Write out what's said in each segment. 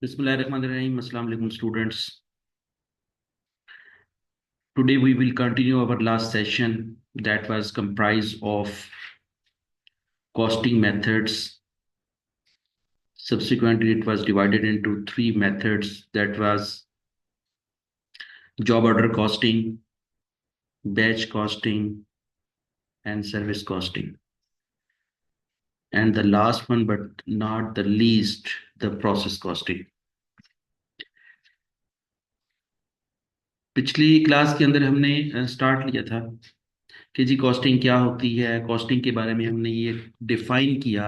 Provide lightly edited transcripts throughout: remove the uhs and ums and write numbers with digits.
Bismillahirrahmanirrahim. Assalamu alaikum students. Today we will continue our last session that was comprised of costing methods. Subsequently, it was divided into three methods that was job order costing, batch costing, and service costing. And the last one, but not the least, the process costing. पिछली class के अंदर हमने start लिया था कि जी costing क्या होती है। कॉस्टिंग के बारे में हमने ये डिफाइन किया।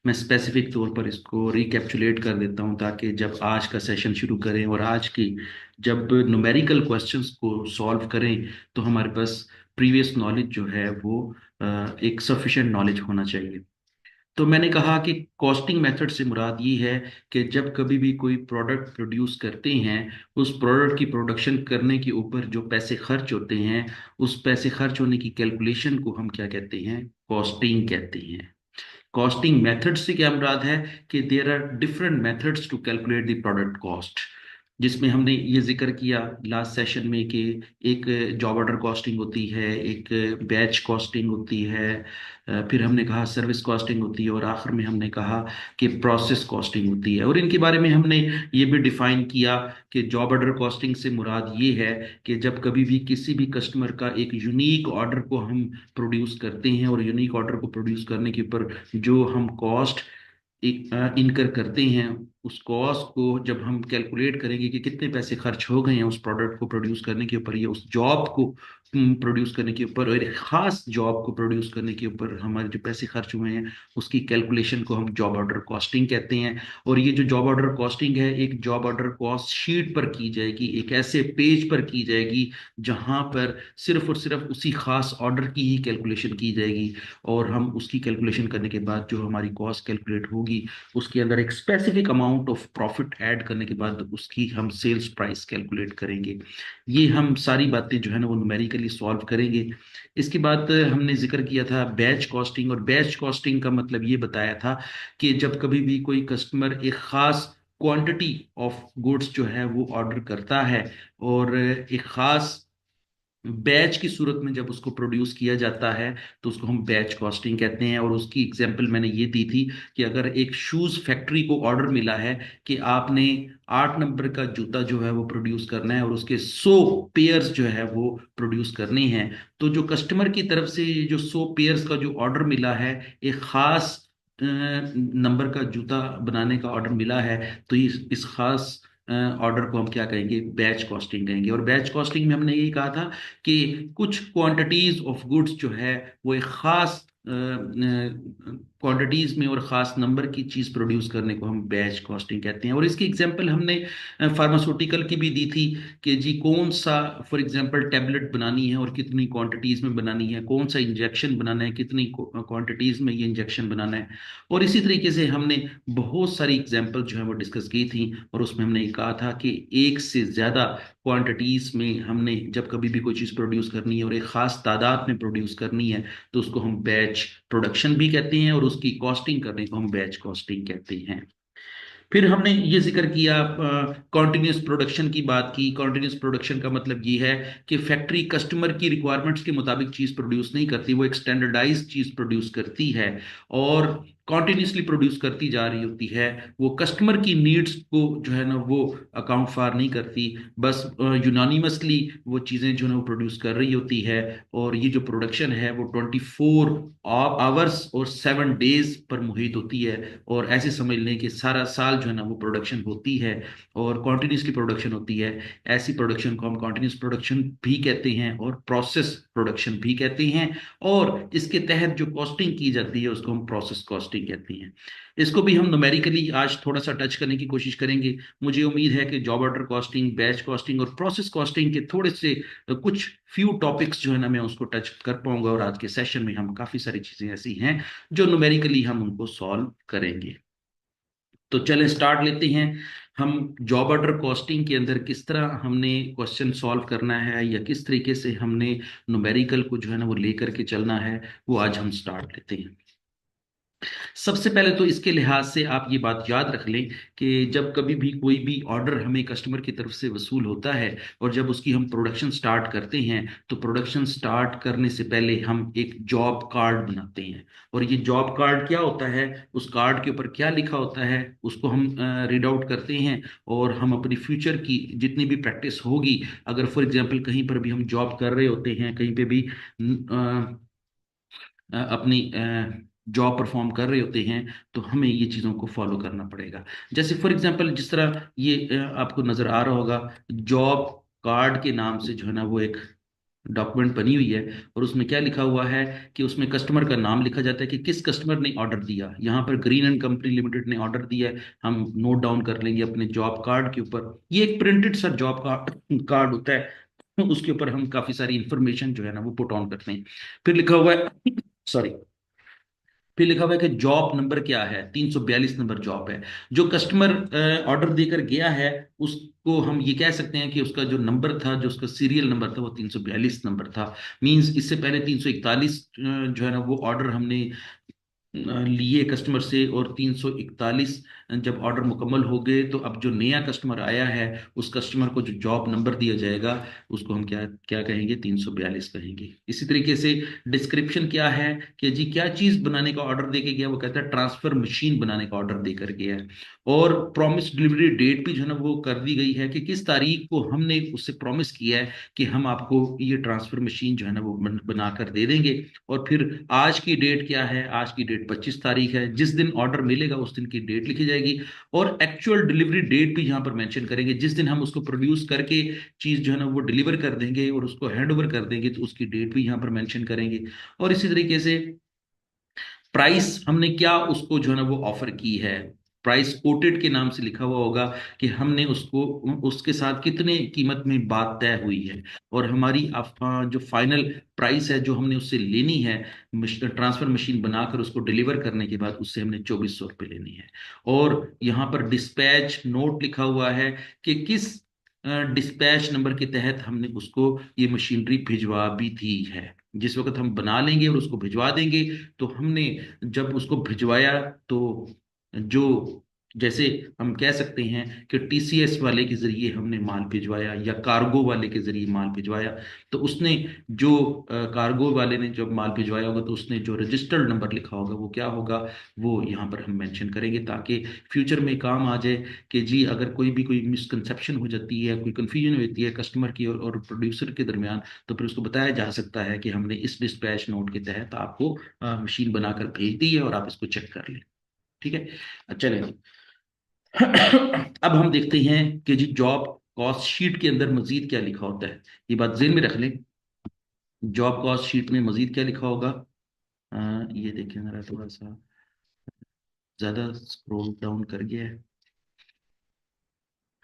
मैं स्पेसिफिक तौर पर इसको रिकैप्चुलेट कर देता हूँ ताकि जब आज का सेशन शुरू करें और आज की जब न्यूमेरिकल क्वेश्चंस को सॉल्व करें तो हमारे पास प्रीवियस नॉलेज जो है वो एक सफिशिएंट नॉलेज होना चाहिए। तो मैंने कहा कि कॉस्टिंग मेथड से मुराद ये है कि जब कभी भी कोई प्रोडक्ट प्रोड्यूस करते हैं, उस प्रोडक्ट की प्रोडक्शन करने के ऊपर जो पैसे खर्च होते हैं, उस पैसे खर्च होने की कैलकुलेशन को हम क्या कहते हैं? कॉस्टिंग कहते हैं। कॉस्टिंग मेथड से क्या मुराद है कि there are different methods to calculate the product cost, जिसमें हमने ये जिक्र किया लास्ट सेशन में कि एक जॉब ऑर्डर कॉस्टिंग होती है, एक बैच कॉस्टिंग होती है, फिर हमने कहा सर्विस कॉस्टिंग होती है और आखिर में हमने कहा कि प्रोसेस कॉस्टिंग होती है। और इनके बारे में हमने ये भी डिफाइन किया कि जॉब ऑर्डर कॉस्टिंग से मुराद ये है कि जब कभी भी किसी भी कस्टमर का एक यूनिक ऑर्डर को हम प्रोड्यूस करते हैं और यूनिक ऑर्डर को प्रोड्यूस करने के ऊपर जो हम कॉस्ट इनकर करते हैं, उस कॉस्ट को जब हम कैलकुलेट करेंगे कि कितने पैसे खर्च हो गए हैं उस प्रोडक्ट को प्रोड्यूस करने के ऊपर या उस जॉब को प्रोड्यूस करने के ऊपर और एक खास जॉब को प्रोड्यूस करने के ऊपर हमारे जो पैसे खर्च हुए हैं, उसकी कैलकुलेशन को हम जॉब ऑर्डर कॉस्टिंग कहते हैं। और ये जो जॉब ऑर्डर कॉस्टिंग है, एक जॉब ऑर्डर कॉस्ट शीट पर की जाएगी, एक ऐसे पेज पर की जाएगी जहां पर सिर्फ और सिर्फ उसी खास ऑर्डर की ही कैलकुलेशन की जाएगी। और हम उसकी कैलकुलेशन करने के बाद जो हमारी कॉस्ट कैलकुलेट होगी, उसके अंदर एक specific amount of profit add करने के बाद उसकी हम सेल्स प्राइस कैलकुलेट करेंगे। ये हम सारी बातें जो है ना वो न्यूमेरिकली सॉल्व करेंगे। इसके बाद हमने जिक्र किया था बैच कॉस्टिंग, और बैच कॉस्टिंग का मतलब ये बताया था कि जब कभी भी कोई कस्टमर एक खास क्वांटिटी ऑफ गुड्स जो है वो ऑर्डर करता है और एक खास बैच की सूरत में जब उसको प्रोड्यूस किया जाता है तो उसको हम बैच कॉस्टिंग कहते हैं। और उसकी एग्जांपल मैंने ये दी थी कि अगर एक शूज फैक्ट्री को ऑर्डर मिला है कि आपने 8 नंबर का जूता जो है वो प्रोड्यूस करना है और उसके 100 पेयर्स जो है वो प्रोड्यूस करने हैं, तो जो कस्टमर की तरफ से ये जो 100 पेयर्स का जो ऑर्डर मिला है, एक खास नंबर का जूता बनाने का ऑर्डर मिला है, तो इस खास ऑर्डर को हम क्या कहेंगे? बैच कॉस्टिंग कहेंगे। और बैच कॉस्टिंग में हमने यही कहा था कि कुछ क्वांटिटीज ऑफ गुड्स जो है वो एक खास क्वांटिटीज में और खास नंबर की चीज प्रोड्यूस करने को हम बैच कॉस्टिंग कहते हैं। और इसकी एग्जांपल हमने फार्मास्यूटिकल की भी दी थी कि जी कौन सा, फॉर एग्जांपल टैबलेट बनानी है और कितनी क्वांटिटीज में बनानी है, कौन सा इंजेक्शन बनाना है, कितनी क्वांटिटीज में ये इंजेक्शन बनाना है। और इसी तरीके से हमने बहुत सारी एग्जांपल जो है वो डिस्कस की थी और उसमें हमने ये कहा था कि एक से ज्यादा क्वांटिटीज में हमने जब कभी भी कोई चीज़ प्रोड्यूस करनी है और एक खास तादाद में प्रोड्यूस करनी है तो उसको हम बैच प्रोडक्शन भी कहते हैं और उसकी कॉस्टिंग करने को हम बैच कॉस्टिंग कहते हैं। फिर हमने ये जिक्र किया, कॉन्टिन्यूस प्रोडक्शन की बात की। कॉन्टिन्यूस प्रोडक्शन का मतलब ये है कि फैक्ट्री कस्टमर की रिक्वायरमेंट्स के मुताबिक चीज़ प्रोड्यूस नहीं करती, वो एक स्टैंडर्डाइज चीज़ प्रोड्यूस करती है और कॉन्टिन्यूसली प्रोड्यूस करती जा रही होती है। वो कस्टमर की नीड्स को जो है ना वो अकाउंट फॉर नहीं करती, बस यूनानिमसली वो चीज़ें जो है ना वो प्रोड्यूस कर रही होती है। और ये जो प्रोडक्शन है वो 24 आवर्स और 7 डेज पर मुहित होती है। और ऐसे समझ लें कि सारा साल जो है ना वो प्रोडक्शन होती है और कॉन्टिन्यूसली प्रोडक्शन होती है। ऐसी प्रोडक्शन को हम कॉन्टिन्यूस प्रोडक्शन भी कहते हैं और प्रोसेस प्रोडक्शन भी कहते हैं। और इसके तहत जो कॉस्टिंग की जाती है उसको हम प्रोसेस कॉस्टिंग कहते हैं। इसको भी हम न्यूमेरिकली आज थोड़ा सा टच करने की कोशिश करेंगे। मुझे उम्मीद है कि job order costing, batch costing और प्रोसेस कॉस्टिंग के थोड़े से कुछ फ्यू टॉपिक्स जो है ना मैं उसको टच कर पाऊंगा। और आज के सेशन में हम काफी सारी चीजें ऐसी हैं जो न्यूमेरिकली हम उनको सॉल्व करेंगे। तो चलें स्टार्ट लेते हैं। हम जॉब ऑर्डर कॉस्टिंग के अंदर किस तरह हमने क्वेश्चन सॉल्व करना है या किस तरीके से हमने न्यूमेरिकल को जो है ना वो लेकर के चलना है, वो आज हम स्टार्ट लेते हैं। सबसे पहले तो इसके लिहाज से आप ये बात याद रख लें कि जब कभी भी कोई भी ऑर्डर हमें कस्टमर की तरफ से वसूल होता है और जब उसकी हम प्रोडक्शन स्टार्ट करते हैं, तो प्रोडक्शन स्टार्ट करने से पहले हम एक जॉब कार्ड बनाते हैं। और ये जॉब कार्ड क्या होता है, उस कार्ड के ऊपर क्या लिखा होता है, उसको हम रीड आउट करते हैं। और हम अपनी फ्यूचर की जितनी भी प्रैक्टिस होगी, अगर फॉर एग्जांपल कहीं पर भी हम जॉब कर रहे होते हैं, कहीं पे भी अपनी जॉब परफॉर्म कर रहे होते हैं, तो हमें ये चीज़ों को फॉलो करना पड़ेगा। जैसे फॉर एग्जांपल जिस तरह ये आपको नज़र आ रहा होगा, जॉब कार्ड के नाम से जो है ना वो एक डॉक्यूमेंट बनी हुई है। और उसमें क्या लिखा हुआ है कि उसमें कस्टमर का नाम लिखा जाता है कि किस कस्टमर ने ऑर्डर दिया। यहाँ पर ग्रीन एंड कंपनी लिमिटेड ने ऑर्डर दिया है, हम नोट डाउन कर लेंगे अपने जॉब कार्ड के ऊपर। ये एक प्रिंटेड सा जॉब कार्ड कार्ड होता है, उसके ऊपर हम काफ़ी सारी इंफॉर्मेशन जो है ना वो पुट ऑन करते हैं। फिर लिखा हुआ है सॉरी फिर लिखा हुआ है कि जॉब नंबर क्या है, 342 नंबर जॉब है। जो कस्टमर ऑर्डर देकर गया है, उसको हम ये कह सकते हैं कि उसका जो नंबर था, जो उसका सीरियल नंबर था, वो 342 नंबर था। मींस इससे पहले 341 जो है ना वो ऑर्डर हमने लिए कस्टमर से, और 341 जब ऑर्डर मुकम्मल हो गए, तो अब जो नया कस्टमर आया है, उस कस्टमर को जो जॉब नंबर दिया जाएगा, उसको हम क्या क्या कहेंगे, 342 कहेंगे। इसी तरीके से डिस्क्रिप्शन क्या है कि जी क्या चीज़ बनाने का ऑर्डर देके गया, वो कहता है ट्रांसफर मशीन बनाने का ऑर्डर देकर गया है। और प्रॉमिस डिलीवरी डेट भी जो है ना वो कर दी गई है कि किस तारीख को हमने उससे प्रॉमिस किया है कि हम आपको ये ट्रांसफर मशीन जो है ना वो बना कर दे देंगे। और फिर आज की डेट क्या है, आज की डेट 25 तारीख है। जिस दिन ऑर्डर मिलेगा उस दिन की डेट लिखी जाएगी। और एक्चुअल डिलीवरी डेट भी यहाँ पर मेंशन करेंगे, जिस दिन हम उसको प्रोड्यूस करके चीज़ जो है ना वो डिलीवर कर देंगे और उसको हैंड ओवर कर देंगे, तो उसकी डेट भी यहाँ पर मेंशन करेंगे। और इसी तरीके से प्राइस हमने क्या उसको जो है ना वो ऑफर की है, प्राइस कोटेड के नाम से लिखा हुआ होगा कि हमने उसको उसके साथ कितने कीमत में बात तय हुई है। और हमारी जो फाइनल प्राइस है जो हमने उससे लेनी है, ट्रांसफर मशीन बनाकर उसको डिलीवर करने के बाद, उससे हमने 2400 रुपये लेनी है। और यहाँ पर डिस्पैच नोट लिखा हुआ है कि किस डिस्पैच नंबर के तहत हमने उसको ये मशीनरी भिजवा भी थी है। जिस वक्त हम बना लेंगे और उसको भिजवा देंगे, तो हमने जब उसको भिजवाया, तो जो जैसे हम कह सकते हैं कि टीसीएस वाले के जरिए हमने माल भिजवाया या कार्गो वाले के जरिए माल भिजवाया, तो उसने जो कार्गो वाले ने जब माल भिजवाया होगा, तो उसने जो रजिस्टर्ड नंबर लिखा होगा वो क्या होगा, वो यहाँ पर हम मेंशन करेंगे, ताकि फ्यूचर में काम आ जाए कि जी अगर कोई मिसकंसेप्शन हो जाती है, कोई कंफ्यूजन होती है कस्टमर की और प्रोड्यूसर के दरमियान, तो फिर उसको बताया जा सकता है कि हमने इस डिस्पैच नोट के तहत आपको मशीन बनाकर भेज दी है और आप इसको चेक कर लें। ठीक है, चलें। अब हम देखते हैं कि जी जॉब कॉस्ट शीट के अंदर मजीद क्या लिखा होता है। ये बात जेन में रख लें, जॉब कॉस्ट शीट में मजीद क्या लिखा होगा। ये देखें जरा, थोड़ा सा ज्यादा स्क्रॉल डाउन कर गया है।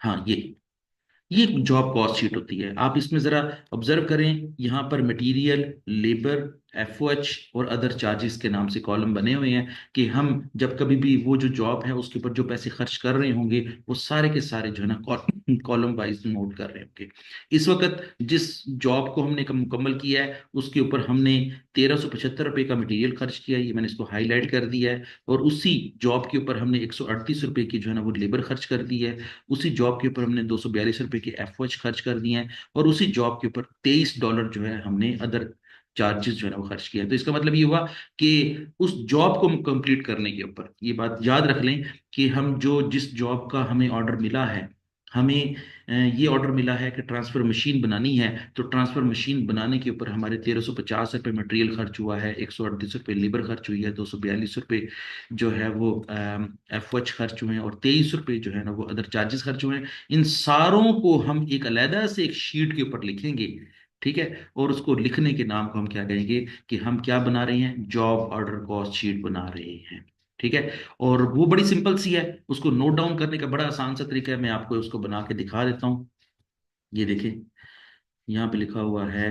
हाँ, ये जॉब कॉस्ट शीट होती है। आप इसमें जरा ऑब्जर्व करें, यहाँ पर मटेरियल, लेबर, एफओएच और अदर चार्जेस के नाम से कॉलम बने हुए हैं कि हम जब कभी भी वो जो जॉब है उसके ऊपर जो पैसे खर्च कर रहे होंगे, वो सारे के सारे जो है ना कॉलम वाइज नोट कर रहे होंगे। इस वक्त जिस जॉब को हमने मुकम्मल किया है, उसके ऊपर हमने 1375 रुपये का मटेरियल खर्च किया है, ये मैंने इसको हाईलाइट कर दिया है। और उसी जॉब के ऊपर हमने 138 रुपये की जो है ना वो लेबर खर्च कर दी है। उसी जॉब के ऊपर हमने 242 रुपये के एफओएच खर्च कर दिए हैं। और उसी जॉब के ऊपर $23 जो है हमने अदर चार्जेस जो है ना वो खर्च किया है। तो इसका मतलब ये हुआ कि उस जॉब को कंप्लीट करने के ऊपर, ये बात याद रख लें कि हम जो जिस जॉब का हमें ऑर्डर मिला है, हमें ये ऑर्डर मिला है कि ट्रांसफर मशीन बनानी है, तो ट्रांसफर मशीन बनाने के ऊपर हमारे 1350 रुपये मटेरियल खर्च हुआ है, 138 रुपये लेबर खर्च हुई है, 242 रुपये जो है वो एफओएच खर्च हुए हैं, और 23 रुपये जो है ना वो अदर चार्जेस खर्च हुए हैं। इन सारों को हम एक अलहदा से एक शीट के ऊपर लिखेंगे। ठीक है, और उसको लिखने के नाम को हम क्या कहेंगे कि हम क्या बना रहे हैं, जॉब ऑर्डर कॉस्ट शीट बना रहे हैं। ठीक है, और वो बड़ी सिंपल सी है, उसको नोट डाउन करने का बड़ा आसान सा तरीका है, मैं आपको उसको बना के दिखा देता हूँ। ये देखें, यहाँ पे लिखा हुआ है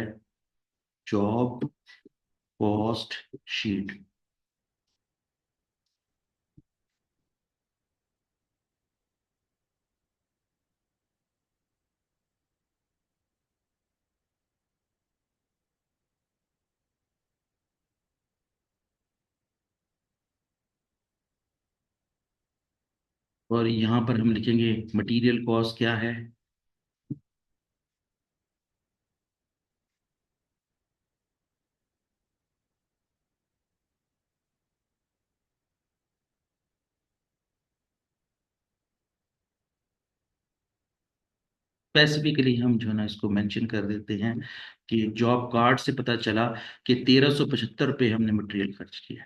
जॉब कॉस्ट शीट। और यहाँ पर हम लिखेंगे मटेरियल कॉस्ट क्या है। स्पेसिफिकली हम जो है ना इसको मेंशन कर देते हैं कि जॉब कार्ड से पता चला कि 1375 रुपये हमने मटेरियल खर्च किया।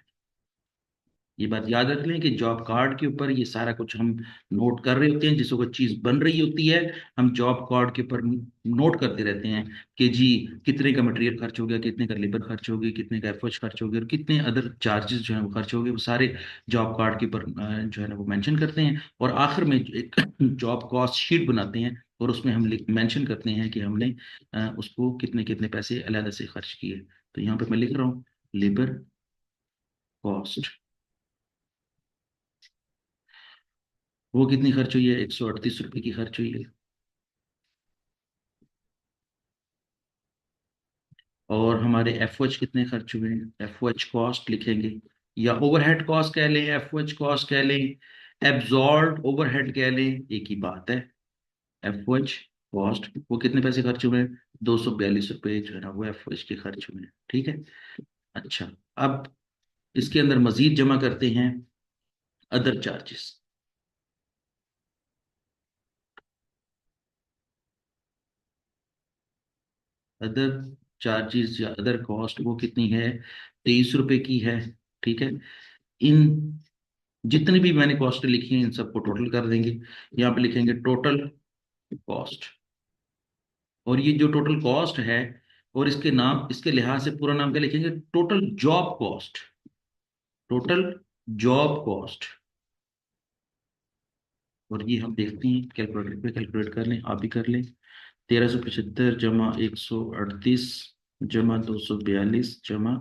ये बात याद रख लें कि जॉब कार्ड के ऊपर ये सारा कुछ हम नोट कर रहे होते हैं, जिसको कोई चीज़ बन रही होती है हम जॉब कार्ड के ऊपर नोट करते रहते हैं कि जी कितने का मटेरियल खर्च हो गया, कितने का लेबर खर्च हो गई, कितने का एफर्ट खर्च हो गया, और कितने अदर चार्जेस जो है वो खर्च हो गए, वो सारे जॉब कार्ड के ऊपर जो है ना वो मेंशन करते हैं। और आखिर में एक जॉब कॉस्ट शीट बनाते हैं और उसमें हम मेंशन करते हैं कि हमने उसको कितने कितने पैसे अलग से खर्च किए। तो यहाँ पे मैं लिख रहा हूँ लेबर कॉस्ट, वो कितनी खर्च हुई है, 138 रुपये की खर्च हुई है। और हमारे एफ ओ एच कितने खर्च हुए हैं, एफ ओ एच कॉस्ट लिखेंगे, या ओवरहेड कॉस्ट कह लें, एफ ओ एच कॉस्ट कह लें, एब्जॉर्ब ओवरहेड कह लें, एक ही बात है। एफ ओ एच कॉस्ट, वो कितने पैसे खर्च हुए हैं, 242 रुपये जो है ना वो एफ ओ एच के खर्च हुए हैं। ठीक है। अच्छा, अब इसके अंदर मजीद जमा करते हैं अदर चार्जेस। अदर चार्जेस या अदर कॉस्ट वो कितनी है, 23 रुपये की है। ठीक है। इन जितनी भी मैंने कॉस्ट लिखी है इन सबको टोटल कर देंगे। यहाँ पे लिखेंगे टोटल कॉस्ट। और ये जो टोटल कॉस्ट है, और इसके नाम, इसके लिहाज से पूरा नाम क्या लिखेंगे, total job cost. Total job cost. और ये हम देखते हैं कैलकुलेटर पे, कैलकुलेट कर लें, आप भी कर लें। 1375 जमा 138 जमा 242 जमा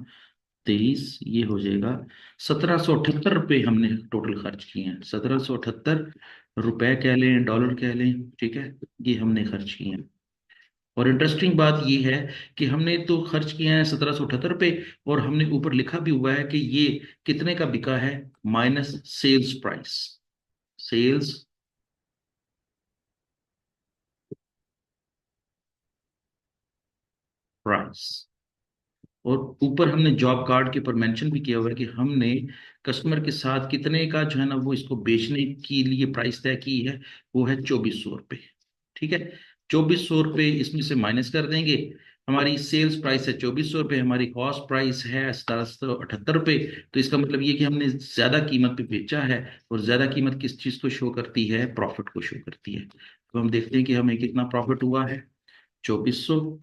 23, ये हो जाएगा 1778 रुपये हमने टोटल खर्च किए हैं। 1778 रुपए कह लें, डॉलर कह लें, ठीक है, ये हमने खर्च किए हैं। और इंटरेस्टिंग बात ये है कि हमने तो खर्च किए हैं 1778 रुपये, और हमने ऊपर लिखा भी हुआ है कि ये कितने का बिका है, minus sales price. Sales price. और ऊपर हमने जॉब कार्ड के ऊपर मेंशन भी किया हुआ है कि हमने कस्टमर के साथ कितने का जो है ना वो इसको बेचने के लिए प्राइस तय की है, वो है 2400 रुपये। ठीक है। 2400 रुपये इसमें से माइनस कर देंगे। हमारी सेल्स प्राइस है 2400 रुपये, हमारी कॉस्ट प्राइस है 1778 रुपये। तो इसका मतलब ये कि हमने ज्यादा कीमत पे बेचा है। और ज्यादा कीमत किस चीज को शो करती है, प्रॉफिट को शो करती है। तो हम देखते हैं कि हमें कितना प्रॉफिट हुआ है, 2400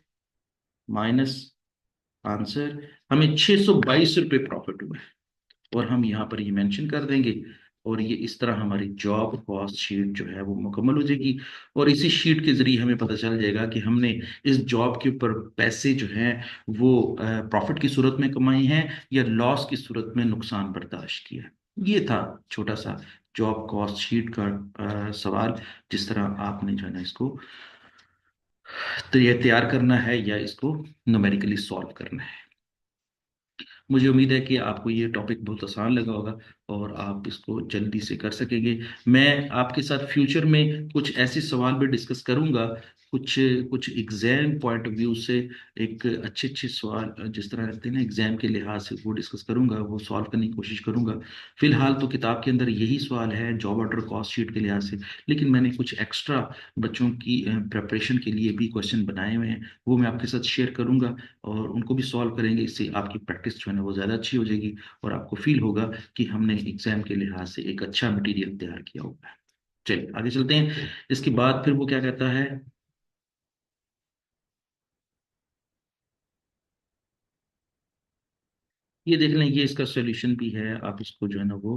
माइनस आंसर, हमें 622 रुपये प्रॉफिट हुआ है। और हम यहाँ पर ये मेंशन कर देंगे। और ये इस तरह हमारी जॉब कॉस्ट शीट जो है वो मुकम्मल हो जाएगी। और इसी शीट के जरिए हमें पता चल जाएगा कि हमने इस जॉब के ऊपर पैसे जो हैं वो प्रॉफिट की सूरत में कमाए हैं या लॉस की सूरत में नुकसान बर्दाश्त किया है। ये था छोटा सा जॉब कॉस्ट शीट का सवाल, जिस तरह आपने जो है ना इसको तो ये तैयार करना है या इसको न्यूमेरिकली सॉल्व करना है। मुझे उम्मीद है कि आपको ये टॉपिक बहुत आसान लगा होगा और आप इसको जल्दी से कर सकेंगे। मैं आपके साथ फ्यूचर में कुछ ऐसे सवाल भी डिस्कस करूंगा, कुछ कुछ एग्जाम पॉइंट ऑफ व्यू से, एक अच्छे अच्छे सवाल जिस तरह रखते हैं ना एग्जाम के लिहाज से, वो डिस्कस करूंगा, वो सॉल्व करने की कोशिश करूंगा। फिलहाल तो किताब के अंदर यही सवाल है जॉब ऑर्डर कॉस्ट शीट के लिहाज से, लेकिन मैंने कुछ एक्स्ट्रा बच्चों की प्रिपरेशन के लिए भी क्वेश्चन बनाए हुए हैं, वो मैं आपके साथ शेयर करूंगा। और उनको भी सॉल्व करेंगे, इससे आपकी प्रैक्टिस जो है ना वो ज़्यादा अच्छी हो जाएगी। और आपको फील होगा कि हमने एग्जाम के लिहाज से एक अच्छा मटेरियल तैयार किया होगा। चलिए आगे चलते हैं। इसके बाद फिर वो क्या कहता है, ये देख लें, ये इसका सोल्यूशन भी है, आप इसको जो है ना वो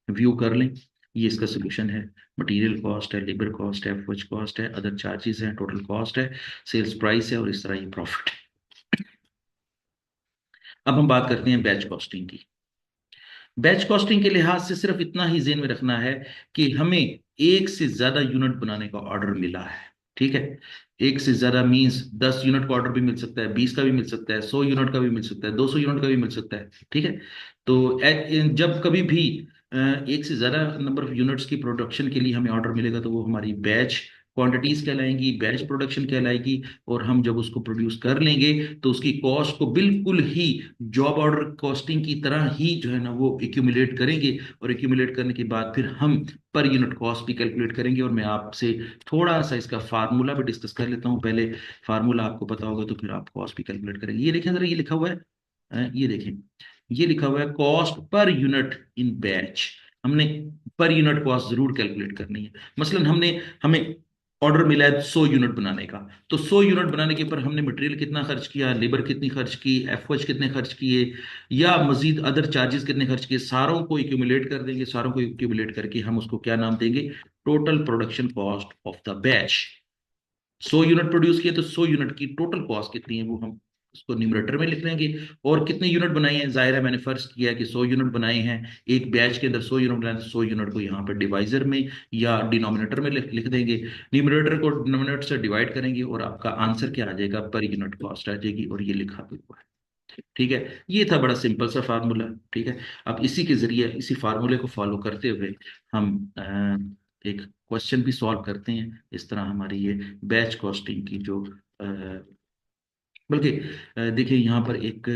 व्यू कर लें। ये इसका सोल्यूशन है। मटेरियल कॉस्ट है, लेबर कॉस्ट है, एफओएच कॉस्ट है, अदर चार्जेस हैं, टोटल कॉस्ट है, सेल्स प्राइस है, और इस तरह ये प्रॉफिट है। अब हम बात करते हैं बैच कॉस्टिंग की। बैच कॉस्टिंग के लिहाज से सिर्फ इतना ही ज़हन में रखना है कि हमें एक से ज्यादा यूनिट बनाने का ऑर्डर मिला है। ठीक है। एक से ज्यादा मींस 10 यूनिट का ऑर्डर भी मिल सकता है, 20 का भी मिल सकता है, 100 यूनिट का भी मिल सकता है, 200 यूनिट का भी मिल सकता है। ठीक है। तो जब कभी भी एक से ज़्यादा नंबर ऑफ यूनिट्स की प्रोडक्शन के लिए हमें ऑर्डर मिलेगा तो वो हमारी बैच क्वांटिटीज कहलाएंगी, बैच प्रोडक्शन कहलाएगी। और हम जब उसको प्रोड्यूस कर लेंगे तो उसकी कॉस्ट को बिल्कुल ही जॉब ऑर्डर कॉस्टिंग की तरह ही जो है ना वो एक्यूमुलेट करेंगे। और एक्यूमुलेट करने के बाद फिर हम पर यूनिट कॉस्ट भी कैलकुलेट करेंगे। और मैं आपसे थोड़ा सा इसका फार्मूला भी डिस्कस कर लेता हूँ पहले। फार्मूला आपको पता होगा तो फिर आप कॉस्ट भी कैलकुलेट करेंगे। ये देखें जरा, ये लिखा हुआ है, ये देखें, ये लिखा हुआ है cost per unit in batch. हमने पर यूनिट कॉस्ट जरूर कैलकुलेट करनी है। मसलन हमें ऑर्डर मिला है 100 यूनिट बनाने का। तो 100 यूनिट बनाने के ऊपर हमने मटेरियल कितना खर्च किया, लेबर कितनी खर्च की, एफओएच कितने खर्च किए, या मजीद अदर चार्जेस कितने खर्च किए, सारों को एक्यूमुलेट कर देंगे। सारों को एक्यूमुलेट करके हम उसको क्या नाम देंगे, total production cost of the batch. 100 unit produce किए तो 100 यूनिट की टोटल कॉस्ट कितनी है वो हम उसको न्यूमरेटर में लिख लेंगे। और कितने यूनिट बनाए हैं, जाहिर है मैंने फर्ज किया कि 100 यूनिट बनाए हैं, एक बैच के अंदर 100 यूनिट बनाए, तो 100 यूनिट को यहाँ पर डिवाइजर में या डिनोमिनेटर में लिख देंगे। न्यूमरेटर को डिनोमिनेटर से डिवाइड करेंगे और आपका आंसर क्या आ जाएगा, पर यूनिट कॉस्ट आ जाएगी। और ये लिखा भी हुआ है, ठीक है। ये था बड़ा सिंपल सा फार्मूला, ठीक है। अब इसी के जरिए, इसी फार्मूले को फॉलो करते हुए हम एक क्वेश्चन भी सॉल्व करते हैं। इस तरह हमारी ये बैच कॉस्टिंग की जो बल्कि देखिए यहाँ पर एक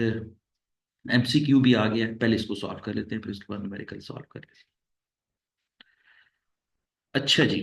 एमसीक्यू भी आ गया है। पहले इसको सॉल्व कर लेते हैं, फिर उसके बाद न्यूमेरिकल सॉल्व कर लेते हैं। अच्छा जी,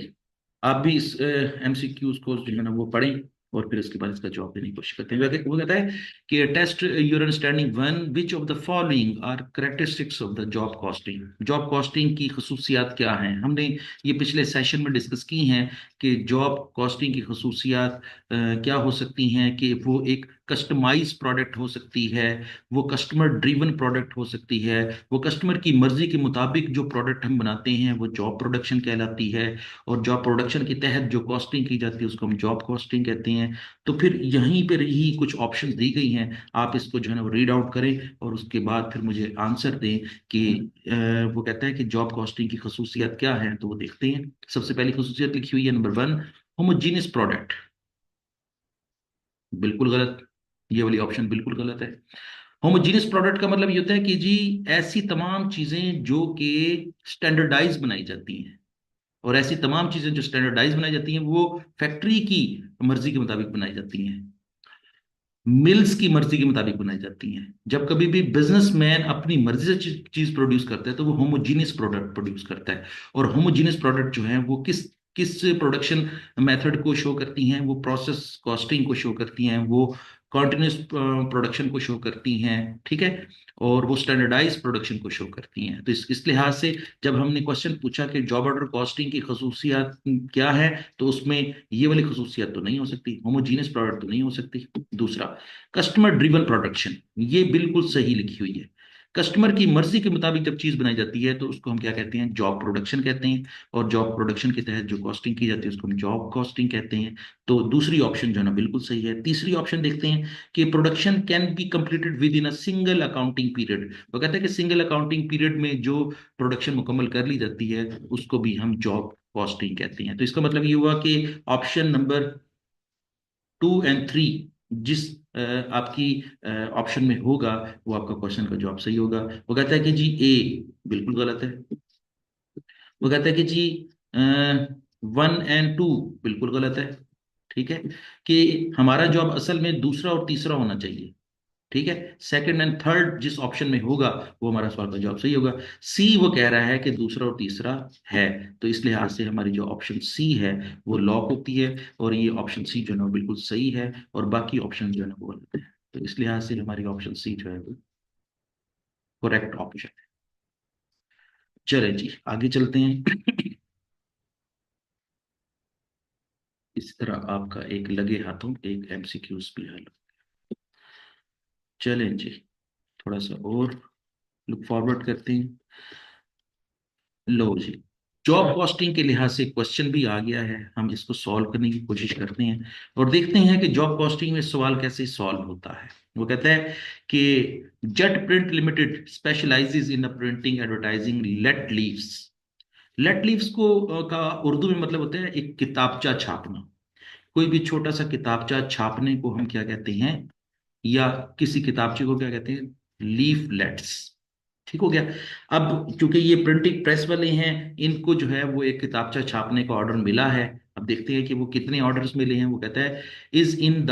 आप भी इस एमसीक्यूज को जो है ना वो पढ़ें और फिर उसके बाद इसका जवाब देने की कोशिश करते हैं। वो कहता है कि test your understanding one which of the following are characteristics of the job costing. Job costing की खसूसियात क्या हैं, हमने ये पिछले सेशन में डिस्कस की हैं कि जॉब कॉस्टिंग की खसूसियात क्या हो सकती हैं कि वो एक कस्टमाइज प्रोडक्ट हो सकती है, वो कस्टमर ड्रिवन प्रोडक्ट हो सकती है, वो कस्टमर की मर्जी के मुताबिक जो प्रोडक्ट हम बनाते हैं वो जॉब प्रोडक्शन कहलाती है। और जॉब प्रोडक्शन के तहत जो कॉस्टिंग की जाती है उसको हम जॉब कॉस्टिंग कहते हैं। तो फिर यहीं पर ही कुछ ऑप्शंस दी गई हैं, आप इसको जो है ना वो रीड आउट करें और उसके बाद फिर मुझे आंसर दें कि वो कहता है कि जॉब कॉस्टिंग की खसूसियात क्या है। तो वो देखते हैं। सबसे पहली खसूसियत लिखी हुई है नंबर वन, होमोजीनियस प्रोडक्ट। बिल्कुल गलत, ये वाली ऑप्शन बिल्कुल गलत है। होमोजीनियस प्रोडक्ट का मतलब ये होता है कि जी ऐसी तमाम चीजें जो कि स्टैंडर्डाइज बनाई जाती हैं। और ऐसी तमाम चीजें जो स्टैंडर्डाइज बनाई जाती हैं वो फैक्ट्री की मर्जी के मुताबिक बनाई जाती हैं, मिल्स की मर्जी के मुताबिक बनाई जाती हैं। जब कभी भी बिजनेसमैन अपनी मर्जी से चीज प्रोड्यूस करता है तो वो होमोजीनियस प्रोडक्ट प्रोड्यूस करता है। और होमोजीनियस प्रोडक्ट जो है वो किस किस प्रोडक्शन मेथड को शो करती हैं, वो प्रोसेस कॉस्टिंग को शो करती हैं, वो कॉन्टिन्यूस प्रोडक्शन को शो करती हैं, ठीक है। और वो स्टैंडर्डाइज प्रोडक्शन को शो करती हैं। तो इस लिहाज से जब हमने क्वेश्चन पूछा कि जॉब ऑर्डर कॉस्टिंग की खसूसियात क्या है, तो उसमें ये वाली खसूसियात तो नहीं हो सकती, होमोजीनियस प्रोडक्ट तो नहीं हो सकती। दूसरा, कस्टमर ड्रिवन प्रोडक्शन, ये बिल्कुल सही लिखी हुई है। कस्टमर की मर्जी के मुताबिक जब चीज बनाई जाती है तो उसको हम क्या कहते हैं, जॉब प्रोडक्शन कहते हैं। और जॉब प्रोडक्शन के तहत जो कॉस्टिंग की जाती है उसको हम जॉब कॉस्टिंग कहते हैं। तो दूसरी ऑप्शन जो है ना बिल्कुल सही है। तीसरी ऑप्शन देखते हैं कि production can be completed with in a single accounting period. वो कहते हैं कि सिंगल अकाउंटिंग पीरियड में जो प्रोडक्शन मुकम्मल कर ली जाती है उसको भी हम जॉब कॉस्टिंग कहते हैं। तो इसका मतलब ये हुआ कि ऑप्शन नंबर 2 और 3 जिस आपकी ऑप्शन में होगा वो आपका क्वेश्चन का जवाब सही होगा। वो कहता है कि जी ए बिल्कुल गलत है। वो कहता है कि जी 1 और 2 बिल्कुल गलत है, ठीक है। कि हमारा जवाब असल में दूसरा और तीसरा होना चाहिए, ठीक है। सेकंड एंड थर्ड जिस ऑप्शन में होगा वो हमारा सवाल का जवाब सही होगा। सी वो कह रहा है कि दूसरा और तीसरा है। तो इस लिहाज से हमारी जो ऑप्शन सी है वो लॉक होती है। और ये ऑप्शन सी जो है ना वो बिल्कुल सही है और बाकी ऑप्शन जो है ना वो गलत है। तो इस लिहाज से हमारी ऑप्शन सी जो है वो करेक्ट ऑप्शन है। चले जी आगे चलते हैं। इस तरह आपका एक लगे हाथों एक एमसीक्यूज भी हल। चलें जी, थोड़ा सा और लुक फॉरवर्ड करते हैं। लो जी, जॉब कॉस्टिंग के लिहाज से क्वेश्चन भी आ गया है, हम इसको सॉल्व करने की कोशिश करते हैं और देखते हैं कि जॉब कॉस्टिंग में सवाल कैसे सॉल्व होता है। वो कहता है कि jet print limited specialises in printing advertising leaflets. Leaflets को का उर्दू में मतलब होता है एक किताबचा छापना। कोई भी छोटा सा किताबचा छापने को हम क्या कहते हैं, या किसी किताबचे को क्या कहते हैं, लीफलेट्स, ठीक हो गया। अब क्योंकि ये प्रिंटिंग प्रेस वाले हैं, इनको जो है वो एक किताबचा छापने का ऑर्डर मिला है। अब देखते हैं कि वो कितने ऑर्डर्स मिले हैं। वो कहता है is in the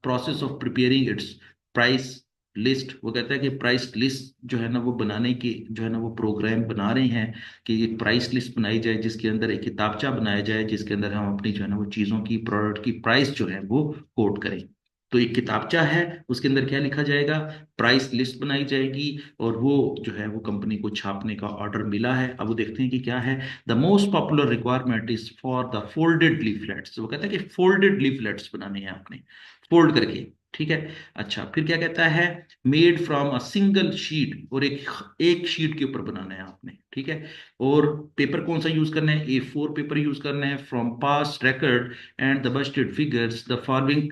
process of preparing it's price list. वो कहता है कि प्राइस लिस्ट जो है ना वो बनाने की जो है ना वो प्रोग्राम बना रहे हैं कि एक प्राइस लिस्ट बनाई जाए जिसके अंदर एक किताबचा बनाया जाए जिसके अंदर हम अपनी जो है ना वो चीज़ों की प्रोडक्ट की प्राइस जो है वो कोट करें। तो एक किताबचा है, उसके अंदर क्या लिखा जाएगा, प्राइस लिस्ट बनाई जाएगी, और वो जो है वो कंपनी को छापने का ऑर्डर मिला है। अब वो देखते हैं कि क्या है। The most popular requirement is for the folded leaflets. वो कहता है कि फोल्डेड लीफलेट्स बनाने हैं आपने, फोल्ड करके। ठीक है। अच्छा, फिर क्या कहता है, made from a single sheet, और एक एक शीट के ऊपर बनाना है आपने। ठीक है। और पेपर कौन सा यूज करना है, A4 पेपर यूज करना है। From past record and the budgeted figures, the following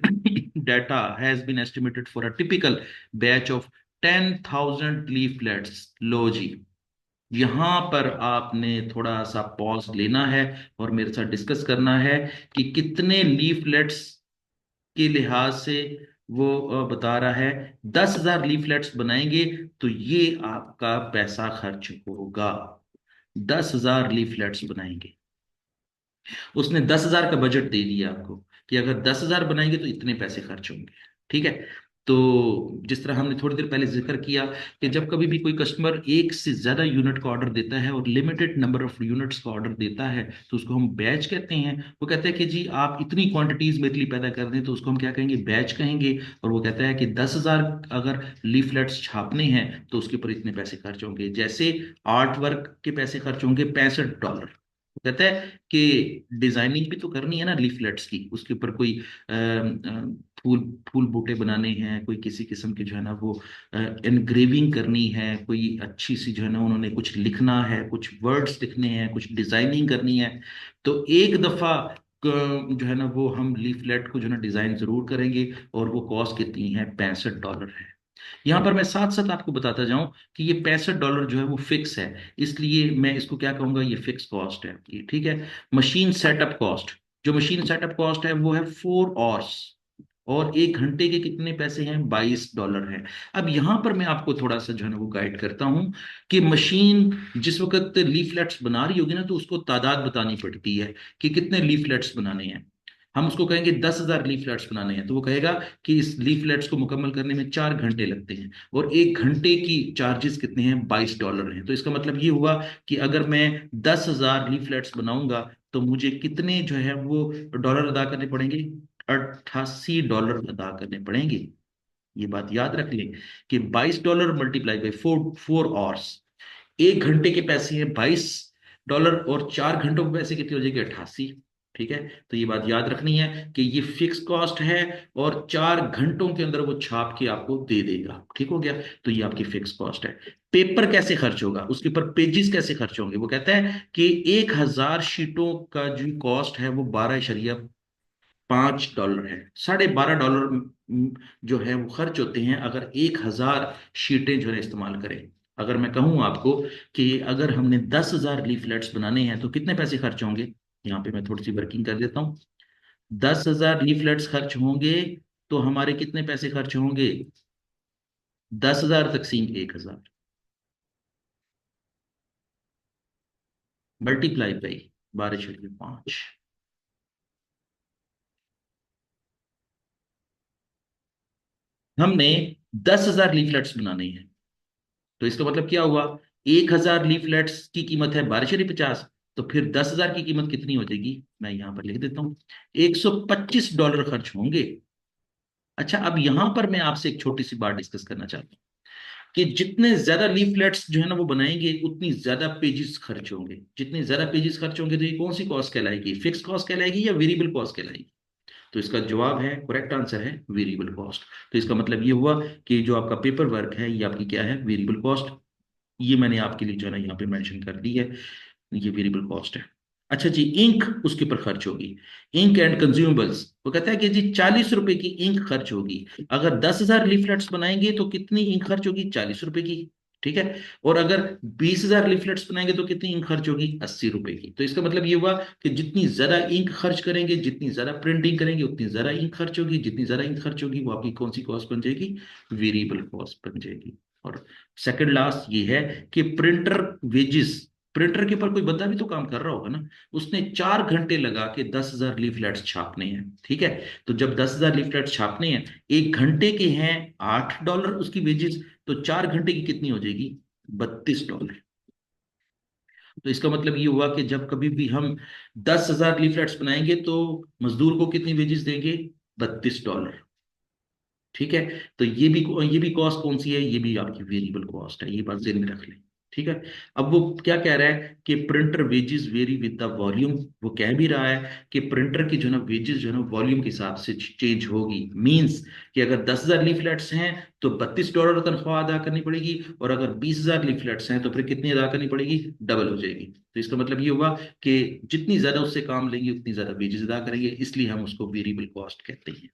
data has been estimated for a typical batch of 10,000 leaflets। लो जी, यहां पर आपने थोड़ा सा पॉज लेना है और मेरे साथ डिस्कस करना है कि कितने लीफलेट्स के लिहाज से वो बता रहा है। 10,000 लीफलेट्स बनाएंगे तो ये आपका पैसा खर्च होगा। 10,000 लीफलेट्स बनाएंगे, उसने 10,000 का बजट दे दिया आपको कि अगर 10,000 बनाएंगे तो इतने पैसे खर्च होंगे। ठीक है। तो जिस तरह हमने थोड़ी देर पहले जिक्र किया कि जब कभी भी कोई कस्टमर एक से ज्यादा यूनिट का ऑर्डर देता है और लिमिटेड नंबर ऑफ यूनिट्स का ऑर्डर देता है तो उसको हम बैच कहते हैं। वो कहता है कि जी आप इतनी क्वांटिटीज मेरे लिए पैदा कर दें तो उसको हम क्या कहेंगे, बैच कहेंगे। और वो कहता है कि 10,000 अगर लीफलेट्स छापने हैं तो उसके ऊपर इतने पैसे खर्च होंगे। जैसे आर्ट वर्क के पैसे खर्च होंगे $65। कहता है कि डिजाइनिंग भी तो करनी है ना लीफलेट्स की, उसके ऊपर कोई फूल फूल बूटे बनाने हैं, कोई किसी किस्म की जो है ना वो एनग्रेविंग करनी है, कोई अच्छी सी जो है ना उन्होंने कुछ लिखना है, कुछ वर्ड्स लिखने हैं, कुछ डिजाइनिंग करनी है। तो एक दफा जो है ना वो हम लीफलेट को जो है ना डिजाइन जरूर करेंगे, और वो कॉस्ट कितनी है, $65 है। यहां पर मैं साथ साथ आपको बताता जाऊं कि ये $65 जो है वो फिक्स है, इसलिए मैं इसको क्या कहूंगा, ये फिक्स कॉस्ट है ये। ठीक है। मशीन सेटअप कॉस्ट, जो मशीन सेटअप कॉस्ट है वो है 4 आवर्स, और 1 घंटे के कितने पैसे हैं, $22 है। अब यहां पर मैं आपको थोड़ा सा जो है ना वो गाइड करता हूं कि मशीन जिस वक्त लीफलेट्स बना रही होगी ना तो उसको तादाद बतानी पड़ती है कि कितने लीफलेट्स बनाने हैं। हम उसको कहेंगे 10,000 लीफलेट्स बनाने हैं तो वो कहेगा कि इस लीफलेट्स को मुकम्मल करने में 4 घंटे लगते हैं, और 1 घंटे की चार्जेस कितने हैं, $22 हैं। तो इसका मतलब ये हुआ कि अगर मैं 10,000 लीफलेट्स बनाऊंगा तो मुझे कितने जो है वो डॉलर अदा करने पड़ेंगे, $88 अदा करने पड़ेंगे। ये बात याद रख लें कि $22 मल्टीप्लाई बाई 4 आवर्स, 1 घंटे के पैसे हैं $22, और 4 घंटों के पैसे कितने हो जाएंगे, 88। ठीक है। तो ये बात याद रखनी है कि ये फिक्स कॉस्ट है, और 4 घंटों के अंदर वो छाप के आपको दे देगा। ठीक हो गया। तो ये आपकी फिक्स कॉस्ट है। पेपर कैसे खर्च होगा, उसके ऊपर पेजेस कैसे खर्च होंगे, वो कहता है कि 1,000 शीटों का जो कॉस्ट है वो $12.5 है। $12.5 जो है वो खर्च होते हैं अगर 1,000 शीटें जो है इस्तेमाल करें। अगर मैं कहूं आपको कि अगर हमने 10,000 लीफलेट्स बनाने हैं तो कितने पैसे खर्च होंगे, यहाँ पे मैं थोड़ी सी वर्किंग कर देता हूँ। 10,000 लीफलेट्स खर्च होंगे तो हमारे कितने पैसे खर्च होंगे, 10,000 तकसीम 1,000 मल्टीप्लाई बाई 12/5। हमने 10,000 लीफलेट्स बनाने हैं तो इसका मतलब क्या हुआ, 1,000 लीफलेट्स की कीमत है 12/50, तो फिर 10,000 की कीमत कितनी हो जाएगी, मैं यहां पर लिख देता हूं, $125 खर्च होंगे। अच्छा, अब यहां पर मैं आपसे एक छोटी सी बात डिस्कस करना चाहता हूँ कि जितने ज्यादा लीफलेट्स जो है ना वो बनाएंगे उतनी ज्यादा पेजेस खर्च होंगे। जितने ज्यादा पेजेस खर्च होंगे तो ये कौन सी कॉस्ट कहलाएगी, फिक्स कॉस्ट कहलाएगी या वेरिएबल कॉस्ट कहलाएगी। तो इसका जवाब है, करेक्ट आंसर है, वेरिएबल कॉस्ट। तो इसका मतलब ये हुआ कि जो आपका पेपर वर्क है ये आपकी क्या है, वेरिएबल कॉस्ट। ये मैंने आपके लिए जो है ना यहाँ पे मेंशन कर दी है, ये वेरिएबल कॉस्ट है। अच्छा जी, इंक उसके ऊपर खर्च होगी, इंक एंड कंज्यूमेबल्स। वो कहता है कि जी ₹40 की इंक खर्च होगी। अगर 10,000 लीफलेट्स बनाएंगे तो कितनी इंक खर्च होगी, ₹40 की। ठीक है। और अगर 20,000 लीफलेट्स बनाएंगे तो कितनी इंक खर्च होगी, ₹80 की। तो इसका मतलब ये हुआ कि जितनी ज्यादा इंक खर्च करेंगे, जितनी ज्यादा प्रिंटिंग करेंगे उतनी ज्यादा इंक खर्च होगी, जितनी ज्यादा इंक खर्च होगी वो आपकी कौन सी कॉस्ट बन जाएगी, वेरिएबल कॉस्ट बन जाएगी। और सेकंड लास्ट ये है कि प्रिंटर वेजेस, प्रिंटर के ऊपर कोई बंदा भी तो काम कर रहा होगा ना, उसने 4 घंटे लगा के 10,000 लीफलेट्स छापने हैं, ठीक है। तो जब 10,000 लीफलेट्स छापने हैं, 1 घंटे के हैं $8 उसकी वेजेस, तो 4 घंटे की कितनी हो जाएगी, $32। तो इसका मतलब ये हुआ कि जब कभी भी हम 10,000 लीफलेट्स बनाएंगे तो मजदूर को कितनी वेजेस देंगे, $32। ठीक है। तो ये भी कॉस्ट कौन सी है, ये भी आपकी वेरिएबल कॉस्ट है, ये बात ध्यान में रख लें। ठीक है। अब वो क्या कह रहा है कि printer wages very with the volume, वो कह भी रहा है कि प्रिंटर की जो ना वेजेस जो है ना वॉल्यूम के हिसाब से चेंज होगी। मींस कि अगर 10,000 लीफलेट्स हैं तो $32 तनख्वाह अदा करनी पड़ेगी, और अगर 20,000 लीफलेट्स हैं तो फिर कितनी अदा करनी पड़ेगी, डबल हो जाएगी। तो इसका मतलब ये हुआ कि जितनी ज्यादा उससे काम लेंगे उतनी ज्यादा वेजेस अदा करेंगे, इसलिए हम उसको वेरिएबल कॉस्ट कहते हैं।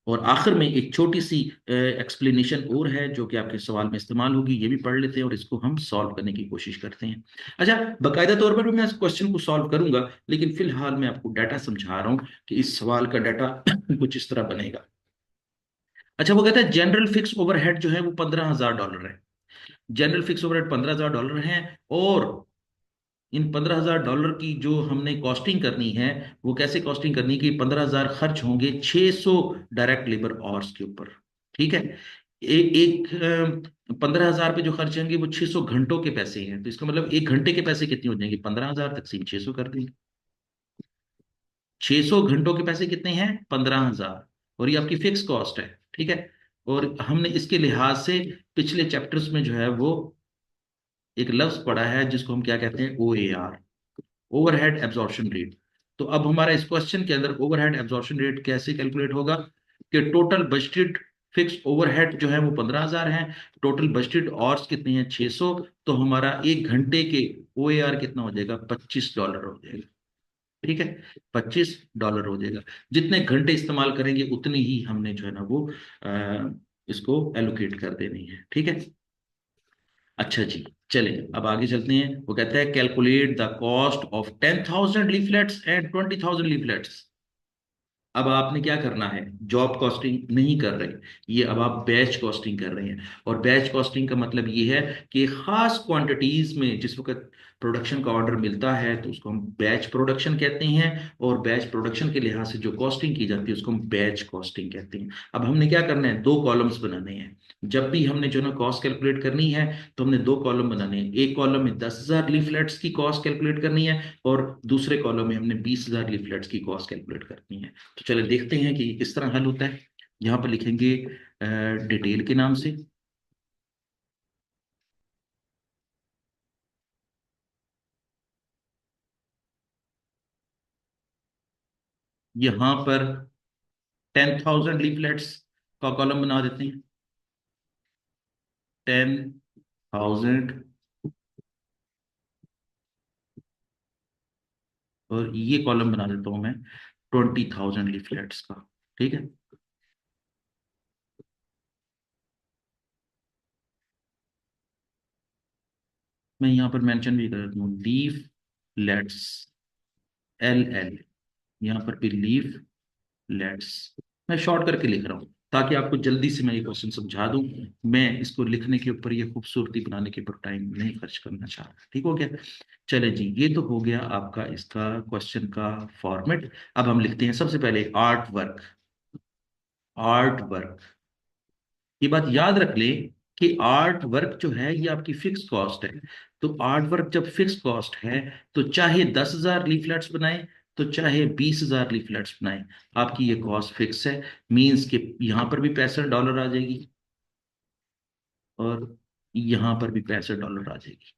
और आखिर में एक छोटी सी एक्सप्लेनेशन और है जो कि आपके सवाल में इस्तेमाल होगी, ये भी पढ़ लेते हैं और इसको हम सॉल्व करने की कोशिश करते हैं। अच्छा, बाकायदा तौर पर भी मैं इस क्वेश्चन को सॉल्व करूंगा, लेकिन फिलहाल मैं आपको डाटा समझा रहा हूँ कि इस सवाल का डाटा कुछ इस तरह बनेगा। अच्छा, वो कहता है जनरल फिक्स ओवरहेड जो है वो $15,000 है। जनरल फिक्स ओवरहेड $15,000 है, और इन $15,000 की जो हमने कॉस्टिंग करनी है, वो कैसे कॉस्टिंग करनी है कि 15,000 खर्च होंगे 600 डायरेक्ट लेबर आवर्स के ऊपर। ठीक है। एक 15,000 पे जो खर्च होंगे वो 600 घंटों के पैसे हैं, तो इसका मतलब 1 घंटे के पैसे कितने हो जाएंगे, 15,000 तकसीम 600 कर देंगे। 600 घंटों के पैसे कितने हैं, 15,000, और ये आपकी फिक्स कॉस्ट है। ठीक है। और हमने इसके लिहाज से पिछले चैप्टर्स में जो है वो एक लफ्ज पढ़ा है जिसको हम क्या कहते हैं, OAR, ओवरहेड एब्जॉर्प्शन रेट। तो अब हमारा इस क्वेश्चन के अंदर ओवरहेड एब्जॉर्प्शन रेट कैसे कैलकुलेट होगा कि टोटल बजटेड फिक्स ओवरहेड जो है वो 15,000 है, टोटल बजटेड आवर्स कितने हैं 600, तो हमारा 1 घंटे के OAR कितना हो जाएगा, $25 हो जाएगा। ठीक है, $25 हो जाएगा। जितने घंटे इस्तेमाल करेंगे उतनी ही हमने जो है ना वो इसको एलोकेट कर देनी है। ठीक है। अच्छा जी, चले अब आगे चलते हैं। वो कहता है calculate the cost of 10,000 leaflets and 20,000 leaflets. अब आपने क्या करना है, जॉब कॉस्टिंग नहीं कर रहे, ये अब आप बैच कॉस्टिंग कर रहे हैं। और बैच कॉस्टिंग का मतलब ये है कि खास क्वांटिटीज में जिस वक्त प्रोडक्शन का ऑर्डर मिलता है तो उसको हम बैच प्रोडक्शन कहते हैं, और बैच प्रोडक्शन के लिहाज से जो कॉस्टिंग की जाती है उसको हम बैच कॉस्टिंग कहते हैं। अब हमने क्या करना है, 2 कॉलम्स बनाने हैं। जब भी हमने जो ना कॉस्ट कैलकुलेट करनी है तो हमने 2 कॉलम बनाने हैं। एक कॉलम में 10,000 लीफलेट्स की कॉस्ट कैलकुलेट करनी है, और दूसरे कॉलम में हमने 20,000 लीफलेट्स की कॉस्ट कैलकुलेट करनी है। तो चले देखते हैं कि किस तरह हल होता है। यहाँ पर लिखेंगे डिटेल के नाम से। यहाँ पर 10,000 लीफलेट्स का कॉलम बना देते हैं। 10,000, और ये कॉलम बना देता हूँ मैं 20,000 लीफलेट्स का। ठीक है। मैं यहाँ पर मेंशन भी कर देता हूँ लीफलेट्स, LL, यहाँ पर भी लीफ लेट्स। मैं शॉर्ट करके लिख रहा हूँ ताकि आपको जल्दी से मैं ये क्वेश्चन समझा दूं। मैं इसको लिखने के ऊपर, ये खूबसूरती बनाने के ऊपर टाइम नहीं खर्च करना चाह रहा। ठीक हो गया। चले जी, ये तो हो गया आपका इसका क्वेश्चन का फॉर्मेट। अब हम लिखते हैं सबसे पहले आर्ट वर्क। आर्ट वर्क, ये बात याद रख ले कि आर्ट वर्क जो है ये आपकी फिक्स कॉस्ट है। तो आर्ट वर्क जब फिक्स कॉस्ट है, तो चाहे 10,000 लीफलेट्स बनाए तो चाहे 20,000 लीफलेट्स बनाए, आपकी ये कॉस्ट फिक्स है। मींस कि यहां पर भी $65 आ जाएगी, और यहां पर भी $65 आ जाएगी।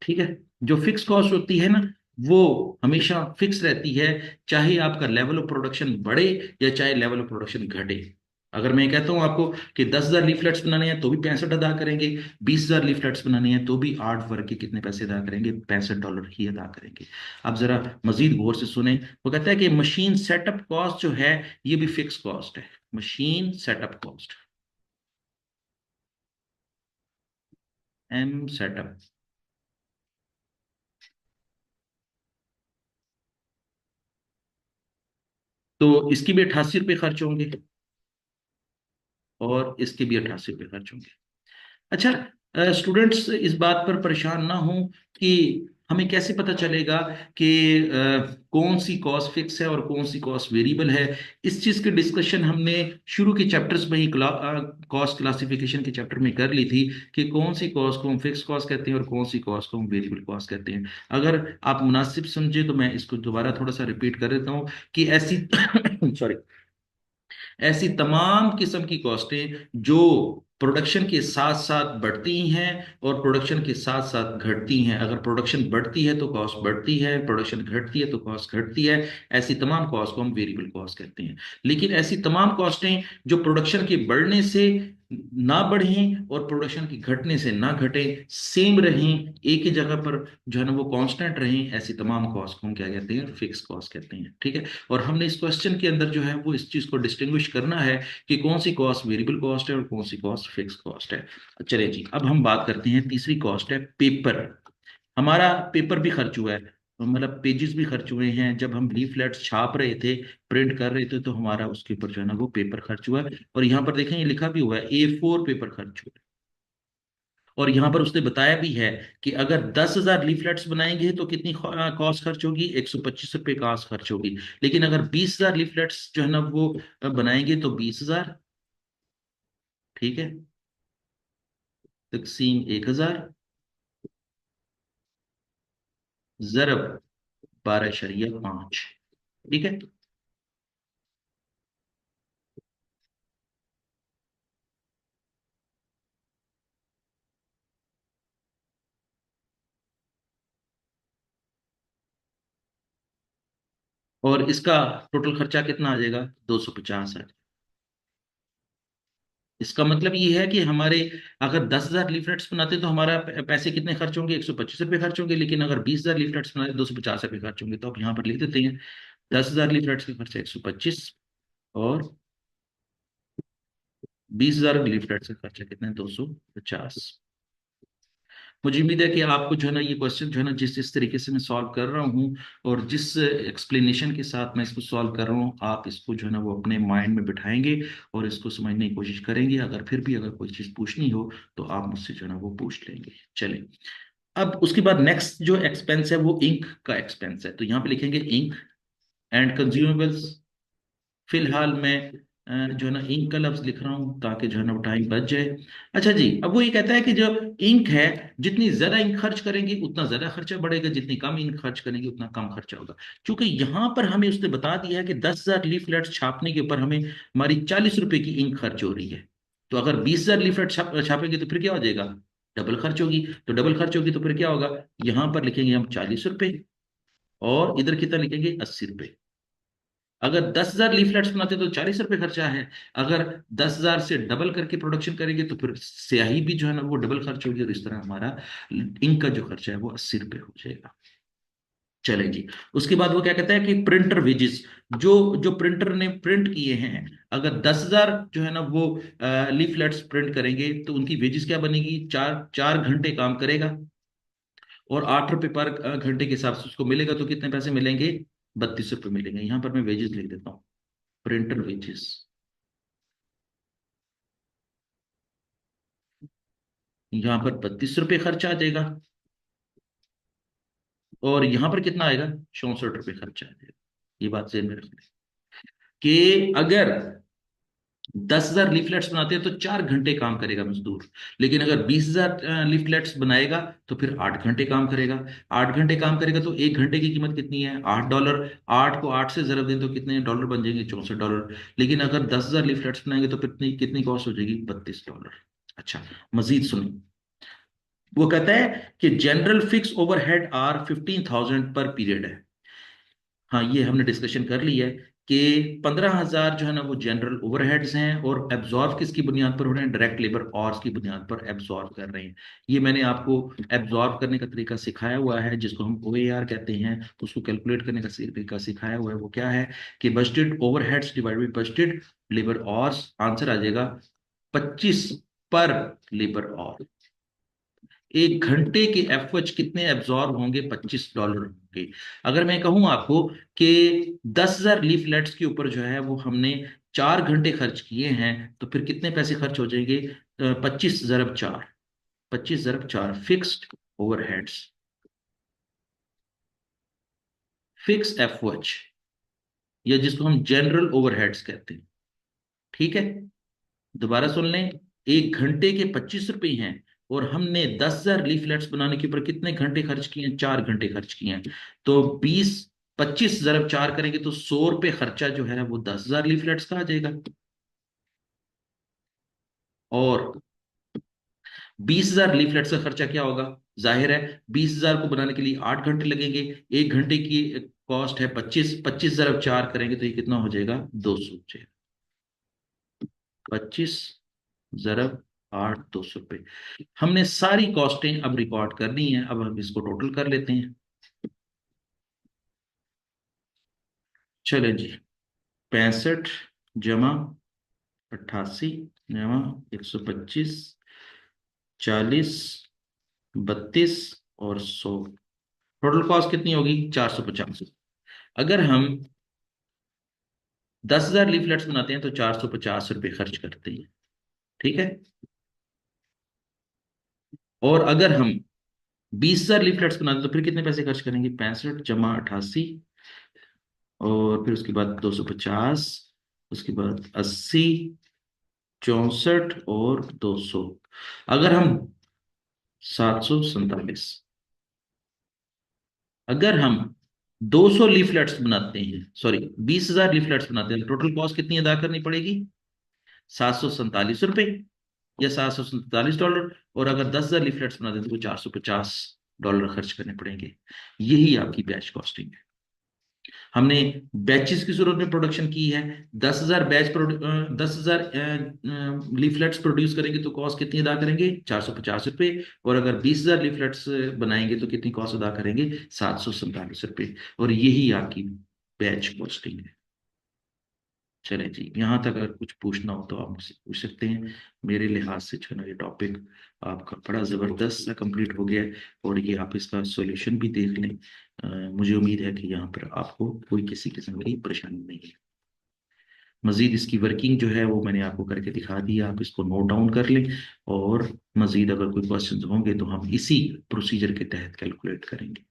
ठीक है। जो फिक्स कॉस्ट होती है ना, वो हमेशा फिक्स रहती है, चाहे आपका लेवल ऑफ प्रोडक्शन बढ़े या चाहे लेवल ऑफ प्रोडक्शन घटे। अगर मैं कहता हूं आपको कि 10,000 लीफलेट्स बनाने हैं तो भी 65 अदा करेंगे, 20,000 लीफलेट्स बनाने हैं तो भी आर्ट वर्क के कितने पैसे अदा करेंगे, $65 ही अदा करेंगे। अब जरा मजीद गौर से सुने। वो कहता है कि मशीन सेटअप कॉस्ट जो है ये भी फिक्स कॉस्ट है। Machine setup cost, M setup, तो इसकी भी ₹88 खर्च होंगे, और इसके भी ₹88 खर्च होंगे। अच्छा, स्टूडेंट्स इस बात पर परेशान ना हो कि हमें कैसे पता चलेगा कि कौन सी कॉस्ट फिक्स है और कौन सी कॉस्ट वेरिएबल है। इस चीज़ की डिस्कशन हमने शुरू के चैप्टर्स में ही कॉस्ट क्लासिफिकेशन के चैप्टर में कर ली थी कि कौन सी कॉस्ट को हम फिक्स कॉस्ट कहते हैं और कौन सी कॉस्ट को हम वेरिएबल कॉस्ट कहते हैं। अगर आप मुनासिब समझे तो मैं इसको दोबारा थोड़ा सा रिपीट कर देता हूँ कि ऐसी सॉरी, ऐसी तमाम किस्म की कॉस्टें जो प्रोडक्शन के साथ साथ बढ़ती हैं और प्रोडक्शन के साथ साथ घटती हैं। अगर प्रोडक्शन बढ़ती है तो कॉस्ट बढ़ती है, प्रोडक्शन घटती है तो कॉस्ट घटती है। ऐसी तमाम कॉस्ट को हम वेरिएबल कॉस्ट कहते हैं। लेकिन ऐसी तमाम कॉस्टें जो प्रोडक्शन के बढ़ने से ना बढ़ें और प्रोडक्शन की घटने से ना घटे, सेम रहें, एक ही जगह पर जो है ना वो कांस्टेंट रहें, ऐसी तमाम कॉस्ट को हम क्या कहते हैं? फिक्स कॉस्ट कहते हैं। ठीक है। और हमने इस क्वेश्चन के अंदर जो है वो इस चीज को डिस्टिंग्विश करना है कि कौन सी कॉस्ट वेरिएबल कॉस्ट है और कौन सी कॉस्ट फिक्स कॉस्ट है। चलिए जी, अब हम बात करते हैं, तीसरी कॉस्ट है पेपर। हमारा पेपर भी खर्च हुआ है, मतलब पेजेस भी खर्च हुए हैं। जब हम लीफलेट्स छाप रहे थे, प्रिंट कर रहे थे, तो हमारा उसके ऊपर जो है ना वो पेपर खर्च हुआ है। और यहाँ पर देखें, ये लिखा भी हुआ है A4 पेपर खर्च हुआ है। और यहाँ पर उसने बताया भी है कि अगर 10,000 लीफलेट्स बनाएंगे तो कितनी कॉस्ट खर्च होगी? 125 रुपये कॉस्ट खर्च होगी। लेकिन अगर 20,000 लीफलेट्स जो है ना वो बनाएंगे तो 20,000। ठीक है। तकसीम 1,000 ज़रब 12.5। ठीक है। और इसका टोटल खर्चा कितना आ जाएगा? 250 है। इसका मतलब ये है कि हमारे अगर 10,000 लीफलेट्स बनाते तो हमारा पैसे कितने खर्च होंगे? 125 रुपये खर्च होंगे। लेकिन अगर 20,000 लीफलेट्स बनाते 250 रुपये खर्च होंगे। तो आप यहाँ पर लिख देते हैं 10,000 लीफलेट्स का खर्चा 125, और 20,000 लीफलेट्स का खर्चा कितना है? 250। मुझे उम्मीद है कि आपको जो है ना ये क्वेश्चन जो है ना जिस तरीके से मैं सॉल्व कर रहा हूँ और जिस एक्सप्लेनेशन के साथ मैं इसको सॉल्व कर रहा हूँ, आप इसको जो है ना वो अपने माइंड में बिठाएंगे और इसको समझने की कोशिश करेंगे। अगर फिर भी अगर कोई चीज़ पूछनी हो तो आप मुझसे जो है ना वो पूछ लेंगे। चलिए, अब उसके बाद नेक्स्ट जो एक्सपेंस है वो इंक का एक्सपेंस है। तो यहाँ पे लिखेंगे इंक एंड कंज्यूमेबल्स। फिलहाल मैं जो है ना इंक का लफ्ज लिख रहा हूँ ताकि जो है ना वो टाइम बच जाए। अच्छा जी, अब वो ये कहता है कि जो इंक है, जितनी ज्यादा इंक खर्च करेंगे उतना ज्यादा खर्चा बढ़ेगा, जितनी कम इंक खर्च करेंगे उतना कम खर्चा होगा। क्योंकि यहाँ पर हमें उसने बता दिया है कि 10,000 लीफलेट्स छापने के ऊपर हमें हमारी 40 रुपए की इंक खर्च हो रही है। तो अगर 20,000 लीफलेट छापेंगे तो फिर क्या हो जाएगा? डबल खर्च होगी। तो डबल खर्च होगी तो फिर क्या होगा? यहाँ पर लिखेंगे हम 40 रुपए, और इधर कितना लिखेंगे? 80 रुपए। अगर 10,000 लीफलेट्स बनाते तो 40 रुपए खर्चा है। अगर 10,000 से डबल करके प्रोडक्शन करेंगे तो फिर स्याही भी जो है ना वो डबल खर्च होगी, और इस तरह हमारा इंक का जो खर्चा है वो 80 रुपए हो जाएगा। चले जी, उसके बाद वो क्या कहता है कि प्रिंटर वेजेस, जो जो प्रिंटर ने प्रिंट किए हैं, अगर 10,000 जो है ना वो लीफलेट्स प्रिंट करेंगे तो उनकी वेजेस क्या बनेगी? 4 4 घंटे काम करेगा और 8 रुपए पर घंटे के हिसाब से उसको मिलेगा। तो कितने पैसे मिलेंगे? 32 रुपए मिलेंगे। यहां पर मैं वेजेस लिख देता हूँ, प्रिंटर वेजेस। यहाँ पर 32 रुपये खर्च आ जाएगा, और यहाँ पर कितना आएगा? 64 रुपये खर्च आ जाएगा। ये बात ध्यान में रखना कि अगर 10,000 लीफलेट्स बनाते हैं तो 4 घंटे काम करेगा मजदूर। लेकिन अगर 20,000 लीफलेट्स बनाएगा तो फिर 8 घंटे काम करेगा। 8 घंटे काम करेगा तो 1 घंटे की कीमत कितनी है? $8। 8 को 8 से जरब दें तो कितने डॉलर बन जाएंगे? 64 डॉलर। लेकिन अगर 10,000 लीफलेट्स बनाएंगे तो कितनी कितनी कॉस्ट हो जाएगी? $32। अच्छा, मजीद सुनिए, वो कहता है कि जनरल फिक्स ओवरहेड आर 15,000 पर पीरियड है। हाँ, ये हमने डिस्कशन कर ली है कि 15,000 जो है ना वो जनरल ओवरहेड्स हैं, और एब्जॉर्व किसकी बुनियाद पर हो रहे हैं? डायरेक्ट लेबर ऑर्स की बुनियाद पर एब्जॉर्व कर रहे हैं। ये मैंने आपको एब्जॉर्व करने का तरीका सिखाया हुआ है, जिसको हम OAR कहते हैं। उसको कैलकुलेट करने का तरीका सिखाया हुआ है। वो क्या है कि budgeted overheads divide by budgeted labour hours, answer आ जाएगा 25 पर लेबर ऑवर। 1 घंटे के एफएच कितने एब्जॉर्ब होंगे? $25 होंगे। अगर मैं कहूं आपको कि 10,000 लीफलेट्स के ऊपर जो है वो हमने 4 घंटे खर्च किए हैं, तो फिर कितने पैसे खर्च हो जाएंगे? 25 ज़रब 4। 25 × 4 फिक्स्ड ओवरहेड्स, फिक्स एफओएच, या जिसको हम जनरल ओवरहेड्स कहते हैं। ठीक है, दोबारा सुन लें। 1 घंटे के 25 रुपए हैं, और हमने 10,000 लीफलेट्स बनाने के ऊपर कितने घंटे खर्च किए हैं? 4 घंटे खर्च किए हैं। तो 25 × 4 करेंगे तो 100 रुपये खर्चा जो है वो 10,000 लीफलेट्स का आ जाएगा। और 20,000 लीफलेट्स का खर्चा क्या होगा? जाहिर है, 20,000 को बनाने के लिए 8 घंटे लगेंगे। 1 घंटे की कॉस्ट है 25, 25 × 4 करेंगे तो ये कितना हो जाएगा? 200 हो जाएगा। 25 × 8, 200 रुपये। हमने सारी कॉस्टें अब रिकॉर्ड करनी है, अब हम इसको टोटल कर लेते हैं। चलें जी, 65 जमा 88 जमा 125, 40, 32 और 100, टोटल कॉस्ट कितनी होगी? 450। अगर हम 10,000 लीफलेट्स बनाते हैं तो 450 रुपये खर्च करते हैं। ठीक है, और अगर हम 20,000 लीफलेट्स बनाते हैं तो फिर कितने पैसे खर्च करेंगे? 65 जमा 88, और फिर उसके बाद 250, उसके बाद 80, 64 और 200। अगर हम 747, अगर हम 200 लीफलेट्स बनाते हैं, सॉरी 20,000 लीफलेट्स बनाते हैं, टोटल कॉस्ट कितनी अदा करनी पड़ेगी? 747 रुपये या $747। और अगर 10,000 लीफलेट्स बनाते हैं तो $450 खर्च करने पड़ेंगे। यही आपकी बैच कॉस्टिंग है। हमने बैचेस की सूरत में प्रोडक्शन की है। 10,000 लीफलेट्स प्रोड्यूस करेंगे तो कॉस्ट कितनी अदा करेंगे? $450। और अगर 20,000 लीफलेट्स बनाएंगे तो कितनी कॉस्ट अदा करेंगे? $747। और यही आपकी बैच कॉस्टिंग है। चले जी, यहाँ तक अगर कुछ पूछना हो तो आप मुझसे पूछ सकते हैं। मेरे लिहाज से जो है ना, ये टॉपिक आपका बड़ा ज़बरदस्त सा कंप्लीट हो गया है, और ये आप इसका सॉल्यूशन भी देख लें। मुझे उम्मीद है कि यहाँ पर आपको कोई किसी किस्म की परेशानी नहीं है। मज़ीद इसकी वर्किंग जो है वो मैंने आपको करके दिखा दी है, आप इसको नोट डाउन कर लें। और मज़ीद अगर कोई क्वेश्चन होंगे तो हम इसी प्रोसीजर के तहत कैलकुलेट करेंगे।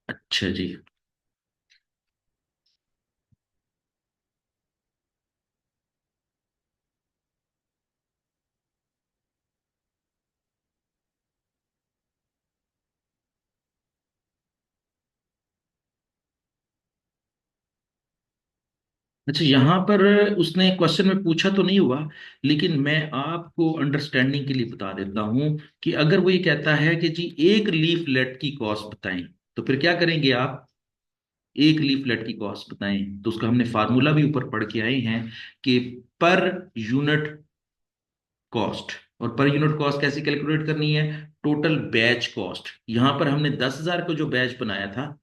अच्छा जी। अच्छा, यहाँ पर उसने क्वेश्चन में पूछा तो नहीं हुआ, लेकिन मैं आपको अंडरस्टैंडिंग के लिए बता देता हूँ कि अगर वो ये कहता है कि जी एक लीफलेट की कॉस्ट बताएं, तो फिर क्या करेंगे आप? एक लीफलेट की कॉस्ट बताएं तो उसका हमने फार्मूला भी ऊपर पढ़ के आए हैं कि पर यूनिट कॉस्ट। और पर यूनिट कॉस्ट कैसे कैलकुलेट करनी है? Total batch cost. यहां पर हमने 10,000 को जो बैच बनाया था,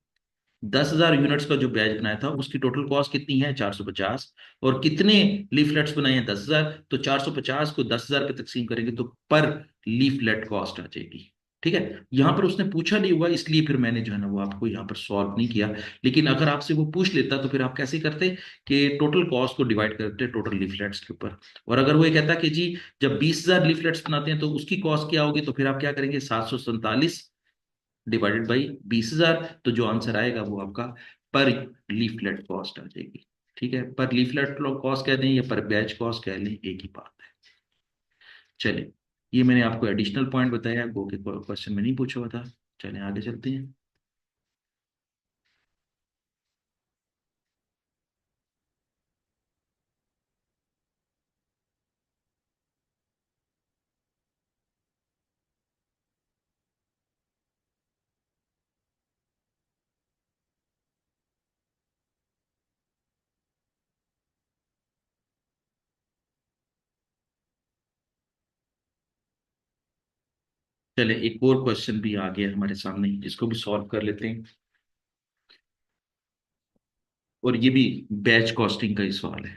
10,000 यूनिट्स का जो बैच बनाया था, उसकी टोटल कॉस्ट कितनी है? 450। और कितने लीफलेट्स बनाए हैं? 10,000। तो 450 को 10,000 पे तकसीम करेंगे तो पर लीफलेट कॉस्ट आ जाएगी। ठीक है, यहां पर उसने पूछा नहीं हुआ, इसलिए फिर मैंने जो है ना वो आपको यहां पर सॉल्व नहीं किया। लेकिन अगर आपसे वो पूछ लेता तो फिर आप कैसे करते कि टोटल कॉस्ट को डिवाइड करते टोटल लीफलेट्स के ऊपर। और अगर वो ये कहता कि जी जब 20,000 लीफलेट्स बनाते हैं तो उसकी कॉस्ट क्या होगी, तो फिर आप क्या करेंगे? 747 डिवाइडेड बाई 20,000, तो जो आंसर आएगा वो आपका पर लीफलेट कॉस्ट आ जाएगी। ठीक है, पर लीफलेट कॉस्ट कह दें या पर बैच कॉस्ट कह लें, एक ही बात है। चलिए, ये मैंने आपको एडिशनल पॉइंट बताया, गो के क्वेश्चन में नहीं पूछा हुआ था। चलें आगे चलते हैं। चले, एक और क्वेश्चन भी आ गया हमारे सामने, जिसको भी सॉल्व कर लेते हैं। और ये भी बैच कॉस्टिंग का ही सवाल है।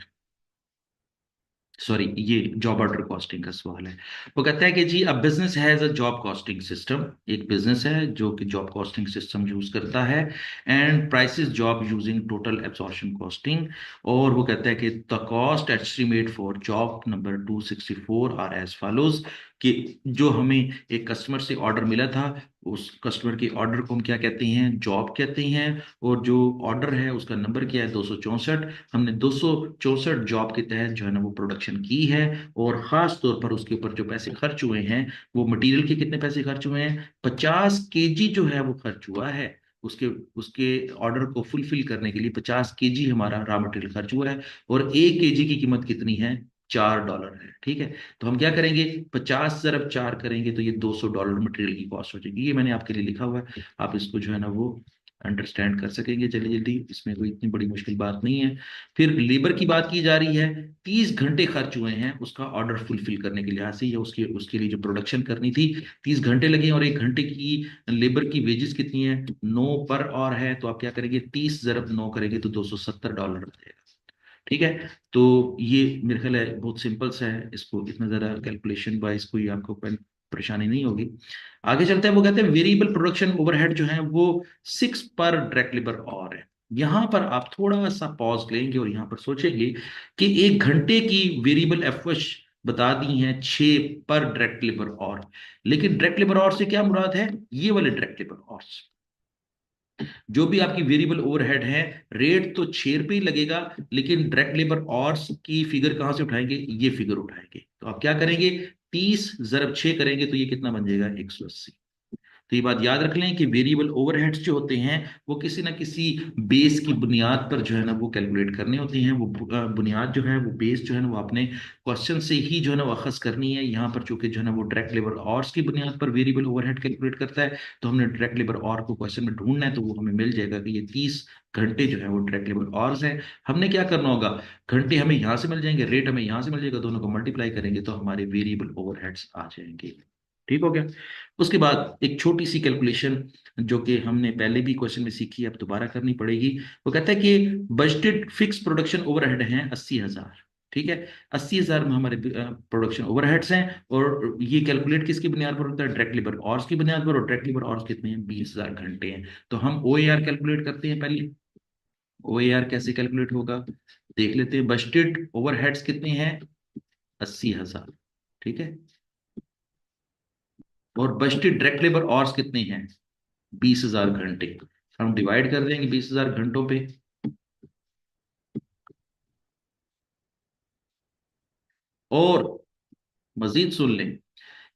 सॉरी, ये जॉब ऑर्डर कॉस्टिंग का सवाल है। वो कहता है कि जी, a business has a job costing system. एक बिजनेस है जो कि जॉब कॉस्टिंग सिस्टम यूज करता है, and prices job using total absorption costing. और वो कहता है कि the cost estimate for job number 264 are as follows, कि जो हमें एक कस्टमर से ऑर्डर मिला था, उस कस्टमर के ऑर्डर को हम क्या कहते हैं, जॉब कहते हैं। और जो ऑर्डर है उसका नंबर क्या है, 264। हमने 264 जॉब के तहत जो है ना वो प्रोडक्शन की है। और खास तौर पर उसके ऊपर जो पैसे खर्च हुए हैं, वो मटेरियल के कितने पैसे खर्च हुए हैं, 50 केजी जो है वो खर्च हुआ है। उसके उसके ऑर्डर को फुलफिल करने के लिए 50 केजी हमारा रॉ मटेरियल खर्च हुआ है। और 1 केजी की कीमत कितनी है, $4 है। ठीक है। तो हम क्या करेंगे, 50 × 4 करेंगे तो ये $200 मटेरियल की कॉस्ट हो जाएगी। ये मैंने आपके लिए लिखा हुआ है, आप इसको जो है ना वो अंडरस्टैंड कर सकेंगे जल्दी जल्दी, इसमें कोई इतनी बड़ी मुश्किल बात नहीं है। फिर लेबर की बात की जा रही है। 30 घंटे खर्च हुए हैं उसका ऑर्डर फुलफिल करने के लिहाज से, या उसके उसके लिए जो प्रोडक्शन करनी थी, 30 घंटे लगे। और 1 घंटे की लेबर की वेजेस कितनी है, 9 पर आवर है। तो आप क्या करेंगे, 30 × 9 करेंगे तो $270 आ जाएगा। ठीक है। तो ये मेरे ख्याल है बहुत सिंपल सा है, इसको इतना ज़्यादा कैलकुलेशन वाइज कोई आपको परेशानी नहीं होगी। आगे चलते हैं। वो कहते हैं वेरिएबल प्रोडक्शन ओवरहेड जो है वो 6 पर डायरेक्ट लेबर और है। यहां पर आप थोड़ा सा पॉज लेंगे और यहां पर सोचेंगे कि 1 घंटे की वेरिएबल एफएच बता दी है 6 पर डायरेक्ट लेबर और। लेकिन डायरेक्ट लेबर और से क्या मुराद है, ये वाले डायरेक्ट लेबर और। जो भी आपकी वेरिएबल ओवरहेड है, रेट तो 6 रुपये ही लगेगा, लेकिन डायरेक्ट लेबर ऑर्स की फिगर कहां से उठाएंगे, ये फिगर उठाएंगे। तो आप क्या करेंगे, 30 × 6 करेंगे तो ये कितना बन जाएगा, 180। तो ये बात याद रख लें कि वेरिएबल ओवरहेड्स जो होते हैं वो किसी ना किसी बेस की बुनियाद पर जो है ना वो कैलकुलेट करने होती हैं। वो बुनियाद जो है, वो बेस जो है ना वो आपने क्वेश्चन से ही जो है ना वो अखज़ करनी है। यहाँ पर चूंकि जो है ना वो डायरेक्ट लेबर आवर्स की बुनियाद पर वेरिएबल ओवरहेड कैलकुलेट करता है, तो हमने डायरेक्ट लेबर आवर को क्वेश्चन में ढूंढना है, तो वो हमें मिल जाएगा कि ये 30 घंटे जो है वो डायरेक्ट लेबर आवर्स है। हमने क्या करना होगा, घंटे हमें यहाँ से मिल जाएंगे, रेट हमें यहाँ से मिल जाएगा, दोनों को मल्टीप्लाई करेंगे तो हमारे वेरिएबल ओवरहेड्स आ जाएंगे। ठीक हो गया। उसके बाद एक छोटी सी कैलकुलेशन जो कि हमने पहले भी क्वेश्चन में सीखी, अब दोबारा करनी पड़ेगी। वो कहता है कि बजटेड फिक्स प्रोडक्शन ओवरहेड हैं 80,000। ठीक है। 80,000 में हमारे प्रोडक्शन ओवरहेड्स हैं। और ये कैलकुलेट किसकी बुनियाद पर होता है, डायरेक्ट लेबर आवर्स की बुनियाद पर। और डायरेक्ट लेबर आवर्स कितने हैं, 20,000 घंटे हैं। तो हम ओ ए आर कैलकुलेट करते हैं पहले। ओ ए आर कैसे कैलकुलेट होगा, देख लेते हैं। बजटेड ओवरहेड्स कितने हैं, 80,000। ठीक है। और बजटेड डायरेक्ट लेबर आवर्स कितने हैं, 20,000 घंटे। हम डिवाइड कर देंगे 20,000 घंटों पे। और मजीद सुन लें,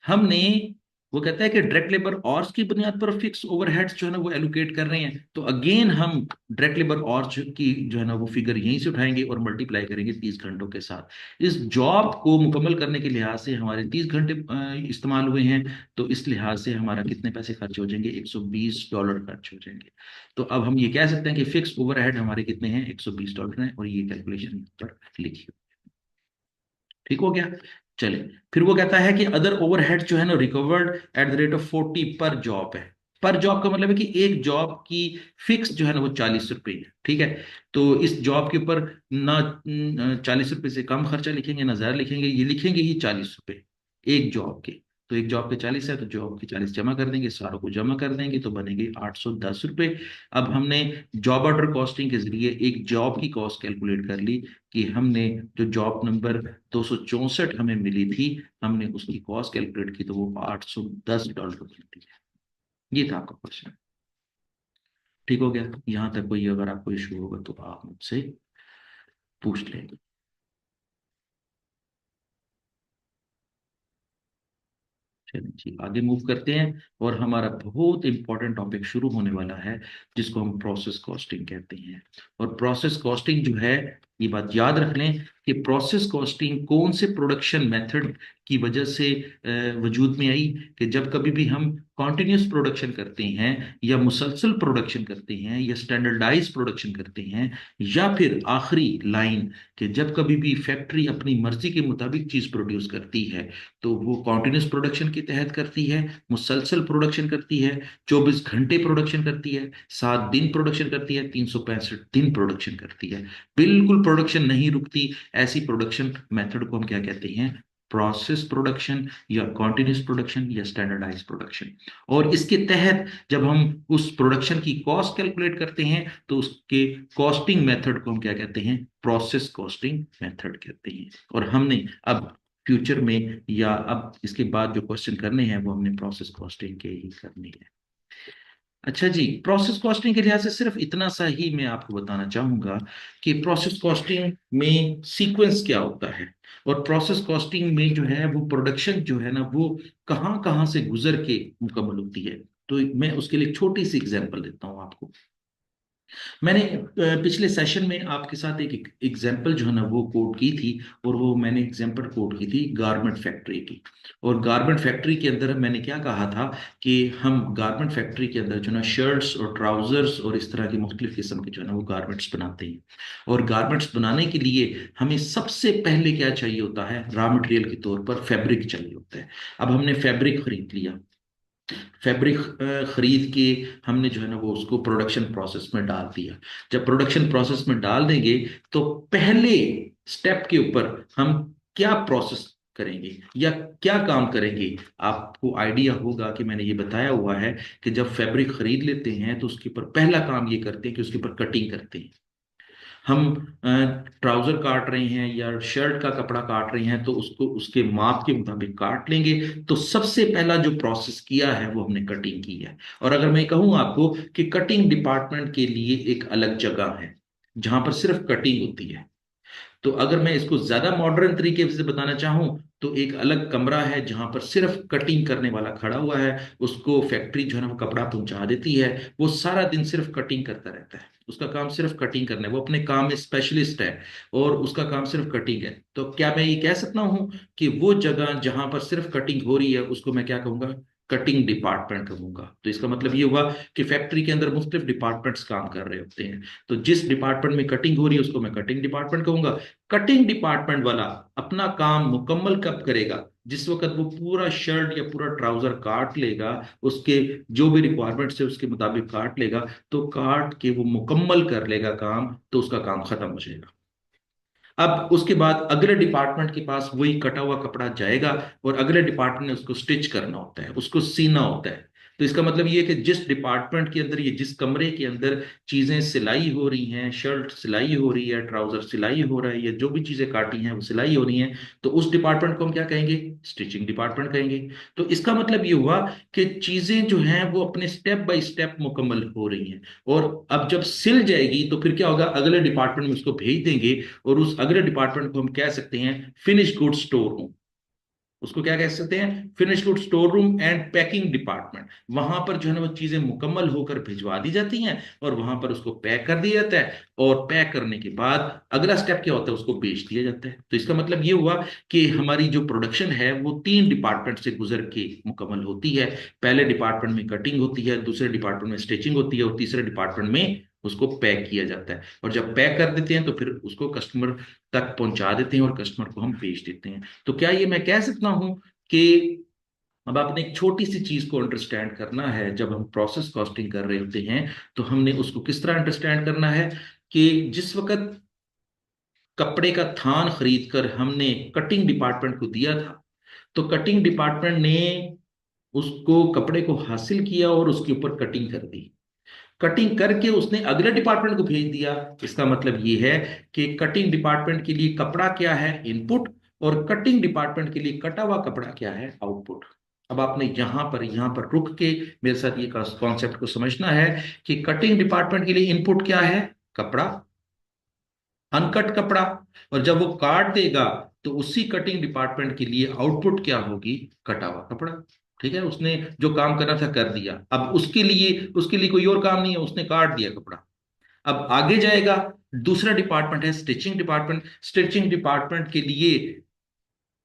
हमने, वो कहता है कि डायरेक्ट लेबर आवर्स की बुनियाद पर फिक्स ओवरहेड्स जो है ना वो एलोकेट कर रहे हैं। तो अगेन हम डायरेक्ट लेबर आवर्स की जो है ना वो फिगर यहीं से उठाएंगे और मल्टीप्लाई करेंगे 30 घंटों के साथ। इस जॉब को मुकम्मल करने के लिहाज से हमारे 30 घंटे इस्तेमाल हुए हैं। तो इस लिहाज से हमारा कितने पैसे खर्च हो जाएंगे, $120 खर्च हो जाएंगे। तो अब हम ये कह सकते हैं कि फिक्स ओवरहेड हमारे कितने हैं, $120 हैं। और ये कैलकुलेशन पर लिखी। ठीक हो गया। चले। फिर वो कहता है कि अदर ओवरहेड जो है ना recovered at the rate of 40 पर जॉब है। पर जॉब का मतलब है कि एक जॉब की फिक्स जो है ना वो 40 रुपये है। ठीक है। तो इस जॉब के ऊपर ना 40 रुपये से कम खर्चा लिखेंगे ना ज्यादा लिखेंगे, ये लिखेंगे ही 40 रुपये एक जॉब के। तो एक जॉब के 40 है तो जॉब के 40 जमा कर देंगे, सारों को जमा कर देंगे तो बनेंगे 810 रुपये। अब हमने जॉब ऑर्डर कॉस्टिंग के जरिए एक जॉब की कॉस्ट कैलकुलेट कर ली, कि हमने जो जॉब नंबर 264 हमें मिली थी, हमने उसकी कॉस्ट कैलकुलेट की तो वो $810 बनती है। ये था आपका क्वेश्चन। ठीक हो गया। यहां तक कोई अगर आपको इशू होगा तो आप मुझसे पूछ लें। चलिए जी, आगे मूव करते हैं। और हमारा बहुत इंपॉर्टेंट टॉपिक शुरू होने वाला है, जिसको हम प्रोसेस कॉस्टिंग कहते हैं। और प्रोसेस कॉस्टिंग जो है, ये बात याद रख लें कि प्रोसेस कॉस्टिंग कौन से प्रोडक्शन मेथड की वजह से वजूद में आई, कि जब कभी भी हम कॉन्टिन्यूस प्रोडक्शन करते हैं, या मुसलसल प्रोडक्शन करते हैं, या स्टैंडर्डाइज प्रोडक्शन करते हैं, या फिर आखिरी लाइन, कि जब कभी भी फैक्ट्री अपनी मर्जी के मुताबिक चीज प्रोड्यूस करती है, तो वो कॉन्टिन्यूस प्रोडक्शन के तहत करती है, मुसलसल प्रोडक्शन करती है, 24 घंटे प्रोडक्शन करती है, 7 दिन प्रोडक्शन करती है, 365 दिन प्रोडक्शन करती है। बिल्कुल प्रोडक्शन नहीं रुकती, ऐसी प्रोडक्शन मेथड को हम क्या कहते हैं? प्रोसेस प्रोडक्शन, या कॉन्टिन्यूस प्रोडक्शन, या स्टैंडर्डाइज प्रोडक्शन। और इसके तहत जब हम उस प्रोडक्शन की कॉस्ट कैलकुलेट करते हैं तो उसके कॉस्टिंग मेथड को हम क्या कहते हैं? प्रोसेस कॉस्टिंग मेथड कहते हैं। और हमने अब फ्यूचर में या अब इसके बाद जो क्वेश्चन करने हैं वो हमने प्रोसेस कॉस्टिंग के ही करने हैं। अच्छा जी, प्रोसेस कॉस्टिंग के लिहाज से सिर्फ इतना सा ही मैं आपको बताना चाहूंगा कि प्रोसेस कॉस्टिंग में सीक्वेंस क्या होता है, और प्रोसेस कॉस्टिंग में जो है वो प्रोडक्शन जो है ना वो कहाँ कहाँ से गुजर के मुकम्मल होती है। तो मैं उसके लिए एक छोटी सी एग्जांपल देता हूँ आपको। मैंने पिछले सेशन में आपके साथ एक एग्जांपल जो है ना वो कोट की थी, और वो मैंने एग्जांपल कोट की थी गारमेंट फैक्ट्री की। और गारमेंट फैक्ट्री के अंदर मैंने क्या कहा था कि हम गारमेंट फैक्ट्री के अंदर जो है ना शर्ट्स और ट्राउजर्स और इस तरह की मुख्तलिफ किस्म के जो है ना वो गारमेंट्स बनाते हैं। और गारमेंट्स बनाने के लिए हमें सबसे पहले क्या चाहिए होता है? रॉ मटेरियल के तौर पर फैब्रिक चाहिए होता है। अब हमने फैब्रिक खरीद लिया, फैब्रिक खरीद के हमने जो है ना वो उसको प्रोडक्शन प्रोसेस में डाल दिया। जब प्रोडक्शन प्रोसेस में डाल देंगे तो पहले स्टेप के ऊपर हम क्या प्रोसेस करेंगे या क्या काम करेंगे? आपको आइडिया होगा कि मैंने ये बताया हुआ है कि जब फैब्रिक खरीद लेते हैं तो उसके ऊपर पहला काम ये करते हैं कि उसके ऊपर कटिंग करते हैं। हम ट्राउजर काट रहे हैं या शर्ट का कपड़ा काट रहे हैं तो उसको उसके माप के मुताबिक काट लेंगे। तो सबसे पहला जो प्रोसेस किया है वो हमने कटिंग की है। और अगर मैं कहूँ आपको कि कटिंग डिपार्टमेंट के लिए एक अलग जगह है जहां पर सिर्फ कटिंग होती है, तो अगर मैं इसको ज्यादा मॉडर्न तरीके से बताना चाहूँ तो एक अलग कमरा है जहां पर सिर्फ कटिंग करने वाला खड़ा हुआ है। उसको फैक्ट्री जो है ना वो कपड़ा पहुंचा देती है। वो सारा दिन सिर्फ कटिंग करता रहता है, उसका काम सिर्फ कटिंग करना है, वो अपने काम में स्पेशलिस्ट है और उसका काम सिर्फ कटिंग है। तो क्या मैं ये कह सकता हूँ कि वो जगह जहां पर सिर्फ कटिंग हो रही है उसको मैं क्या कहूंगा? कटिंग डिपार्टमेंट कहूंगा। तो इसका मतलब ये हुआ कि फैक्ट्री के अंदर मुख्तलिफ डिपार्टमेंट्स काम कर रहे होते हैं। तो जिस डिपार्टमेंट में कटिंग हो रही है उसको मैं कटिंग डिपार्टमेंट कहूंगा। कटिंग डिपार्टमेंट वाला अपना काम मुकम्मल कब करेगा? जिस वक्त वो पूरा शर्ट या पूरा ट्राउजर काट लेगा, उसके जो भी रिक्वायरमेंट्स है उसके मुताबिक काट लेगा, तो काट के वो मुकम्मल कर लेगा काम, तो उसका काम खत्म हो जाएगा। अब उसके बाद अगले डिपार्टमेंट के पास वही कटा हुआ कपड़ा जाएगा और अगले डिपार्टमेंट ने उसको स्टिच करना होता है, उसको सीना होता है। तो इसका मतलब ये है कि जिस डिपार्टमेंट के अंदर, ये जिस कमरे के अंदर चीजें सिलाई हो रही हैं, शर्ट सिलाई हो रही है, ट्राउजर सिलाई हो रहा है, या जो भी चीजें काटी हैं वो सिलाई हो रही हैं, तो उस डिपार्टमेंट को हम क्या कहेंगे? स्टिचिंग डिपार्टमेंट कहेंगे। तो इसका मतलब ये हुआ कि चीजें जो हैं वो अपने स्टेप बाय स्टेप मुकम्मल हो रही हैं। और अब जब सिल जाएगी तो फिर क्या होगा? अगले डिपार्टमेंट में उसको भेज देंगे, और उस अगले डिपार्टमेंट को हम कह सकते हैं फिनिश गुड स्टोर रूम। उसको क्या कह सकते हैं? Finish good store room and packing department. वहां पर जो है ना वो चीजें मुकम्मल होकर भिजवा दी जाती हैं और वहां पर उसको पैक कर दिया जाता है। और पैक करने के बाद अगला स्टेप क्या होता है? उसको बेच दिया जाता है। तो इसका मतलब ये हुआ कि हमारी जो प्रोडक्शन है वो 3 डिपार्टमेंट से गुजर के मुकम्मल होती है। पहले डिपार्टमेंट में कटिंग होती है, दूसरे डिपार्टमेंट में स्टिचिंग होती है, और तीसरे डिपार्टमेंट में उसको पैक किया जाता है। और जब पैक कर देते हैं तो फिर उसको कस्टमर तक पहुंचा देते हैं और कस्टमर को हम बेच देते हैं। तो क्या ये मैं कह सकता हूं कि अब आपने एक छोटी सी चीज को अंडरस्टैंड करना है, जब हम प्रोसेस कॉस्टिंग कर रहे होते हैं तो हमने उसको किस तरह अंडरस्टैंड करना है कि जिस वक्त कपड़े का थान खरीद कर हमने कटिंग डिपार्टमेंट को दिया था, तो कटिंग डिपार्टमेंट ने उसको कपड़े को हासिल किया और उसके ऊपर कटिंग कर दी। कटिंग करके उसने अगले डिपार्टमेंट को भेज दिया। इसका मतलब ये है कि कटिंग डिपार्टमेंट के लिए कपड़ा क्या है? इनपुट। और कटिंग डिपार्टमेंट के लिए कटा हुआ कपड़ा क्या है? आउटपुट। अब आपने यहां पर रुक के मेरे साथ ये कॉन्सेप्ट को समझना है कि कटिंग डिपार्टमेंट के लिए इनपुट क्या है? कपड़ा, अनकट कपड़ा। और जब वो काट देगा तो उसी कटिंग डिपार्टमेंट के लिए आउटपुट क्या होगी? कटा हुआ कपड़ा। ठीक है, उसने जो काम करना था कर दिया। अब उसके लिए कोई और काम नहीं है, उसने काट दिया कपड़ा। अब आगे जाएगा, दूसरा डिपार्टमेंट है स्टिचिंग डिपार्टमेंट। स्टिचिंग डिपार्टमेंट के लिए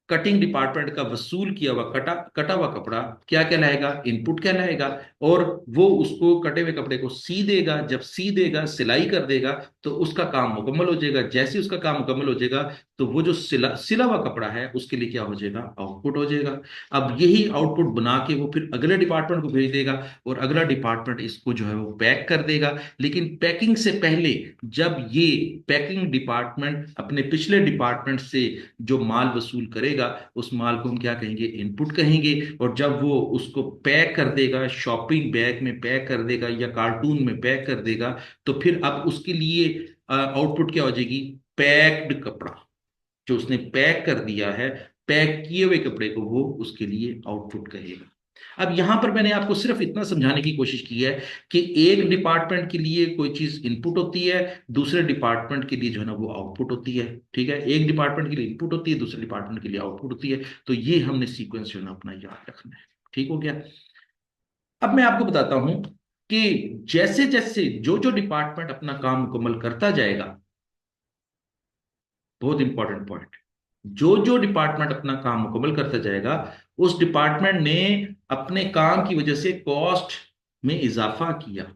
कटिंग डिपार्टमेंट का वसूल किया हुआ कटा कटा हुआ कपड़ा क्या कहलाएगा? इनपुट कहलाएगा। और वो उसको कटे हुए कपड़े को सी देगा। जब सी देगा, सिलाई कर देगा, तो उसका काम मुकम्मल हो जाएगा। जैसे ही उसका काम मुकम्मल हो जाएगा तो वो जो सिला हुआ कपड़ा है उसके लिए क्या हो जाएगा, आउटपुट हो जाएगा। अब यही आउटपुट बना के वो फिर अगले डिपार्टमेंट को भेज देगा, और अगला डिपार्टमेंट इसको जो है वो पैक कर देगा। लेकिन पैकिंग से पहले जब ये पैकिंग डिपार्टमेंट अपने पिछले डिपार्टमेंट से जो माल वसूल करेगा, उस माल को हम क्या कहेंगे, इनपुट कहेंगे। और जब वो उसको पैक कर देगा, शॉपिंग बैग में पैक कर देगा या कार्टून में पैक कर देगा, तो फिर अब उसके लिए आउटपुट क्या हो जाएगी, पैक्ड कपड़ा। जो उसने पैक कर दिया है, पैक किए हुए कपड़े को वो उसके लिए आउटपुट कहेगा। अब यहां पर मैंने आपको सिर्फ इतना समझाने की कोशिश की है कि एक डिपार्टमेंट के लिए कोई चीज इनपुट होती है, दूसरे डिपार्टमेंट के लिए जो है ना वो आउटपुट होती है। ठीक है, एक डिपार्टमेंट के लिए इनपुट होती है, दूसरे डिपार्टमेंट के लिए आउटपुट होती है। तो ये हमने सीक्वेंस जो है ना अपना याद रखना है। ठीक हो गया। अब मैं आपको बताता हूं कि जैसे जैसे जो जो डिपार्टमेंट अपना काम मुकम्मल करता जाएगा, बहुत इंपॉर्टेंट पॉइंट, जो जो डिपार्टमेंट अपना काम मुकम्मल करता जाएगा, उस डिपार्टमेंट ने अपने काम की वजह से कॉस्ट में इजाफा किया।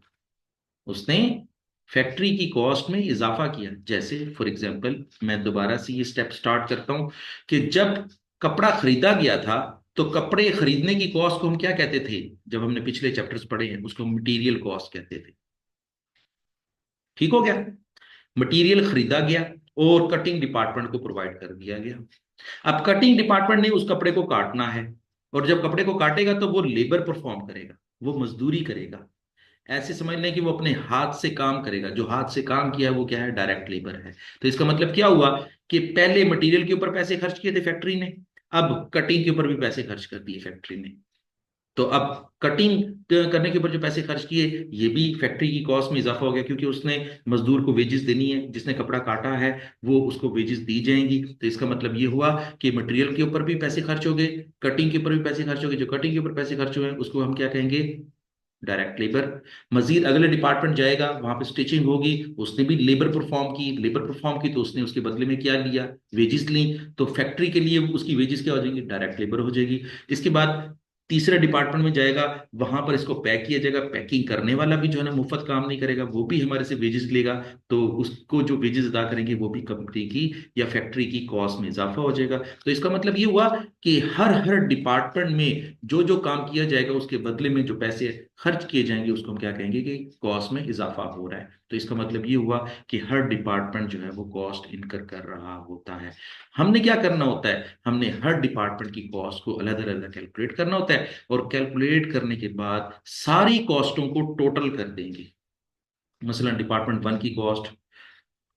उसने फैक्ट्री की कॉस्ट में इजाफा किया। जैसे फॉर एग्जांपल मैं दोबारा से ये स्टेप स्टार्ट करता हूं कि जब कपड़ा खरीदा गया था, तो कपड़े खरीदने की कॉस्ट को हम क्या कहते थे, जब हमने पिछले चैप्टर्स पढ़े हैं उसको मटेरियल कॉस्ट कहते थे। ठीक हो गया। मटेरियल खरीदा गया और कटिंग डिपार्टमेंट को प्रोवाइड कर दिया गया। अब कटिंग डिपार्टमेंट ने उस कपड़े को काटना है, और जब कपड़े को काटेगा तो वो लेबर परफॉर्म करेगा, वो मजदूरी करेगा। ऐसे समझ लें कि वो अपने हाथ से काम करेगा। जो हाथ से काम किया है वो क्या है, डायरेक्ट लेबर है। तो इसका मतलब क्या हुआ कि पहले मटेरियल के ऊपर पैसे खर्च किए थे फैक्ट्री ने, अब कटिंग के ऊपर भी पैसे खर्च कर दिए फैक्ट्री ने। तो अब कटिंग करने के ऊपर जो पैसे खर्च किए, ये भी फैक्ट्री की कॉस्ट में इजाफा हो गया, क्योंकि उसने मजदूर को वेजेस देनी है, जिसने कपड़ा काटा है वो उसको वेजेस दी जाएंगी। तो इसका मतलब ये हुआ कि मटेरियल के ऊपर भी पैसे खर्च हो गए, कटिंग के ऊपर भी पैसे खर्च हो गए। जो कटिंग के ऊपर पैसे खर्च हुए हैं उसको हम क्या कहेंगे, डायरेक्ट लेबर। मजीद अगले डिपार्टमेंट जाएगा, वहां पे स्टिचिंग होगी, उसने भी लेबर परफॉर्म की। लेबर परफॉर्म की तो उसने उसके बदले में क्या लिया, वेजेस ली। तो फैक्ट्री के लिए उसकी वेजेस क्या हो जाएंगी, डायरेक्ट लेबर हो जाएगी। इसके बाद तीसरे डिपार्टमेंट में जाएगा, वहां पर इसको पैक किया जाएगा। पैकिंग करने वाला भी जो है ना मुफ्त काम नहीं करेगा, वो भी हमारे से वेजेस लेगा। तो उसको जो वेजेस अदा करेंगे वो भी कंपनी की या फैक्ट्री की कॉस्ट में इजाफा हो जाएगा। तो इसका मतलब ये हुआ कि हर हर डिपार्टमेंट में जो जो काम किया जाएगा उसके बदले में जो पैसे खर्च किए जाएंगे उसको हम क्या कहेंगे कि कॉस्ट में इजाफा हो रहा है। तो इसका मतलब ये हुआ कि हर डिपार्टमेंट जो है वो कॉस्ट इनकर कर रहा होता है। हमने क्या करना होता है, हमने हर डिपार्टमेंट की कॉस्ट को अलग अलग कैलकुलेट करना होता है, और कैलकुलेट करने के बाद सारी कॉस्टों को टोटल कर देंगे। मसलन डिपार्टमेंट वन की कॉस्ट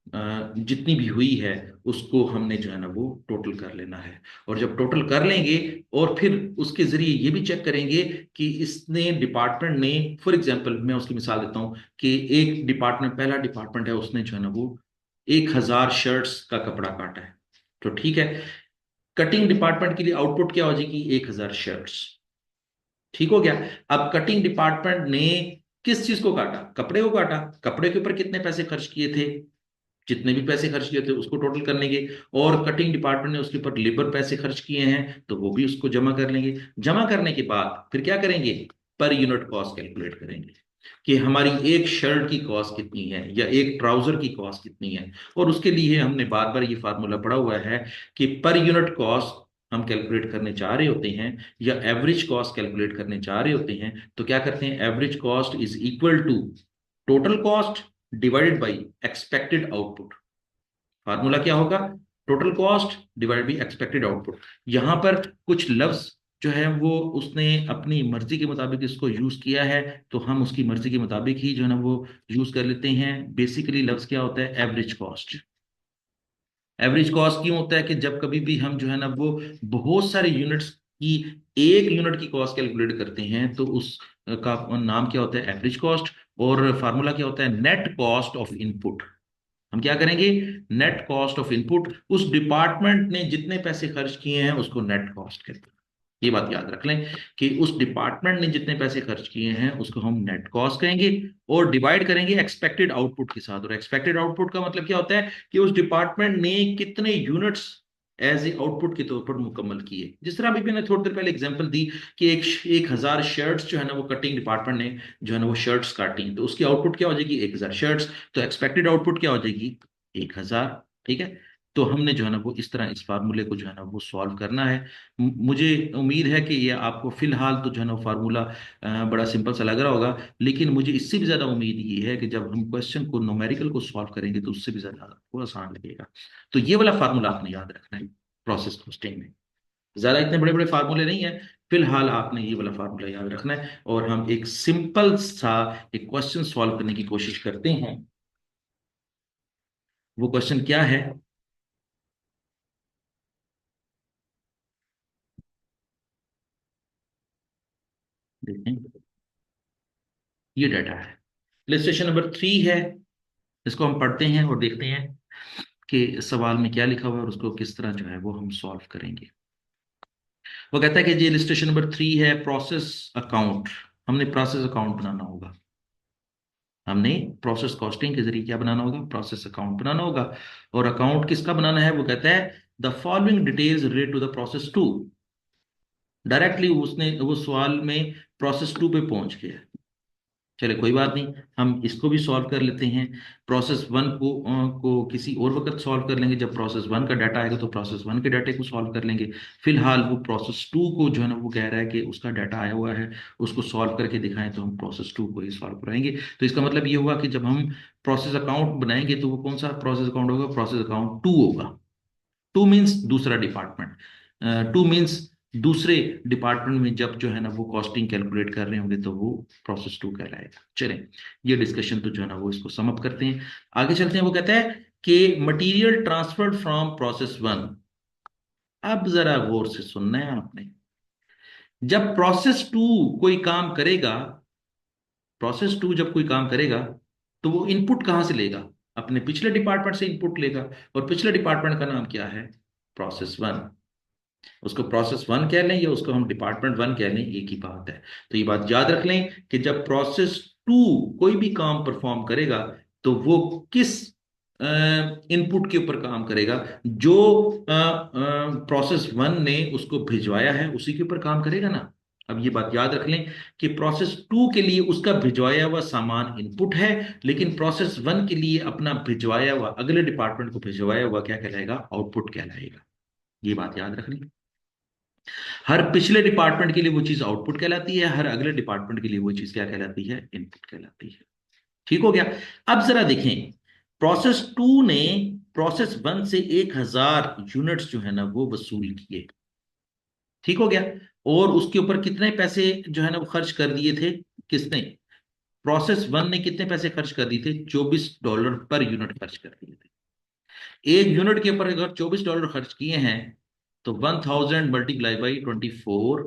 जितनी भी हुई है उसको हमने जो है ना वो टोटल कर लेना है। और जब टोटल कर लेंगे, और फिर उसके जरिए ये भी चेक करेंगे कि इसने डिपार्टमेंट ने, फॉर एग्जांपल मैं उसकी मिसाल देता हूँ कि एक डिपार्टमेंट, पहला डिपार्टमेंट है, उसने जो है ना वो 1,000 शर्ट्स का कपड़ा काटा है। तो ठीक है, कटिंग डिपार्टमेंट के लिए आउटपुट क्या हो जाएगी, 1,000 शर्ट्स। ठीक हो गया। अब कटिंग डिपार्टमेंट ने किस चीज को काटा, कपड़े को काटा। कपड़े के ऊपर कितने पैसे खर्च किए थे, जितने भी पैसे खर्च किए थे उसको टोटल कर लेंगे। और कटिंग डिपार्टमेंट ने उसके ऊपर लेबर पैसे खर्च किए हैं तो वो भी उसको जमा कर लेंगे। जमा करने के बाद फिर क्या करेंगे, पर यूनिट कॉस्ट कैलकुलेट करेंगे कि हमारी एक शर्ट की कॉस्ट कितनी है या एक ट्राउजर की कॉस्ट कितनी है। और उसके लिए हमने बार बार ये फार्मूला पढ़ा हुआ है कि पर यूनिट कॉस्ट हम कैलकुलेट करने चाह रहे होते हैं या एवरेज कॉस्ट कैलकुलेट करने चाह रहे होते हैं, तो क्या करते हैं, average cost is equal to total cost divided by expected output. Formula क्या होगा, total cost divide by expected output. यहां पर कुछ लफ्ज जो है वो उसने अपनी मर्जी के मुताबिक इसको यूज किया है, तो हम उसकी मर्जी के मुताबिक ही जो है ना वो यूज कर लेते हैं। बेसिकली लफ्ज क्या होता है, एवरेज कॉस्ट। एवरेज कॉस्ट क्यों होता है कि जब कभी भी हम जो है ना वो बहुत सारे यूनिट्स की एक यूनिट की कॉस्ट कैलकुलेट करते हैं, तो उस का नाम क्या होता है, एवरेज कॉस्ट। और फार्मूला क्या होता है, नेट कॉस्ट ऑफ इनपुट। हम क्या करेंगे, नेट कॉस्ट ऑफ इनपुट, उस डिपार्टमेंट ने जितने पैसे खर्च किए हैं उसको नेट कॉस्ट कहते हैं। ये बात याद रख लें कि उस डिपार्टमेंट ने जितने पैसे खर्च किए हैं उसको हम नेट कॉस्ट कहेंगे, और डिवाइड करेंगे एक्सपेक्टेड आउटपुट के साथ। और एक्सपेक्टेड आउटपुट का मतलब क्या होता है कि उस डिपार्टमेंट ने कितने यूनिट्स एज ए आउटपुट के तौर पर मुकम्मल किए। जिस तरह अभी मैंने थोड़ी देर पहले एग्जांपल दी कि 1,000 शर्ट्स जो है ना वो कटिंग डिपार्टमेंट ने जो है ना वो शर्ट्स काटी, तो उसकी आउटपुट क्या हो जाएगी, 1,000 शर्ट्स। तो एक्सपेक्टेड आउटपुट क्या हो जाएगी, 1,000। ठीक है। तो हमने जो है ना वो इस तरह इस फार्मूले को जो है ना वो सॉल्व करना है। मुझे उम्मीद है कि ये आपको फिलहाल तो जो है ना फार्मूला बड़ा सिंपल सा लग रहा होगा, लेकिन मुझे इससे भी ज़्यादा उम्मीद ये है कि जब हम क्वेश्चन को न्यूमेरिकल को सॉल्व करेंगे तो उससे भी ज़्यादा आपको आसान लगेगा। तो ये वाला फार्मूला आपने याद रखना है प्रोसेस कॉस्टिंग में। ज़्यादा इतने बड़े बड़े फार्मूले नहीं है, फिलहाल आपने ये वाला फार्मूला याद रखना है। और हम एक सिंपल सा एक क्वेश्चन सॉल्व करने की कोशिश करते हैं। वो क्वेश्चन क्या है, देखें। ये डाटा है, इलस्ट्रेशन नंबर 3 है। इसको हम पढ़ते हैं और देखते हैं कि सवाल में क्या लिखा हुआ है और उसको किस तरह जो है वो हम सॉल्व करेंगे। वो कहता है कि जी इलस्ट्रेशन नंबर 3 है प्रोसेस अकाउंट। हमने प्रोसेस अकाउंट बनाना होगा। हमने प्रोसेस कॉस्टिंग के जरिए क्या बनाना होगा, प्रोसेस अकाउंट बनाना होगा। और अकाउंट किसका बनाना है, वो कहता है the following details relate to the process two. Directly उसने वो सवाल में प्रोसेस टू पे पहुंच गया। चले कोई बात नहीं, हम इसको भी सॉल्व कर लेते हैं। प्रोसेस वन को किसी और वक्त सॉल्व कर लेंगे, जब प्रोसेस वन का डाटा आएगा तो प्रोसेस वन के डाटे को सॉल्व कर लेंगे। फिलहाल वो प्रोसेस टू को जो है ना वो कह रहा है कि उसका डाटा आया हुआ है, उसको सॉल्व करके दिखाएं, तो हम प्रोसेस टू को ही सॉल्व कराएंगे। तो इसका मतलब ये हुआ कि जब हम प्रोसेस अकाउंट बनाएंगे तो वो कौन सा प्रोसेस अकाउंट होगा, प्रोसेस अकाउंट टू होगा। टू मीन्स दूसरा डिपार्टमेंट, टू मीन्स दूसरे डिपार्टमेंट में जब जो है ना वो कॉस्टिंग कैलकुलेट कर रहे होंगे तो वो प्रोसेस टू कहलाएगा। चलें, ये डिस्कशन तो जो है ना वो इसको सम अप करते हैं, आगे चलते हैं। वो कहता है कि material transferred from process one. अब जरा गौर से सुनना है आपने। जब प्रोसेस टू कोई काम करेगा, प्रोसेस टू जब कोई काम करेगा तो वो इनपुट कहां से लेगा, अपने पिछले डिपार्टमेंट से इनपुट लेगा। और पिछले डिपार्टमेंट का नाम क्या है, प्रोसेस वन। उसको प्रोसेस वन कह लें या उसको हम डिपार्टमेंट वन कह लें, एक ही बात है। तो ये बात याद रख लें कि जब प्रोसेस टू कोई भी काम परफॉर्म करेगा तो वो किस इनपुट के ऊपर काम करेगा, जो प्रोसेस वन ने उसको भिजवाया है उसी के ऊपर काम करेगा ना। अब ये बात याद रख लें कि प्रोसेस टू के लिए उसका भिजवाया हुआ सामान इनपुट है, लेकिन प्रोसेस वन के लिए अपना भिजवाया हुआ, अगले डिपार्टमेंट को भिजवाया हुआ क्या कहलाएगा, आउटपुट कहलाएगा। ये बात याद रख लें। हर पिछले डिपार्टमेंट के लिए वो चीज आउटपुट कहलाती है, हर अगले डिपार्टमेंट के लिए वो चीज क्या कहलाती है, इनपुट कहलाती है। ठीक हो गया। अब जरा देखें, प्रोसेस टू ने प्रोसेस वन से 1,000 यूनिट्स जो है ना वो वसूल किए। ठीक हो गया। और उसके ऊपर कितने पैसे जो है ना वो खर्च कर दिए थे, किसने, प्रोसेस वन ने कितने पैसे खर्च कर दिए थे, $24 पर यूनिट खर्च कर दिए थे। एक यूनिट के ऊपर अगर $24 खर्च किए हैं तो 1000 मल्टीप्लाई बाई 24।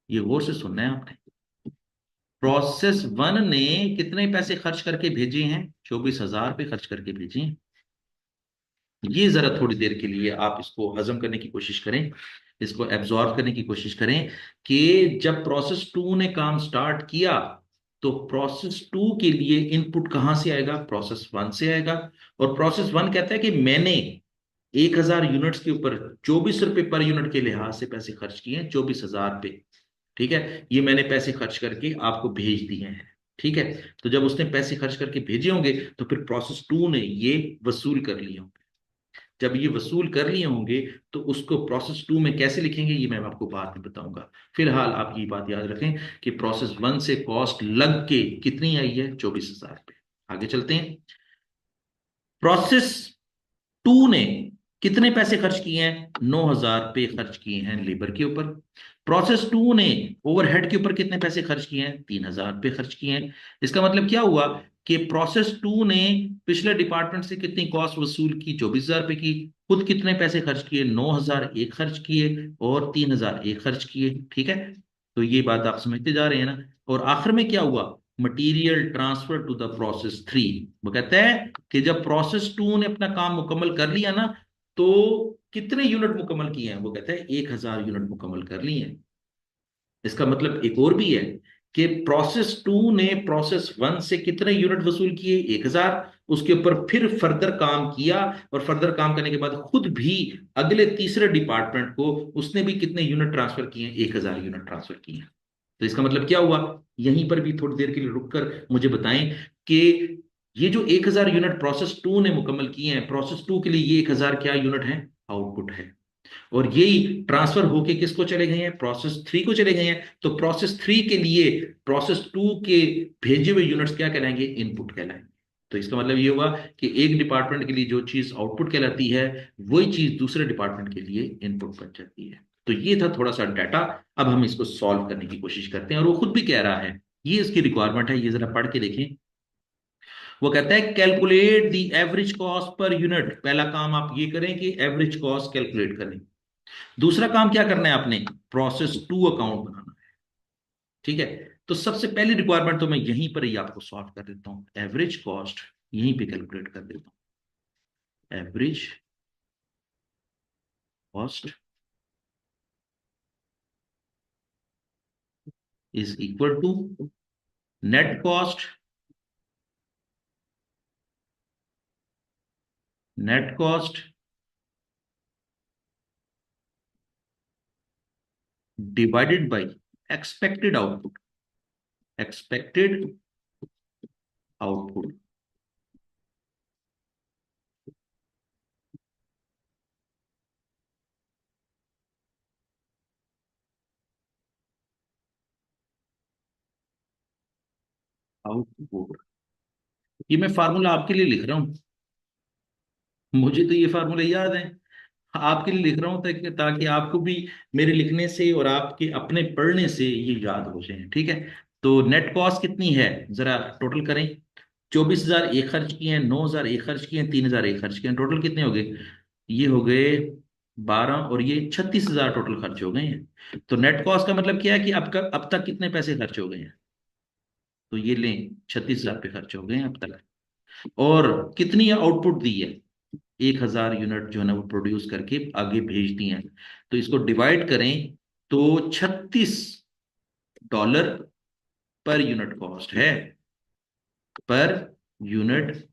ये गौर से सुनना है आपने। प्रोसेस वन ने कितने पैसे खर्च करके भेजे हैं, 24,000 पे खर्च करके भेजे हैं। ये जरा थोड़ी देर के लिए आप इसको हजम करने की कोशिश करें, इसको एब्जॉर्व करने की कोशिश करें कि जब प्रोसेस टू ने काम स्टार्ट किया तो प्रोसेस टू के लिए इनपुट कहां से आएगा, प्रोसेस वन से आएगा। और प्रोसेस वन कहता है कि मैंने 1,000 यूनिट्स के ऊपर ₹24 पर यूनिट के लिहाज से पैसे खर्च किए हैं, 24,000 पे। ठीक है, ये मैंने पैसे खर्च करके आपको भेज दिए हैं। ठीक है, तो जब उसने पैसे खर्च करके भेजे होंगे तो फिर प्रोसेस टू ने ये वसूल कर लिए होंगे। जब ये वसूल कर लिए होंगे तो उसको प्रोसेस टू में कैसे लिखेंगे ये मैं आपको बाद में बताऊंगा। फिलहाल आप ये बात याद रखें कि प्रोसेस वन से कॉस्ट लग के कितनी आई है, 24,000 पे। आगे चलते हैं। प्रोसेस टू ने कितने पैसे खर्च किए हैं, 9,000 पे खर्च किए हैं लेबर के ऊपर। प्रोसेस टू ने ओवरहेड के ऊपर कितने पैसे खर्च किए हैं, 3,000 पे खर्च किए हैं। इसका मतलब क्या हुआ कि प्रोसेस टू ने पिछले डिपार्टमेंट से कितनी कॉस्ट वसूल की, 24,000 पे की। खुद कितने पैसे खर्च किए, 9,000 एक खर्च किए और 3,000 एक खर्च किए। ठीक है, तो ये बात आप समझते जा रहे हैं ना। और आखिर में क्या हुआ, material transfer to the process three. वो कहता है कि जब प्रोसेस टू ने अपना काम मुकम्मल कर लिया ना तो कितने यूनिट मुकम्मल किए हैं, वो कहता है 1,000 यूनिट मुकम्मल कर लिए हैं। इसका मतलब एक और भी है कि प्रोसेस टू ने प्रोसेस वन से कितने यूनिट वसूल किए, 1,000। उसके ऊपर फिर फर्दर काम किया और फर्दर काम करने के बाद खुद भी अगले तीसरे डिपार्टमेंट को उसने भी कितने यूनिट ट्रांसफर किए हैं, 1,000 यूनिट ट्रांसफर किए हैं। तो इसका मतलब क्या हुआ, यहीं पर भी थोड़ी देर के लिए रुककर मुझे बताएं कि ये जो 1000 यूनिट प्रोसेस टू ने मुकम्मल किए हैं, प्रोसेस टू के लिए ये 1000 क्या यूनिट है, आउटपुट है। और यही ट्रांसफर होके किसको चले गए हैं, प्रोसेस थ्री को चले गए हैं। तो प्रोसेस थ्री के लिए प्रोसेस टू के भेजे हुए यूनिट्स क्या कहलाएंगे, इनपुट कहलाएंगे। तो इसका मतलब ये होगा कि एक डिपार्टमेंट के लिए जो चीज आउटपुट कहलाती है, वही चीज दूसरे डिपार्टमेंट के लिए इनपुट बन जाती है। तो ये था थोड़ा सा डाटा। अब हम इसको सॉल्व करने की कोशिश करते हैं, और वो खुद भी कह रहा है, ये इसकी रिक्वायरमेंट है, ये जरा पढ़ के देखें। वो कहता है calculate the average cost per unit. पहला काम आप ये करें कि एवरेज कॉस्ट कैलकुलेट करें। दूसरा काम क्या करना है आपने, प्रोसेस टू अकाउंट बनाना है। ठीक है। तो सबसे पहली रिक्वायरमेंट तो मैं यहीं पर ही आपको सॉल्व कर देता हूं, एवरेज कॉस्ट यहीं पे कैलकुलेट कर देता हूं। Average cost is equal to net cost, net cost divided by expected output, expected output. Output, ये मैं फार्मूला आपके लिए लिख रहा हूं, मुझे तो ये फार्मूला याद है, आपके लिए लिख रहा हूं ताकि आपको भी मेरे लिखने से और आपके अपने पढ़ने से ये याद हो जाए। ठीक है। तो नेट कॉस्ट कितनी है, जरा टोटल करें। 24,000 एक खर्च किए हैं, 9,000 एक खर्च किए हैं, 3,000 एक खर्च किए हैं, टोटल कितने हो गए, ये हो गए 12, और ये 36,000 टोटल खर्च हो गए हैं। तो नेट कॉस्ट का मतलब क्या है कि अब तक कितने पैसे खर्च हो गए हैं, तो ये लें 36,000 पे खर्च हो गए हैं अब तक। और कितनी आउटपुट दी है, 1000 यूनिट जो है ना वो प्रोड्यूस करके आगे भेज दी हैं। तो इसको डिवाइड करें तो $36 पर यूनिट कॉस्ट है, पर यूनिट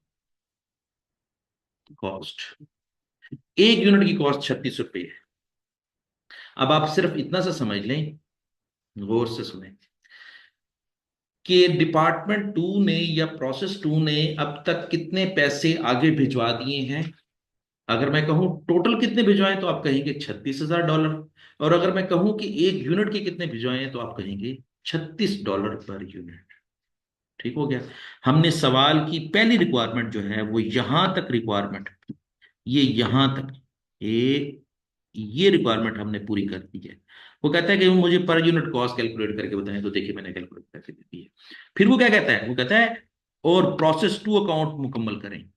कॉस्ट। एक यूनिट की कॉस्ट 36 रुपये है। अब आप सिर्फ इतना सा समझ लें, गौर से सुने, कि डिपार्टमेंट टू ने या प्रोसेस टू ने अब तक कितने पैसे आगे भिजवा दिए हैं। अगर मैं कहूं टोटल कितने भिजवाए तो आप कहेंगे $36,000। और अगर मैं कहूं कि एक यूनिट के कितने भिजवाए हैं तो आप कहेंगे $36 पर यूनिट। ठीक हो गया। हमने सवाल की पहली रिक्वायरमेंट जो है वो यहां तक रिक्वायरमेंट, ये यहां तक, ये रिक्वायरमेंट हमने पूरी कर दी है। वो कहता है कि वो मुझे पर यूनिट कॉस्ट कैलकुलेट करके बताएं, तो देखिए मैंने कैलकुलेट करके दे दी है। फिर वो क्या कहता है, वो कहता है और प्रोसेस टू अकाउंट मुकम्मल करें।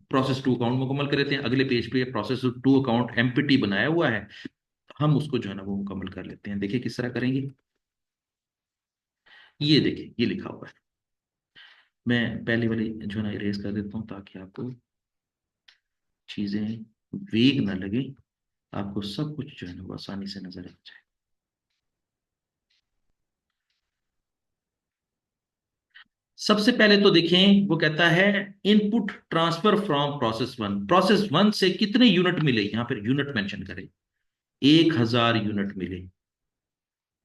प्रोसेस टू अकाउंट मुकम्मल कर लेते हैं, अगले पेज पे प्रोसेस टू अकाउंट एमपीटी बनाया हुआ है, हम उसको जो है ना वो मुकम्मल कर लेते हैं। देखिए किस तरह करेंगे, ये देखिए ये लिखा हुआ है। मैं पहले वाली जो है ना इरेज कर देता हूँ ताकि आपको चीजें वेग ना लगे, आपको सब कुछ जो है ना वो आसानी से नजर आ जाए। सबसे पहले तो देखें, वो कहता है input transfer from process one. Process one से कितने यूनिट मिले, यहां पर यूनिट मेंशन करें, 1000 यूनिट मिले।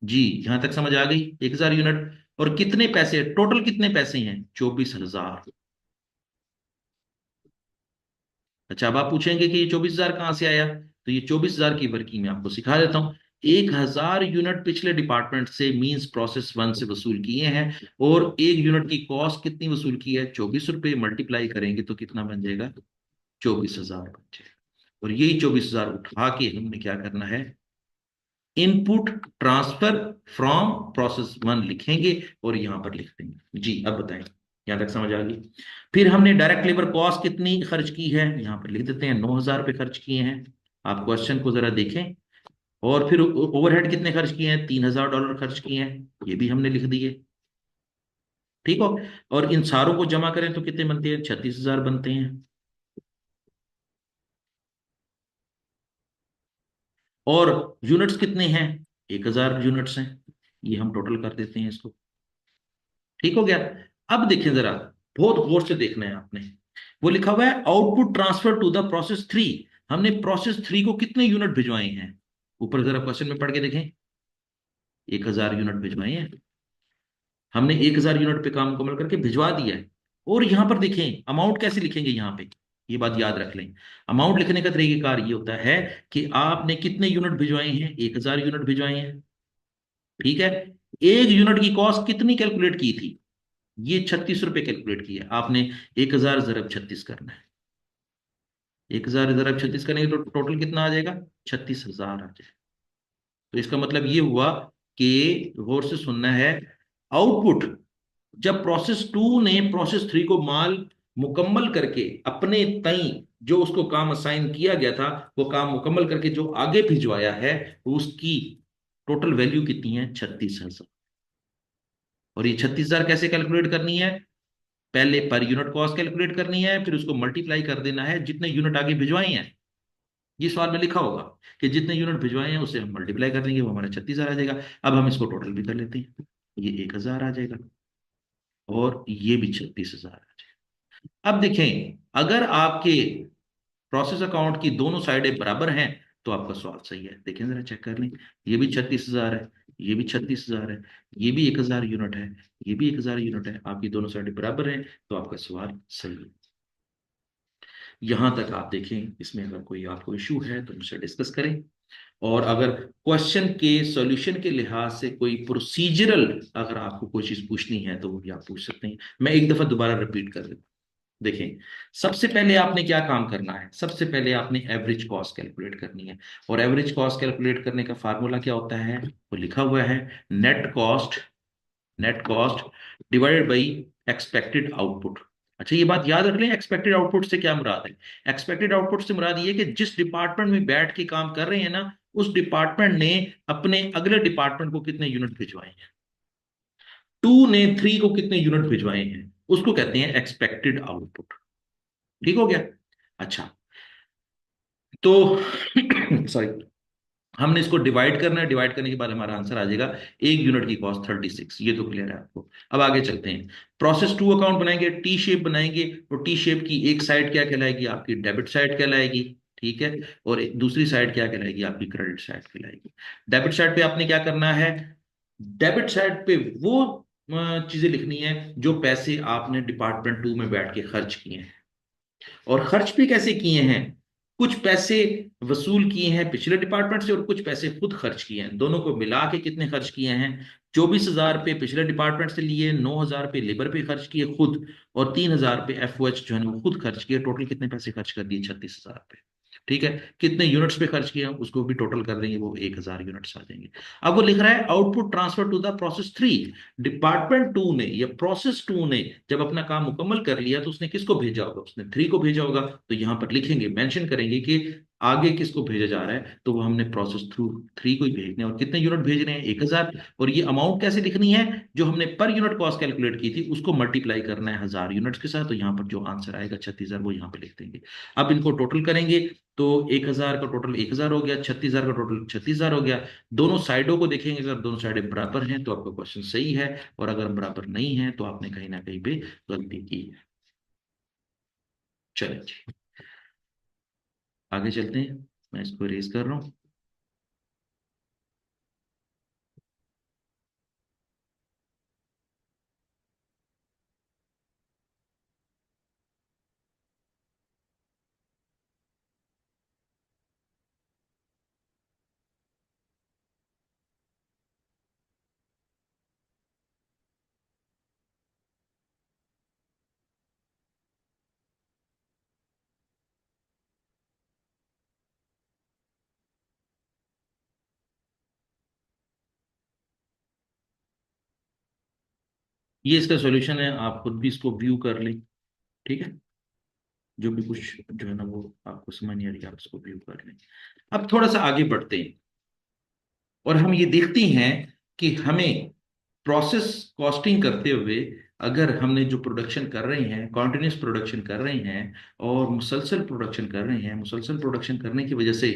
जी, यहां तक समझ आ गई, 1000 यूनिट। और कितने पैसे, टोटल कितने पैसे हैं, 24,000। अच्छा, अब आप पूछेंगे कि ये 24,000 कहां से आया, तो ये 24,000 की वर्किंग में आपको सिखा देता हूं। 1000 यूनिट पिछले डिपार्टमेंट से मींस प्रोसेस वन से वसूल किए हैं, और एक यूनिट की कॉस्ट कितनी वसूल की है, 24 रुपये, मल्टीप्लाई करेंगे तो कितना बन जाएगा, 24,000 बन जाएगा। और यही 24,000 उठा के हमने क्या करना है, input transfer from process one लिखेंगे और यहां पर लिख देंगे। जी अब बताएं, यहां तक समझ आ गई। फिर हमने डायरेक्ट लेबर कॉस्ट कितनी खर्च की है, यहां पर लिख देते हैं, 9,000 रुपये खर्च किए हैं। आप क्वेश्चन को जरा देखें। और फिर ओवरहेड कितने खर्च किए हैं, $3,000 खर्च किए हैं, ये भी हमने लिख दिए। ठीक हो। और इन सारों को जमा करें तो कितने बनते हैं, 36,000 बनते हैं। और यूनिट्स कितने हैं, 1000 यूनिट्स हैं, ये हम टोटल कर देते हैं इसको। ठीक हो गया। अब देखें जरा, बहुत गौर से देखना है आपने। वो लिखा हुआ है output transfer to the process three. हमने प्रोसेस थ्री को कितने यूनिट भिजवाए हैं, ऊपर जरा क्वेश्चन में पढ़ के देखें। 1000 यूनिट भिजवाए हैं, हमने 1000 यूनिट पे काम मुकम्मल करके भिजवा दिया है। और यहां पर देखें अमाउंट कैसे लिखेंगे यहाँ पे, ये बात याद रख लें। अमाउंट लिखने का तरीकेकार ये होता है कि आपने कितने यूनिट भिजवाए हैं, 1000 यूनिट भिजवाए हैं, ठीक है। एक यूनिट की कॉस्ट कितनी कैलकुलेट की थी, ये 36 रुपए कैलकुलेट की है आपने। 1000 × 36 करना है, 1000 × 36 करेंगे तो टोटल कितना आ जाएगा, 36,000 आ जाएगा। तो इसका मतलब ये हुआ कि गौर से सुनना है, आउटपुट जब प्रोसेस टू ने प्रोसेस थ्री को माल मुकम्मल करके अपने तई जो उसको काम असाइन किया गया था, वो काम मुकम्मल करके जो आगे भिजवाया है, उसकी टोटल वैल्यू कितनी है, 36,000। और ये 36,000 कैसे कैलकुलेट करनी है, पहले पर यूनिट कॉस्ट कैलकुलेट करनी है, फिर उसको मल्टीप्लाई कर देना है जितने यूनिट आगे भिजवाए हैं। ये सवाल में लिखा होगा कि जितने यूनिट भिजवाए हैं उसे हम मल्टीप्लाई कर देंगे, वो हमारा 36,000 आ जाएगा। अब हम इसको टोटल भी कर लेते हैं, ये 1,000 आ जाएगा और ये भी 36,000 आ जाएगा। अब देखें, अगर आपके प्रोसेस अकाउंट की दोनों साइडें बराबर हैं तो आपका सवाल सही है। देखें जरा, चेक कर लें, ये भी 36,000 है, ये भी 36,000 है, ये भी 1,000 यूनिट है, ये भी 1,000 यूनिट है, आपकी दोनों साइडें बराबर हैं, तो आपका सवाल सही है। यहां तक आप देखें, इसमें अगर कोई आपको इशू है तो मुझसे डिस्कस करें। और अगर क्वेश्चन के सॉल्यूशन के लिहाज से कोई प्रोसीजरल अगर आपको कोई चीज पूछनी है तो वो भी आप पूछ सकते हैं। मैं एक दफा दोबारा रिपीट कर देता हूं। देखें, सबसे पहले आपने क्या काम करना है, सबसे पहले आपने एवरेज कॉस्ट कैलकुलेट करनी है। और एवरेज कॉस्ट कैलकुलेट करने का फार्मूला क्या होता है, वो लिखा हुआ है, net cost divided by expected output. अच्छा, ये बात याद रख लें, एक्सपेक्टेड आउटपुट से क्या मुराद है। एक्सपेक्टेड आउटपुट से मुराद ये है कि जिस डिपार्टमेंट में बैठ के काम कर रहे हैं ना, उस डिपार्टमेंट ने अपने अगले डिपार्टमेंट को कितने यूनिट भिजवाए हैं, टू ने थ्री को कितने यूनिट भिजवाए हैं, उसको कहते हैं एक्सपेक्टेड आउटपुट। ठीक हो गया। अच्छा, तो सॉरी, हमने इसको डिवाइड करना है, डिवाइड करने के बाद हमारा आंसर आ जाएगा, एक यूनिट की कॉस्ट 36। ये तो क्लियर है आपको। अब आगे चलते हैं, प्रोसेस टू अकाउंट बनाएंगे, टी शेप बनाएंगे। और टी शेप की एक साइड क्या कहलाएगी, आपकी डेबिट साइड कहलाएगी, ठीक है। और दूसरी साइड क्या कहलाएगी, आपकी क्रेडिट साइड कहलाएगी। डेबिट साइड पे आपने क्या करना है, डेबिट साइड पे वो चीजें लिखनी है जो पैसे आपने डिपार्टमेंट टू में बैठ के खर्च किए हैं। और खर्च भी कैसे किए हैं, कुछ पैसे वसूल किए हैं पिछले डिपार्टमेंट से और कुछ पैसे खुद खर्च किए हैं। दोनों को मिला के कितने खर्च किए हैं, 24,000 रुपये पिछले डिपार्टमेंट से लिए, 9,000 रुपये लेबर पे खर्च किए खुद, और 3,000 रुपये एफओएच जो है ना वो खुद खर्च किए। टोटल कितने पैसे खर्च कर दिए, 36,000 रुपये। ठीक है। कितने यूनिट्स पे खर्च किए हैं उसको भी टोटल कर देंगे, वो 1,000 यूनिट्स आ जाएंगे। अब वो लिख रहा है output transfer to the process three. Department two ने या प्रोसेस टू ने जब अपना काम मुकम्मल कर लिया तो उसने किसको भेजा होगा, उसने थ्री को भेजा होगा। तो यहां पर लिखेंगे, मेंशन करेंगे कि आगे किसको भेजा जा रहा है, तो वो हमने प्रोसेस थ्रू थ्री को ही भेजने, और कितने यूनिट भेज रहे हैं, 1,000। और ये अमाउंट कैसे लिखनी है, जो हमने पर यूनिट कॉस्ट कैलकुलेट की थी उसको मल्टीप्लाई करना है 1,000 यूनिट्स के साथ। तो यहाँ पर जो आंसर आएगा 36,000, वो यहाँ पे लिख देंगे। अब इनको टोटल करेंगे तो 1,000 का टोटल 1,000 हो गया, 36,000 का टोटल 36,000 हो गया। दोनों साइडों को देखेंगे, अगर दोनों साइडें बराबर हैं तो आपका क्वेश्चन सही है, और अगर बराबर नहीं है तो आपने कहीं ना कहीं पे गलती की है। चलिए जी, आगे चलते हैं। मैं इसको रेज कर रहा हूँ। ये इसका सॉल्यूशन है, आप खुद भी इसको व्यू कर लें, ठीक है। जो भी कुछ जो है ना वो आपको समझ नहीं आ रही, आप इसको व्यू कर लें। अब थोड़ा सा आगे बढ़ते हैं और हम ये देखते हैं कि हमें प्रोसेस कॉस्टिंग करते हुए, अगर हमने जो प्रोडक्शन कर रहे हैं, कॉन्टिन्यूस प्रोडक्शन कर रहे हैं और मुसलसल प्रोडक्शन कर रहे हैं, मुसलसल प्रोडक्शन करने की वजह से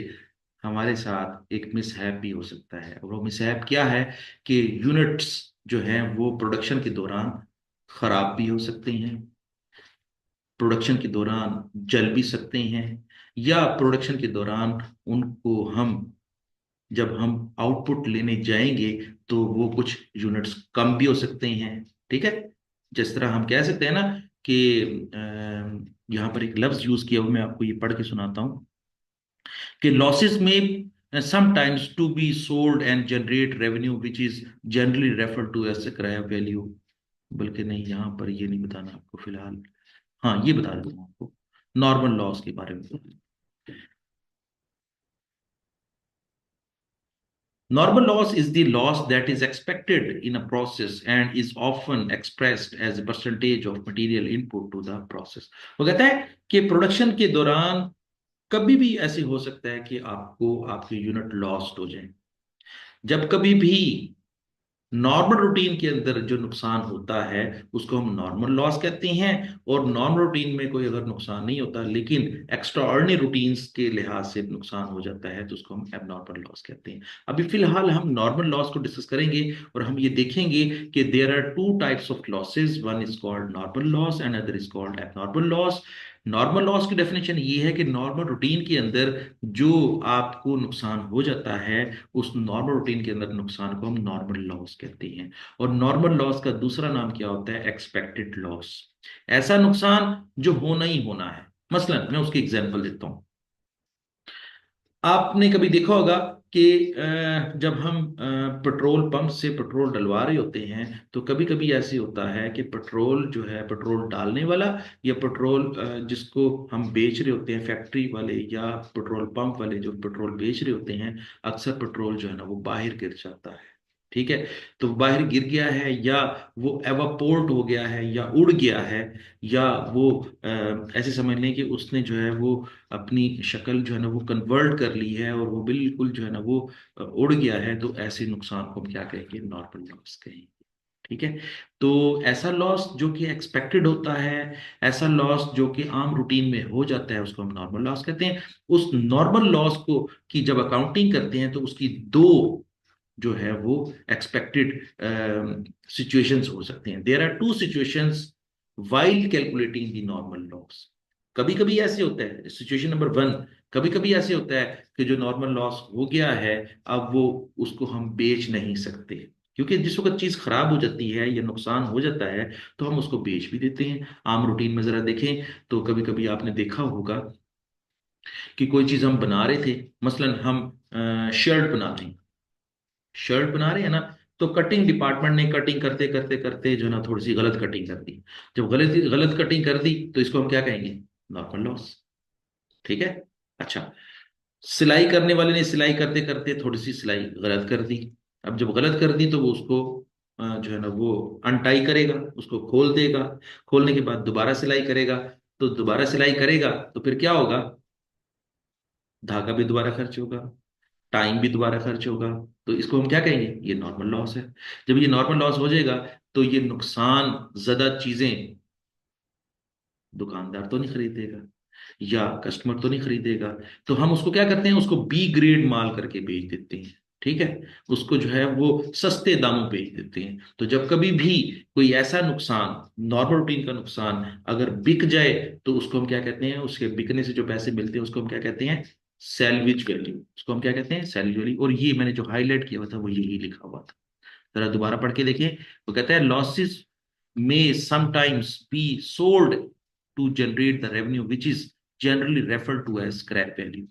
हमारे साथ एक मिसहैप भी हो सकता है। और वो मिसहैप क्या है कि यूनिट्स जो हैं वो प्रोडक्शन के दौरान खराब भी हो सकते हैं, प्रोडक्शन के दौरान जल भी सकते हैं, या प्रोडक्शन के दौरान उनको हम जब हम आउटपुट लेने जाएंगे तो वो कुछ यूनिट्स कम भी हो सकते हैं, ठीक है। जिस तरह हम कह सकते हैं ना कि यहाँ पर एक लफ्ज यूज किया हुआ, मैं आपको ये पढ़ के सुनाता हूँ कि लॉसेस में sometimes to be sold and generate revenue which is generally referred to as scrap value। बल्कि नहीं, यहाँ पर ये नहीं बताना आपको फिलहाल। हाँ, ये बता दूंगा आपको, नॉर्मल लॉस के बारे में। Normal loss is the loss that is expected in a process and is often expressed as a percentage of material input to the process। वो कहता है कि प्रोडक्शन के दौरान कभी भी ऐसे हो सकता है कि आपको आपके यूनिट लॉस्ट हो जाए। जब कभी भी नॉर्मल रूटीन के अंदर जो नुकसान होता है उसको हम नॉर्मल लॉस कहते हैं, और नॉर्मल रूटीन में कोई अगर नुकसान नहीं होता लेकिन एक्स्ट्रा ऑर्डिनरी रूटीन्स के लिहाज से नुकसान हो जाता है तो उसको हम एबनॉर्मल लॉस कहते हैं। अभी फिलहाल हम नॉर्मल लॉस को डिस्कस करेंगे और हम ये देखेंगे कि there are two types of losses, one is called normal loss and other is called abnormal loss. Normal loss की डेफिनेशन ये है कि नॉर्मल रूटीन के अंदर जो आपको नुकसान हो जाता है, उस नॉर्मल रूटीन के अंदर नुकसान को हम नॉर्मल लॉस कहते हैं। और नॉर्मल लॉस का दूसरा नाम क्या होता है? Expected loss. ऐसा नुकसान जो होना ही होना है। मसलन मैं उसकी एग्जांपल देता हूं। आपने कभी देखा होगा कि जब हम पेट्रोल पंप से पेट्रोल डलवा रहे होते हैं तो कभी कभी ऐसे होता है कि पेट्रोल जो है, पेट्रोल डालने वाला या पेट्रोल जिसको हम बेच रहे होते हैं, फैक्ट्री वाले या पेट्रोल पंप वाले जो पेट्रोल बेच रहे होते हैं, अक्सर पेट्रोल जो है ना वो बाहर गिर जाता है। ठीक है, तो बाहर गिर गया है या वो एवापोर्ट हो गया है या उड़ गया है, या वो ऐसे समझ लें कि उसने जो है वो अपनी शक्ल जो है ना वो कन्वर्ट कर ली है और वो बिल्कुल जो है ना वो उड़ गया है, तो ऐसे नुकसान को हम क्या कहेंगे? नॉर्मल लॉस कहेंगे। ठीक है, तो ऐसा लॉस जो कि एक्सपेक्टेड होता है, ऐसा लॉस जो कि आम रूटीन में हो जाता है, उसको हम नॉर्मल लॉस कहते हैं। उस नॉर्मल लॉस को की जब अकाउंटिंग करते हैं तो उसकी दो जो है वो एक्सपेक्टेड सिचुएशंस हो सकते हैं। There are two situations while calculating the normal loss. कभी कभी ऐसे होता है, सिचुएशन नंबर वन, कभी कभी ऐसे होता है कि जो नॉर्मल लॉस हो गया है, अब वो उसको हम बेच नहीं सकते, क्योंकि जिस वक्त चीज खराब हो जाती है या नुकसान हो जाता है तो हम उसको बेच भी देते हैं। आम रूटीन में जरा देखें तो कभी कभी आपने देखा होगा कि कोई चीज हम बना रहे थे, मसलन हम शर्ट बनाते हैं, शर्ट बना रहे हैं ना, तो कटिंग डिपार्टमेंट ने कटिंग करते करते करते जो है ना थोड़ी सी गलत कटिंग कर दी। जब गलत गलत कटिंग कर दी तो इसको हम क्या कहेंगे? Normal loss. ठीक है। अच्छा, सिलाई करने वाले ने सिलाई करते करते थोड़ी सी सिलाई गलत कर दी। अब जब गलत कर दी तो वो उसको जो है ना वो अनटाई करेगा, उसको खोल देगा। खोलने के बाद दोबारा सिलाई करेगा। तो दोबारा सिलाई करेगा तो फिर क्या होगा? धागा भी दोबारा खर्च होगा, टाइम भी दोबारा खर्च होगा। तो इसको हम क्या कहेंगे? ये नॉर्मल लॉस है। जब ये नॉर्मल लॉस हो जाएगा तो ये नुकसान ज्यादा चीजें दुकानदार तो नहीं खरीदेगा या कस्टमर तो नहीं खरीदेगा, तो हम उसको क्या करते हैं? उसको बी ग्रेड माल करके बेच देते हैं। ठीक है, उसको जो है वो सस्ते दामों पे बेच देते हैं। तो जब कभी भी कोई ऐसा नुकसान, नॉर्मल रूटीन का नुकसान अगर बिक जाए तो उसको हम क्या कहते हैं? उसके बिकने से जो पैसे मिलते हैं उसको हम क्या कहते हैं? सैलविज वैल्यू। उसको हम क्या कहते हैं? सैलविज वैल्यू। और ये मैंने जो हाईलाइट किया हुआ था वो यही लिखा हुआ था, जरा दोबारा पढ़ के देखिए। वो कहता है losses may sometimes be sold to generate the revenue which is generally referred to as scrap value।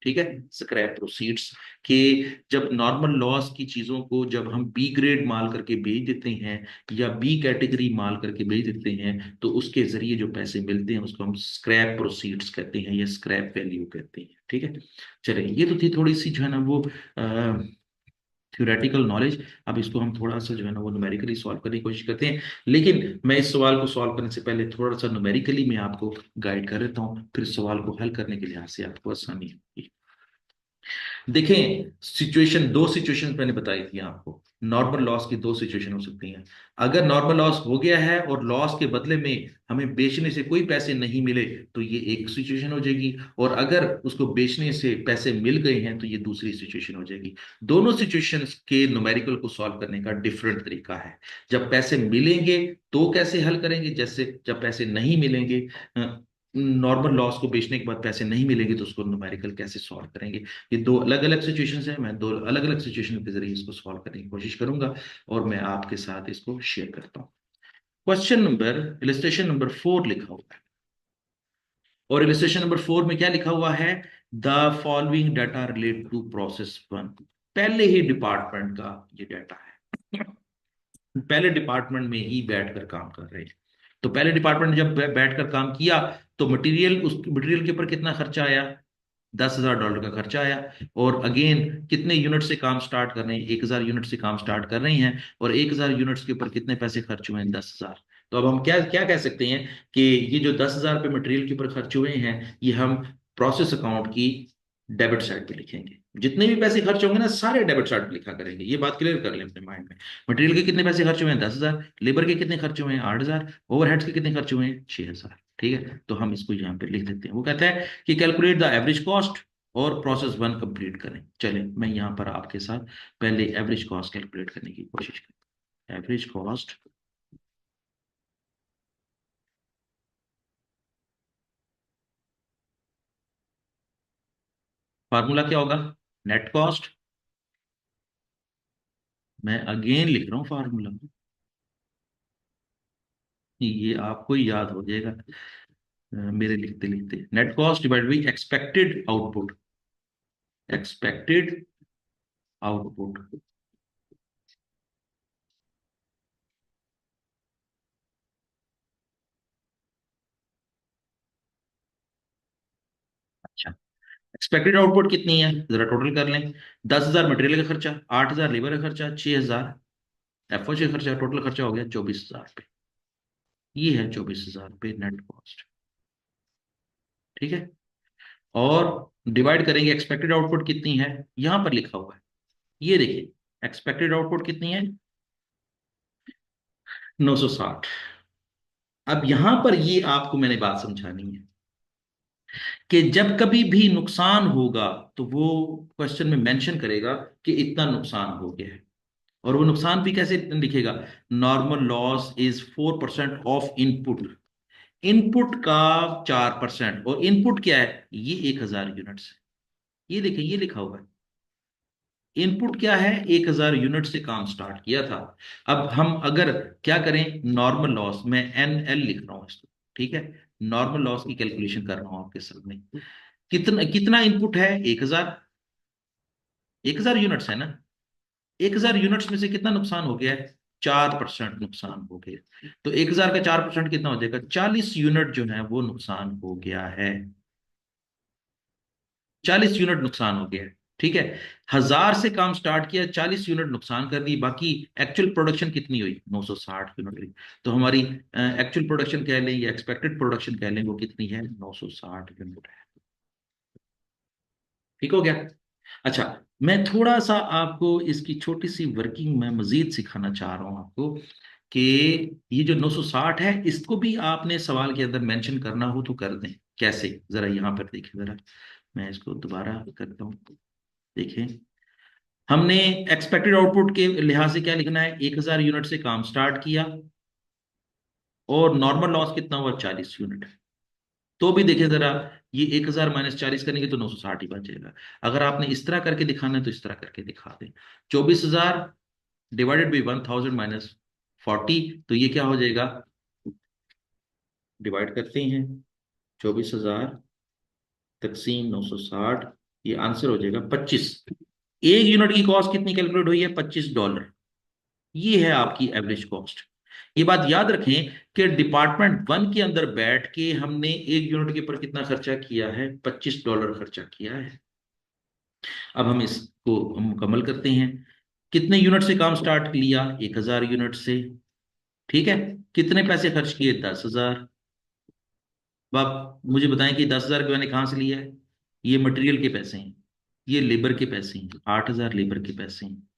ठीक है, स्क्रैप प्रोसीड्स के, जब नॉर्मल लॉस की चीजों को जब हम बी ग्रेड माल करके बेच देते हैं या बी कैटेगरी माल करके बेच देते हैं तो उसके जरिए जो पैसे मिलते हैं उसको हम स्क्रैप प्रोसीड्स कहते हैं या स्क्रैप वैल्यू कहते हैं। ठीक है, चलिए ये तो थी थोड़ी सी जो है ना वो थ्योरेटिकल नॉलेज। अब इसको हम थोड़ा सा जो है ना वो न्यूमेरिकली सॉल्व करने की कोशिश करते हैं, लेकिन मैं इस सवाल को सॉल्व करने से पहले थोड़ा सा न्यूमेरिकली मैं आपको गाइड कर देता हूँ, फिर सवाल को हल करने के लिहाज से आपको आसानी होगी। देखें, सिचुएशन, दो सिचुएशन मैंने बताई थी आपको। नॉर्मल लॉस की दो सिचुएशन हो सकती हैं। अगर नॉर्मल लॉस हो गया है और लॉस के बदले में हमें बेचने से कोई पैसे नहीं मिले तो ये एक सिचुएशन हो जाएगी, और अगर उसको बेचने से पैसे मिल गए हैं तो ये दूसरी सिचुएशन हो जाएगी। दोनों सिचुएशंस के न्यूमेरिकल को सॉल्व करने का डिफरेंट तरीका है। जब पैसे मिलेंगे तो कैसे हल करेंगे, जैसे जब पैसे नहीं मिलेंगे, नॉर्मल लॉस को बेचने के बाद पैसे नहीं मिलेंगे तो उसको न्यूमेरिकल कैसे सॉल्व करेंगे। ये दो अलग अलग सिचुएशंस हैं, मैं दो अलग अलग सिचुएशन के जरिए इसको सॉल्व करने की कोशिश करूंगा और मैं आपके साथ इसको शेयर करता हूँ। क्वेश्चन नंबर इलिस्ट्रेशन नंबर 4 लिखा हुआ है, और इलिस्ट्रेशन नंबर 4 में क्या लिखा हुआ है? The following data relate to process 1। पहले ही डिपार्टमेंट का ये डाटा है, पहले डिपार्टमेंट में ही बैठकर काम कर रहे हैं। तो पहले डिपार्टमेंट ने जब बैठकर काम किया, तो मटेरियल, उस मटेरियल के ऊपर कितना खर्चा आया? $10,000 का खर्चा आया। और अगेन कितने यूनिट से काम स्टार्ट कर रहे हैं? 1,000 यूनिट से काम स्टार्ट कर रहे हैं, और 1,000 यूनिट्स के ऊपर कितने पैसे खर्च हुए हैं? 10,000। तो अब हम क्या क्या कह सकते हैं कि ये जो 10,000 पे मटेरियल के ऊपर खर्च हुए हैं, ये हम प्रोसेस अकाउंट की डेबिट साइड पे लिखेंगे। जितने भी पैसे खर्च होंगे ना, सारे डेबिट साइड पे लिखा करेंगे। ये बात क्लियर कर लें अपने माइंड में। मटेरियल के कितने पैसे खर्च हुए हैं? 10,000। लेबर के कितने खर्च हुए हैं? 8,000। ओवरहेड्स के कितने खर्च हुए हैं? 6,000। ठीक है, तो हम इसको यहाँ पे लिख देते हैं। वो कहता है कि कैलकुलेट द एवरेज कॉस्ट और प्रोसेस 1 कंप्लीट करें। चलें, मैं यहाँ पर आपके साथ पहले एवरेज कॉस्ट कैलकुलेट करने की कोशिश करता हूँ। एवरेज कॉस्ट, फार्मूला क्या होगा? Net cost. मैं अगेन लिख रहा हूँ फार्मूला, ये आपको ही याद हो जाएगा मेरे लिखते लिखते। Net cost divide by expected output. Expected output. अच्छा, एक्सपेक्टेड आउटपुट कितनी है जरा टोटल कर लें। 10,000 मटेरियल का खर्चा, 8,000 लेबर का खर्चा, 6,000 एफओसी का खर्चा, टोटल खर्चा हो गया 24,000 पे। ये है 24,000 पे नेट कॉस्ट। ठीक है, और डिवाइड करेंगे एक्सपेक्टेड आउटपुट कितनी है, यहां पर लिखा हुआ है, ये देखिए। एक्सपेक्टेड आउटपुट कितनी है? 960। अब यहां पर ये आपको मैंने बात समझानी है कि जब कभी भी नुकसान होगा, तो वो क्वेश्चन में मेंशन करेगा कि इतना नुकसान हो गया है। और वो नुकसान भी कैसे लिखेगा? Normal loss is 4% of input. Input का 4%, और इनपुट क्या है? ये 1,000 यूनिट्स है। ये देखिए, ये लिखा हुआ है। इनपुट क्या है? 1,000 यूनिट से काम स्टार्ट किया था। अब हम अगर क्या करें, नॉर्मल लॉस, मैं NL लिख रहा हूं इसको। ठीक है, नॉर्मल लॉस की कैलकुलेशन कर रहा हूं आपके सामने। कितना कितना इनपुट है? 1,000। 1,000 यूनिट्स है ना। 1,000 यूनिट्स में से कितना नुकसान हो गया है? 4% नुकसान हो गया। तो 1,000 का 4% कितना हो जाएगा? 40 यूनिट जो है वो नुकसान हो गया है। 40 यूनिट नुकसान हो गया है। ठीक है, 1,000 से काम स्टार्ट किया, 40 यूनिट नुकसान कर दी, बाकी एक्चुअल प्रोडक्शन कितनी हुई? 960 यूनिट हुई। तो हमारी एक्चुअल प्रोडक्शन कह लें या एक्सपेक्टेड प्रोडक्शन कह लें, वो कितनी है? 960 यूनिट है। ठीक हो गया। अच्छा, मैं थोड़ा सा आपको इसकी छोटी सी वर्किंग में मजीद सिखाना चाह रहा हूं आपको कि ये जो 960 है, इसको भी आपने सवाल के अंदर मेंशन करना हो तो कर दें। कैसे, जरा यहां पर देखिए जरा। मैं इसको दोबारा करता हूँ। देखें, हमने एक्सपेक्टेड आउटपुट के लिहाज से क्या लिखना है? 1,000 यूनिट से काम स्टार्ट किया, और नॉर्मल लॉस कितना हुआ? 40 यूनिट। तो भी देखें जरा, ये 1,000 माइनस 40 करेंगे तो 960 ही बच जाएगा। अगर आपने इस तरह करके दिखाना है तो इस तरह करके दिखा दें। 24,000 डिवाइडेड बाई 1,000 माइनस 40, तो ये क्या हो जाएगा? डिवाइड करते हैं, 24,000 तकसीम 960, ये आंसर हो जाएगा 25। एक यूनिट की कॉस्ट कितनी कैलकुलेट हुई है? $25। ये है आपकी एवरेज कॉस्ट। ये बात याद रखें कि डिपार्टमेंट 1 के अंदर बैठ के हमने एक यूनिट के ऊपर कितना खर्चा किया है? $25 खर्चा किया है। अब हम इसको हम मुकम्मल करते हैं। कितने यूनिट से काम स्टार्ट लिया? 1,000 यूनिट से। ठीक है, कितने पैसे खर्च किए? 10,000। आप मुझे बताएं कि 10,000 के मैंने कहाँ से लिया है? ये मटेरियल के पैसे हैं, ये लेबर के पैसे हैं, 8,000 लेबर के पैसे हैं,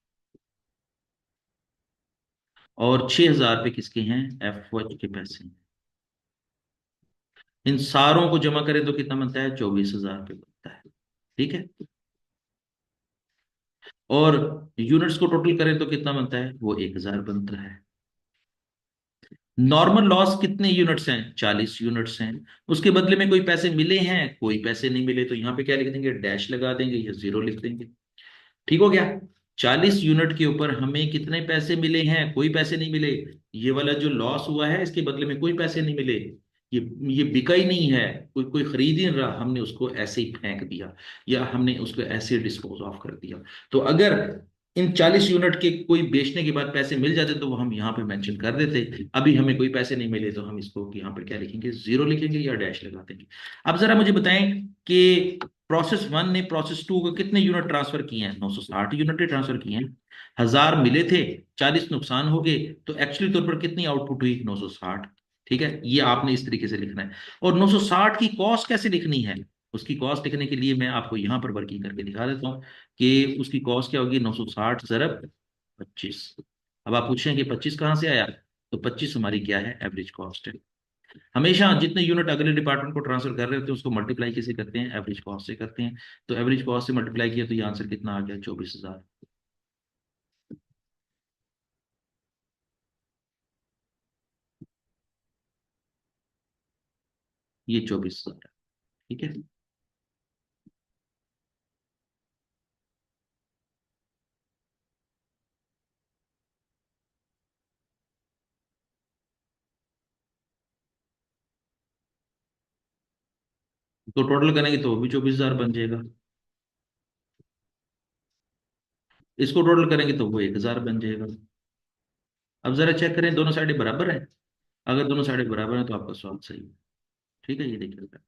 और 6,000 पे किसके हैं? एफ के पैसे हैं। इन सारों को जमा करें तो कितना बनता है? 24,000 पे बनता है। ठीक है, और यूनिट्स को टोटल करें तो कितना बनता है? वो 1,000 बनता है। नॉर्मल लॉस कितने यूनिट्स हैं? 40 यूनिट्स हैं। उसके बदले में कोई पैसे मिले हैं? कोई पैसे नहीं मिले, तो यहां पे क्या लिख देंगे? डैश लगा देंगे या जीरो लिख देंगे। ठीक हो गया। 40 यूनिट के ऊपर हमें कितने पैसे मिले हैं? कोई पैसे नहीं मिले। ये वाला जो लॉस हुआ है इसके बदले में कोई पैसे नहीं मिले। ये ये बिका ही नहीं है। कोई कोई खरीद ही नहीं रहा, हमने उसको ऐसे ही फेंक दिया या हमने उसको ऐसे डिस्पोज ऑफ कर दिया। तो अगर इन 40 यूनिट के कोई बेचने के बाद पैसे मिल जाते तो वो हम यहाँ पे मेंशन कर देते। अभी हमें कोई पैसे नहीं मिले तो हम इसको यहाँ पे क्या लिखेंगे, जीरो लिखेंगे या डैश लगा देंगे। अब जरा मुझे बताएं कि प्रोसेस वन ने प्रोसेस टू को कितने यूनिट ट्रांसफर किए हैं? 960 यूनिट ट्रांसफर किए हैं। 1000 मिले थे, 40 नुकसान हो गए, तो एक्चुअली तौर पर कितनी आउटपुट हुई? 960। ठीक है, ये आपने इस तरीके से लिखना है। और 960 की कॉस्ट कैसे लिखनी है? उसकी कॉस्ट लिखने के लिए मैं आपको यहां पर वर्किंग करके दिखा देता हूं कि उसकी कॉस्ट क्या होगी। 960 ज़रब 25। अब आप पूछें कि 25 कहाँ से आया, तो 25 हमारी क्या है, एवरेज कॉस्ट है। हमेशा जितने यूनिट अगले डिपार्टमेंट को ट्रांसफर कर रहे होते हैं उसको मल्टीप्लाई किसे करते हैं, एवरेज कॉस्ट से करते हैं। तो एवरेज कॉस्ट से मल्टीप्लाई किया तो ये आंसर कितना आ गया, 24,000। ये 24,000 है। ठीक है। तो टोटल करेंगे तो वो भी 24,000 बन जाएगा। इसको टोटल करेंगे तो वो 1,000 बन जाएगा। अब जरा चेक करें दोनों साइडें बराबर है। अगर दोनों साइडें बराबर है तो आपका सवाल सही है। ठीक है, ये देखिएगा।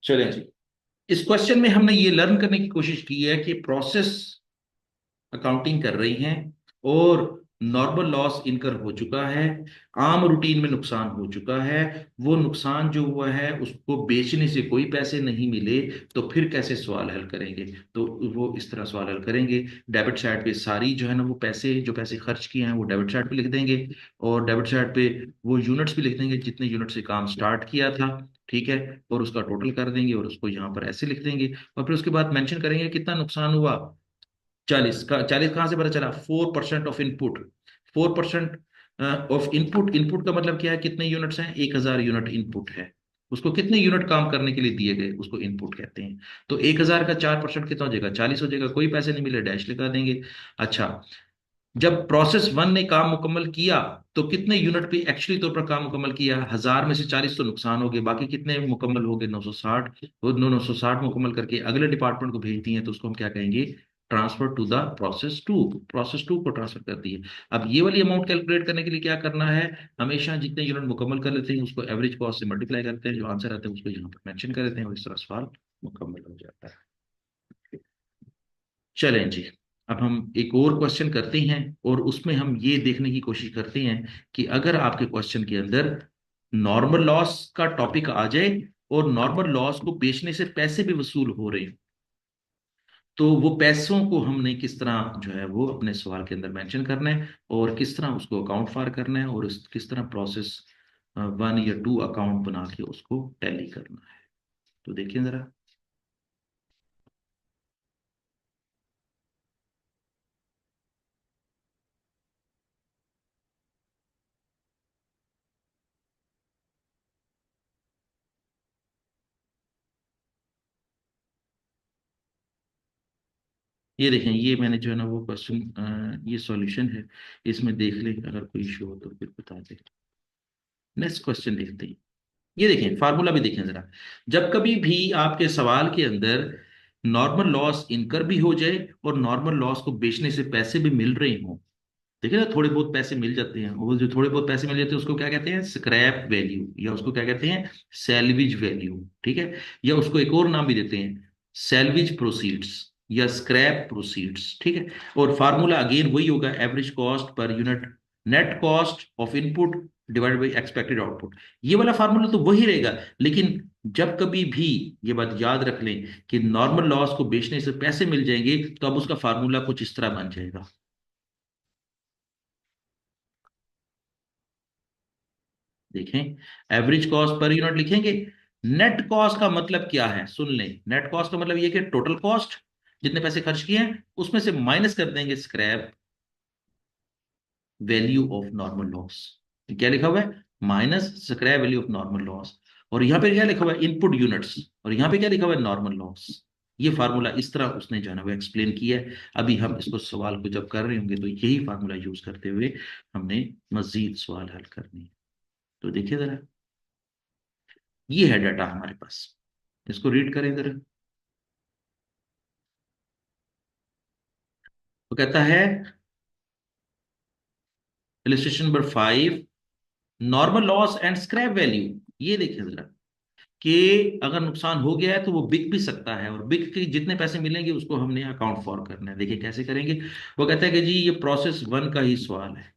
चलिए जी, इस क्वेश्चन में हमने ये लर्न करने की कोशिश की है कि प्रोसेस अकाउंटिंग कर रही हैं और नॉर्मल लॉस इनकर हो चुका है, आम रूटीन में नुकसान हो चुका है। वो नुकसान जो हुआ है उसको बेचने से कोई पैसे नहीं मिले, तो फिर कैसे सवाल हल करेंगे? तो वो इस तरह सवाल हल करेंगे। डेबिट साइड पे सारी जो है ना वो पैसे जो पैसे खर्च किए हैं वो डेबिट साइड पे लिख देंगे। और डेबिट साइड पे वो यूनिट्स भी लिख देंगे जितने यूनिट से काम स्टार्ट किया था। ठीक है। और उसका टोटल कर देंगे और उसको यहाँ पर ऐसे लिख देंगे। और फिर उसके बाद मेंशन करेंगे कितना नुकसान हुआ। 40 का, 40 कहाँ से पता चला? 4% of input. 4% of input. Input का मतलब क्या है, कितने यूनिट्स हैं? 1,000 यूनिट इनपुट है। उसको कितने यूनिट काम करने के लिए दिए गए उसको इनपुट कहते हैं। तो 1,000 का 4% कितना हो जाएगा, 40 हो जाएगा। कोई पैसे नहीं मिले, डैश लगा देंगे। अच्छा, जब प्रोसेस वन ने काम मुकम्मल किया तो कितने यूनिट पे एक्चुअली तौर पर काम मुकम्मल किया? 1000 में से 40 तो नुकसान हो गए, बाकी कितने मुकम्मल हो गए? 960। वो 960 मुकम्मल करके अगले डिपार्टमेंट को भेज दिए तो उसको हम क्या कहेंगे, transfer to the process two. Process two को ट्रांसफर कर दिए। अब ये वाली अमाउंट कैलकुलेट करने के लिए क्या करना है, हमेशा जितने यूनिट मुकम्मल कर लेते हैं उसको एवरेज कॉस्ट से मल्टीप्लाई करते हैं, जो आंसर आता है उसको यहाँ पर मेंशन कर देते हैं और इस तरह सवाल मुकम्मल हो जाता है। चलें जी, अब हम एक और क्वेश्चन करते हैं और उसमें हम ये देखने की कोशिश करते हैं कि अगर आपके क्वेश्चन के अंदर नॉर्मल लॉस का टॉपिक आ जाए और नॉर्मल लॉस को बेचने से पैसे भी वसूल हो रहे हैं, तो वो पैसों को हमने किस तरह जो है वो अपने सवाल के अंदर मेंशन करना है और किस तरह उसको अकाउंट फार करना है और किस तरह प्रोसेस वन या टू अकाउंट बना के उसको टैली करना है। तो देखिए जरा। ये देखें, ये मैंने जो है ना वो क्वेश्चन, ये सॉल्यूशन है। इसमें देख लें, अगर कोई इशू हो तो फिर बता दें। नेक्स्ट क्वेश्चन देखते हैं। ये देखें, फार्मूला भी देखें जरा। जब कभी भी आपके सवाल के अंदर नॉर्मल लॉस इनकर भी हो जाए और नॉर्मल लॉस को बेचने से पैसे भी मिल रहे हों, देखिए ना, थोड़े बहुत पैसे मिल जाते हैं, वो जो थोड़े बहुत पैसे मिल जाते हैं उसको क्या कहते हैं, स्क्रैप वैल्यू, या उसको क्या कहते हैं, सैल्विज वैल्यू। ठीक है। या उसको एक और नाम भी देते हैं, सैल्विज प्रोसीड्स या स्क्रैप प्रोसीड्स। ठीक है। और फार्मूला अगेन वही होगा, average cost per unit net cost of input divided by expected output. ये वाला फार्मूला तो वही रहेगा, लेकिन जब कभी भी, ये बात याद रख लें कि नॉर्मल लॉस को बेचने से पैसे मिल जाएंगे तो अब उसका फार्मूला कुछ इस तरह बन जाएगा। देखें, एवरेज कॉस्ट पर यूनिट लिखेंगे। नेट कॉस्ट का मतलब क्या है, सुन लें। नेट कॉस्ट का मतलब ये कि टोटल कॉस्ट, जितने पैसे खर्च किए हैं उसमें से माइनस कर देंगे scrap value of normal loss. क्या लिखा हुआ है, minus scrap value of normal loss. और यहां पे क्या लिखा हुआ है, इनपुट यूनिट्स। और यहां पे क्या लिखा हुआ है, नॉर्मल लॉस। ये फार्मूला इस तरह उसने जो है ना वो एक्सप्लेन किया है। अभी हम इसको सवाल को जब कर रहे होंगे तो यही फार्मूला यूज करते हुए हमने मजीद सवाल हल करने हैं। तो देखिए जरा, ये है डाटा हमारे पास, इसको रीड करें जरा। तो कहता है illustration number 5, normal loss and scrap value. ये देखिए जरा कि अगर नुकसान हो गया है तो वो बिक भी सकता है, और बिक के जितने पैसे मिलेंगे उसको हमने अकाउंट फॉर करना है। देखिए कैसे करेंगे। वो कहता है कि जी ये प्रोसेस 1 का ही सवाल है,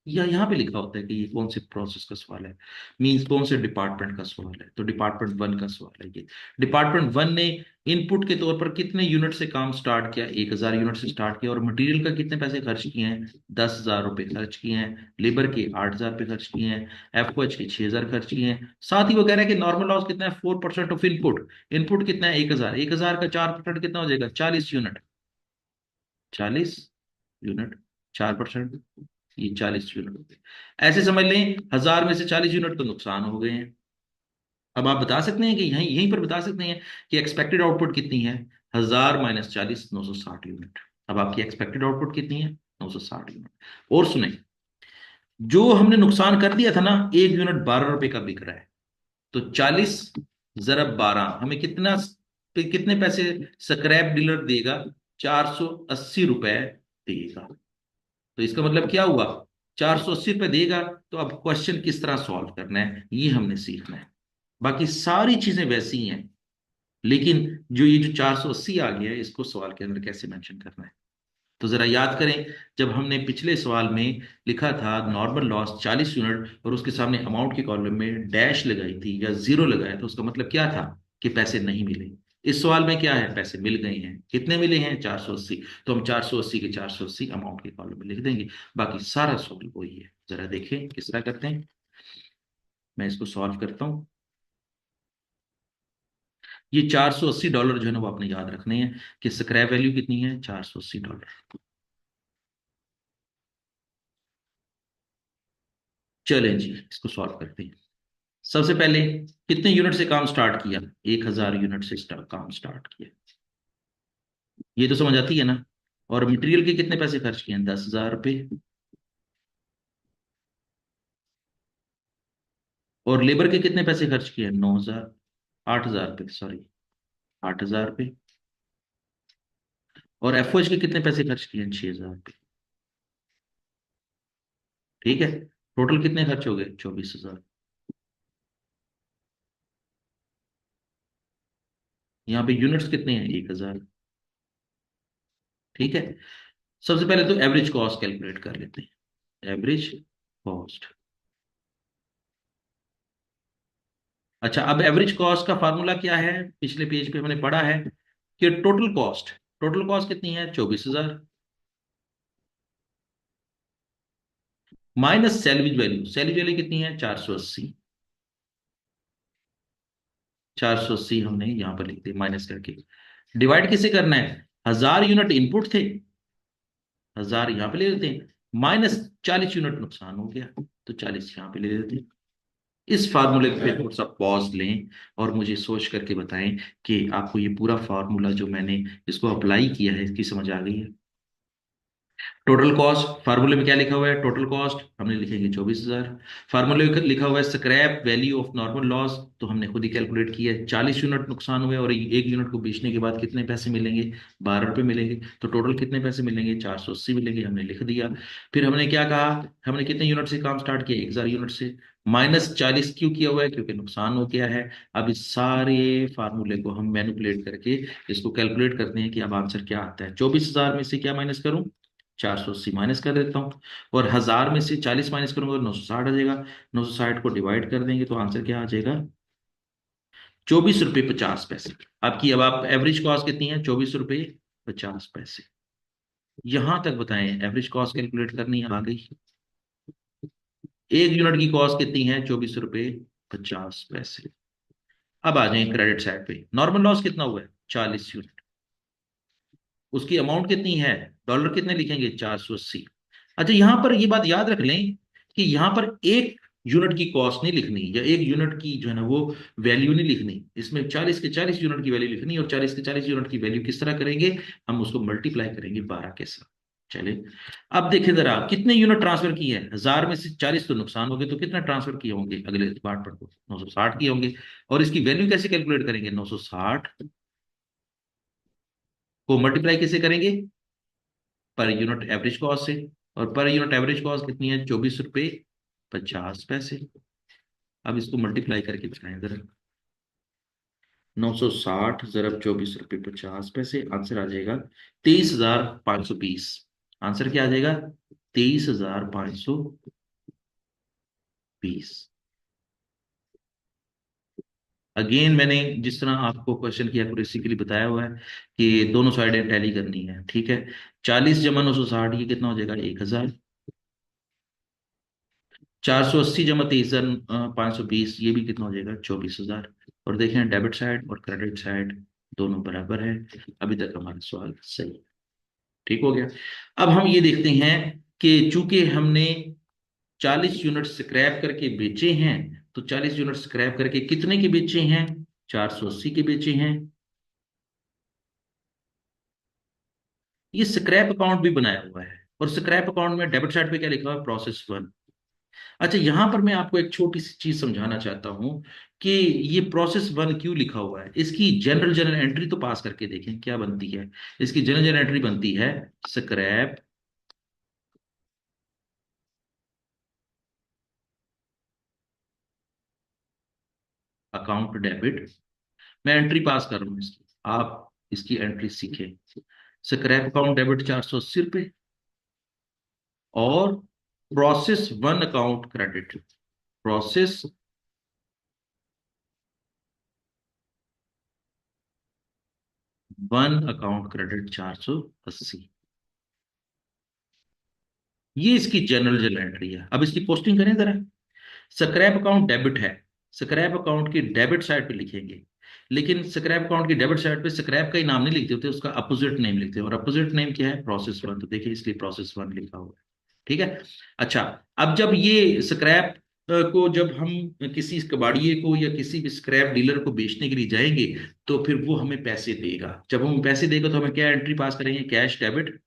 या यहाँ पे लिखा होता है कि ये कौन से प्रोसेस का सवाल है, मींस कौन से डिपार्टमेंट का सवाल है। तो डिपार्टमेंट 1 का सवाल है ये। डिपार्टमेंट 1 ने इनपुट के तौर पर कितने यूनिट से काम स्टार्ट किया, 1000 यूनिट से स्टार्ट किया, और मटेरियल का कितने पैसे खर्च किए हैं, 10,000 रुपए खर्च किए हैं, लेबर के 8,000 रुपये खर्च किए हैं, एफओएच के 6,000 खर्च किए हैं। साथ ही वो कह रहा है कि नॉर्मल लॉस कितना है, 4% ऑफ इनपुट। इनपुट कितना है, 1000, 1000 का 4% कितना हो जाएगा, 40 यूनिट। 40 यूनिट, 4%, ये 40 यूनिट हो गए। ऐसे समझ लें 1000 में से 40 यूनिट तो नुकसान हो गए हैं। अब आप बता सकते हैं कि यहीं यहीं पर बता सकते हैं कि एक्सपेक्टेड आउटपुट कितनी है, 1000 - 40, 960 यूनिट। अब आपकी एक्सपेक्टेड आउटपुट कितनी है, 960 यूनिट। और सुने, जो हमने नुकसान कर दिया था ना, 1 यूनिट 12 रुपए का बिक रहा है, तो 40 × 12 हमें कितना, कितने पैसे स्क्रैप डीलर देगा, 480 रुपए देगा। तो इसका मतलब क्या हुआ, 480 रुपये देगा। तो अब क्वेश्चन किस तरह सॉल्व करना है ये हमने सीखना है। बाकी सारी चीजें वैसी ही हैं, लेकिन जो ये जो 480 आ गया है इसको सवाल के अंदर कैसे मेंशन करना है। तो जरा याद करें, जब हमने पिछले सवाल में लिखा था नॉर्मल लॉस 40 यूनिट और उसके सामने अमाउंट के कॉलम में डैश लगाई थी या जीरो लगाया, तो उसका मतलब क्या था कि पैसे नहीं मिले। इस सवाल में क्या है, पैसे मिल गए हैं। कितने मिले हैं, 480। तो हम 480 के 480 अमाउंट के कॉलम में लिख देंगे। बाकी सारा सवाल वही है। जरा देखें किस तरह करते हैं। मैं इसको सॉल्व करता हूं। ये $480 जो है ना वो आपने याद रखने हैं कि स्क्रैप वैल्यू कितनी है, $480। चलें जी, इसको सॉल्व करते हैं। सबसे पहले कितने यूनिट से काम स्टार्ट किया, 1000 यूनिट से काम स्टार्ट किया, ये तो समझ आती है ना। और मटेरियल के कितने पैसे खर्च किए हैं, 10,000 रुपये। और लेबर के कितने पैसे खर्च किए हैं, 9,000, 8,000 रुपये, सॉरी, 8,000 रुपये। और एफओएच के कितने पैसे खर्च किए हैं, 6,000 रुपये। ठीक है, टोटल कितने खर्च हो गए, 24,000। यहाँ पे यूनिट्स कितने हैं, 1,000। ठीक है, सबसे पहले तो एवरेज कॉस्ट कैलकुलेट कर लेते हैं। Average cost. अच्छा, अब एवरेज कॉस्ट का फार्मूला क्या है, पिछले पेज पे हमने पढ़ा है कि टोटल कॉस्ट कितनी है, 24,000, minus salary value. Salary value कितनी है, 480। 480 हमने यहां पर लिख दी माइनस करके। डिवाइड किसे करना है, 1000 यूनिट इनपुट थे, 1000 यहां पे ले लेते हैं, माइनस 40 यूनिट नुकसान हो गया, तो 40 यहां पे ले लेते हैं। इस फार्मूले पे थोड़ा सा पॉज लें और मुझे सोच करके बताएं कि आपको ये पूरा फार्मूला जो मैंने इसको अप्लाई किया है इसकी समझ आ गई है। टोटल कॉस्ट, फार्मूले में क्या लिखा हुआ है, टोटल कॉस्ट हमने लिखेंगे 24,000। फार्मूले में लिखा हुआ है scrap value of normal loss, तो हमने खुद ही कैलकुलेट किया है, 40 यूनिट नुकसान हुए और 1 यूनिट को बेचने के बाद कितने पैसे मिलेंगे, 12 रुपये मिलेंगे। तो टोटल कितने पैसे मिलेंगे, 480 मिलेंगे, हमने लिख दिया। फिर हमने क्या कहा, हमने कितने यूनिट से काम स्टार्ट किया, 1000 यूनिट से। -40 क्यों किया हुआ है, क्योंकि नुकसान हो गया है। अब इस सारे फार्मूले को हम मैनिपुलेट करके इसको कैलकुलेट करते हैं कि अब आंसर क्या आता है। 24,000 में से क्या माइनस करूं, 480 माइनस कर देता हूँ, और 1000 में से 40 माइनस करूंगा तो 960 आ जाएगा। 960 को डिवाइड कर देंगे तो आंसर क्या आ जाएगा, 24 रुपये 50 पैसे। आपकी अब आप एवरेज कॉस्ट कितनी है, 24 रुपये 50 पैसे। यहां तक बताएं, एवरेज कॉस्ट कैलकुलेट करनी है, आ गई। 1 यूनिट की कॉस्ट कितनी है, 24 रुपये 50 पैसे। अब आ जाए क्रेडिट साइड पे, नॉर्मल लॉस कितना हुआ है, 40 यूनिट। उसकी अमाउंट कितनी है, डॉलर कितने लिखेंगे, 480। अच्छा, यहां पर ये बात याद रख लें कि यहां पर एक यूनिट की कॉस्ट नहीं लिखनी, या एक यूनिट की जो है ना वो वैल्यू नहीं लिखनी। इसमें 40 के 40 यूनिट की वैल्यू लिखनी, और 40 के 40 यूनिट की वैल्यू किस तरह करेंगे, हम उसको मल्टीप्लाई करेंगे 12 के साथ। चलिए, अब देखें जरा कितने यूनिट ट्रांसफर किए हैं। 1000 में से 40 तो नुकसान हो गए, तो कितना ट्रांसफर किए होंगे अगले पार्ट पर, 960 किए होंगे। और इसकी वैल्यू कैसे कैलकुलेट करेंगे, 960 को मल्टीप्लाई कैसे करेंगे, पर यूनिट एवरेज कॉस्ट से। और पर यूनिट एवरेज कॉस्ट कितनी है, 24 रुपये 50 पैसे। अब इसको मल्टीप्लाई करके दिखाएं जरा, 960 ज़रब 24 रुपये 50 पैसे, आंसर आ जाएगा 23,520। आंसर क्या आ जाएगा, 23,520। अगेन मैंने जिस तरह आपको क्वेश्चन की एक्यूरेसी के लिए बताया हुआ है कि दोनों साइडें टैली करनी है, ठीक है। 40 जमा 960 ये कितना हो जाएगा, 1,000। 480 जमा 23,520 ये भी कितना हो जाएगा, 24,000। और देखें डेबिट साइड और क्रेडिट साइड दोनों बराबर है। अभी तक हमारा सवाल सही है, ठीक हो गया। अब हम ये देखते हैं कि चूंकि हमने 40 यूनिट स्क्रैप करके बेचे हैं, तो 40 यूनिट स्क्रैप करके कितने के बेचे हैं, 480 के बेचे हैं। ये स्क्रैप अकाउंट भी बनाया हुआ है, और स्क्रैप अकाउंट में डेबिट साइड पे क्या लिखा हुआ है, प्रोसेस 1। अच्छा, यहां पर मैं आपको एक छोटी सी चीज समझाना चाहता हूं कि ये प्रोसेस 1 क्यों लिखा हुआ है। इसकी जनरल जनरल एंट्री तो पास करके देखें क्या बनती है। इसकी जनरल जनरल एंट्री बनती है स्क्रैप अकाउंट डेबिट। मैं एंट्री पास कर रहा हूं इसकी, आप इसकी एंट्री सीखें। स्क्रैप अकाउंट डेबिट 480 रुपये, और process 1 account credit. Process 1 account credit 480। ये इसकी जनरल जनरल एंट्री है। अब इसकी पोस्टिंग करें जरा। स्क्रैप अकाउंट डेबिट है, स्क्रैप अकाउंट की डेबिट साइड पे लिखेंगे। लेकिन स्क्रैप अकाउंट की डेबिट साइड पे स्क्रैप का ही नाम नहीं लिखते होते, उसका अपोजिट नेम लिखते हैं, और अपोजिट नेम क्या है, प्रोसेस 1। तो देखिए इसलिए प्रोसेस 1 लिखा हुआ है, ठीक है। अच्छा, अब जब ये स्क्रैप को जब हम किसी कबाड़िए को या किसी भी स्क्रैप डीलर को बेचने के लिए जाएंगे, तो फिर वो हमें पैसे देगा। जब हम पैसे देगा तो हमें क्या एंट्री पास करेंगे, cash debit,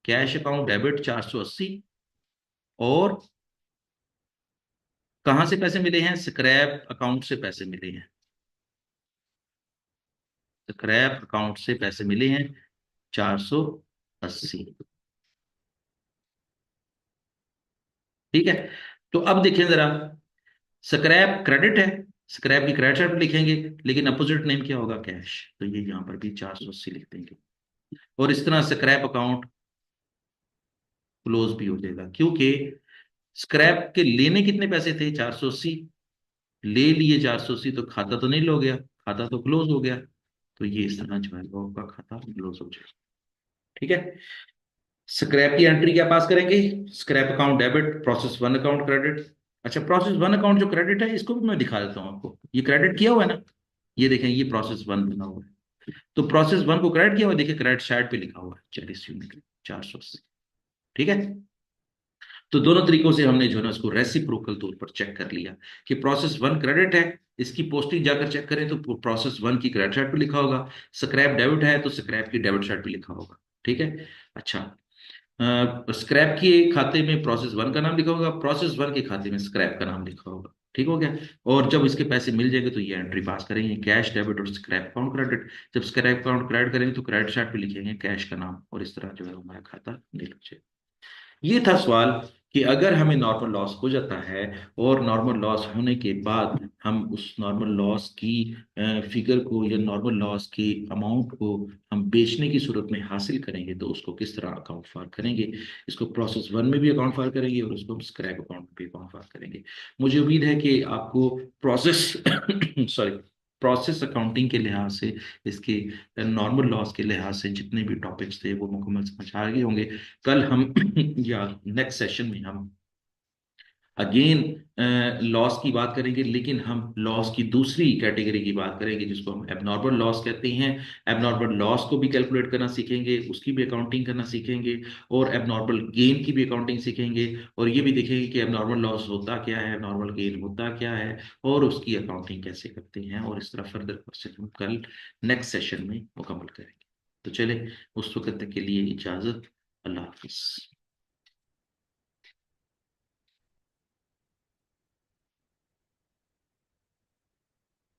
cash account debit 480। और कहां से पैसे मिले हैं, स्क्रैप अकाउंट से पैसे मिले हैं, स्क्रैप अकाउंट से पैसे मिले हैं 480, ठीक है। तो अब देखें जरा, स्क्रैप क्रेडिट है, स्क्रैप की क्रेडिट साइड पे लिखेंगे, लेकिन अपोजिट नेम क्या होगा, कैश। तो ये यहां पर भी 480 लिख देंगे। और इस तरह स्क्रैप अकाउंट क्लोज भी हो जाएगा, क्योंकि स्क्रैप के लेने कितने पैसे थे, 480। ले लिए 480, तो खाता तो नहीं लो गया, खाता तो क्लोज हो गया। तो ये इस तरह जो है वो आपका खाता क्लोज हो जाएगा, ठीक है। स्क्रैप की एंट्री क्या पास करेंगे, scrap account debit, process 1 account credit. अच्छा, प्रोसेस 1 अकाउंट जो क्रेडिट है, इसको भी मैं दिखा देता हूँ आपको। ये क्रेडिट किया हुआ है ना, ये देखें, ये प्रोसेस 1 बना हुआ है। तो प्रोसेस 1 को क्रेडिट किया हुआ है, देखिए क्रेडिट साइड पे लिखा हुआ है 40 यूनिट 480, ठीक है। तो दोनों तरीकों से हमने जो है ना उसको रेसिप्रोकल तौर पर चेक कर लिया कि प्रोसेस 1 क्रेडिट है। इसकी पोस्टिंग जाकर चेक करें तो प्रोसेस 1 की क्रेडिट साइड पे लिखा होगा। स्क्रैप डेबिट है तो स्क्रैप की डेबिट साइड पे लिखा होगा, ठीक है। अच्छा, स्क्रैप के खाते में प्रोसेस 1 का नाम लिखा होगा, प्रोसेस 1 के खाते में स्क्रैप का नाम लिखा होगा, ठीक हो गया। और जब इसके पैसे मिल जाएंगे तो ये एंट्री पास करेंगे, कैश डेबिट और स्क्रैप अकाउंट क्रेडिट। जब स्क्रैप अकाउंट क्रेडिट करेंगे तो क्रेडिट साइड पे लिखेंगे कैश का नाम, और इस तरह जो है हमारा खाता नील हो जाएगा। ये था सवाल कि अगर हमें नॉर्मल लॉस हो जाता है, और नॉर्मल लॉस होने के बाद हम उस नॉर्मल लॉस की फिगर को या नॉर्मल लॉस की अमाउंट को हम बेचने की सूरत में हासिल करेंगे, तो उसको किस तरह अकाउंट फॉर करेंगे। इसको प्रोसेस 1 में भी अकाउंट फॉर करेंगे, और उसको हम स्क्रैप अकाउंट में भी अकाउंट फॉर करेंगे। मुझे उम्मीद है कि आपको प्रोसेस सॉरी प्रोसेस अकाउंटिंग के लिहाज से, इसके नॉर्मल लॉस के लिहाज से जितने भी टॉपिक्स थे वो मुकम्मल समझ आ गए होंगे। कल हम या नेक्स्ट सेशन में हम अगेन लॉस की बात करेंगे, लेकिन हम लॉस की दूसरी कैटेगरी की बात करेंगे जिसको हम एबनॉर्मल लॉस कहते हैं। एबनॉर्मल लॉस को भी कैलकुलेट करना सीखेंगे, उसकी भी अकाउंटिंग करना सीखेंगे, और एबनॉर्मल गेन की भी अकाउंटिंग सीखेंगे, और ये भी देखेंगे कि एबनॉर्मल लॉस होता क्या है, एबनॉर्मल गेन होता क्या है, और उसकी अकाउंटिंग कैसे करते हैं, और इस तरह फर्दर क्वेश्चन हम कल नेक्स्ट सेशन में मुकम्मल करेंगे। तो चले, उस वक्त तक के लिए इजाजत। अल्लाह हाफिज।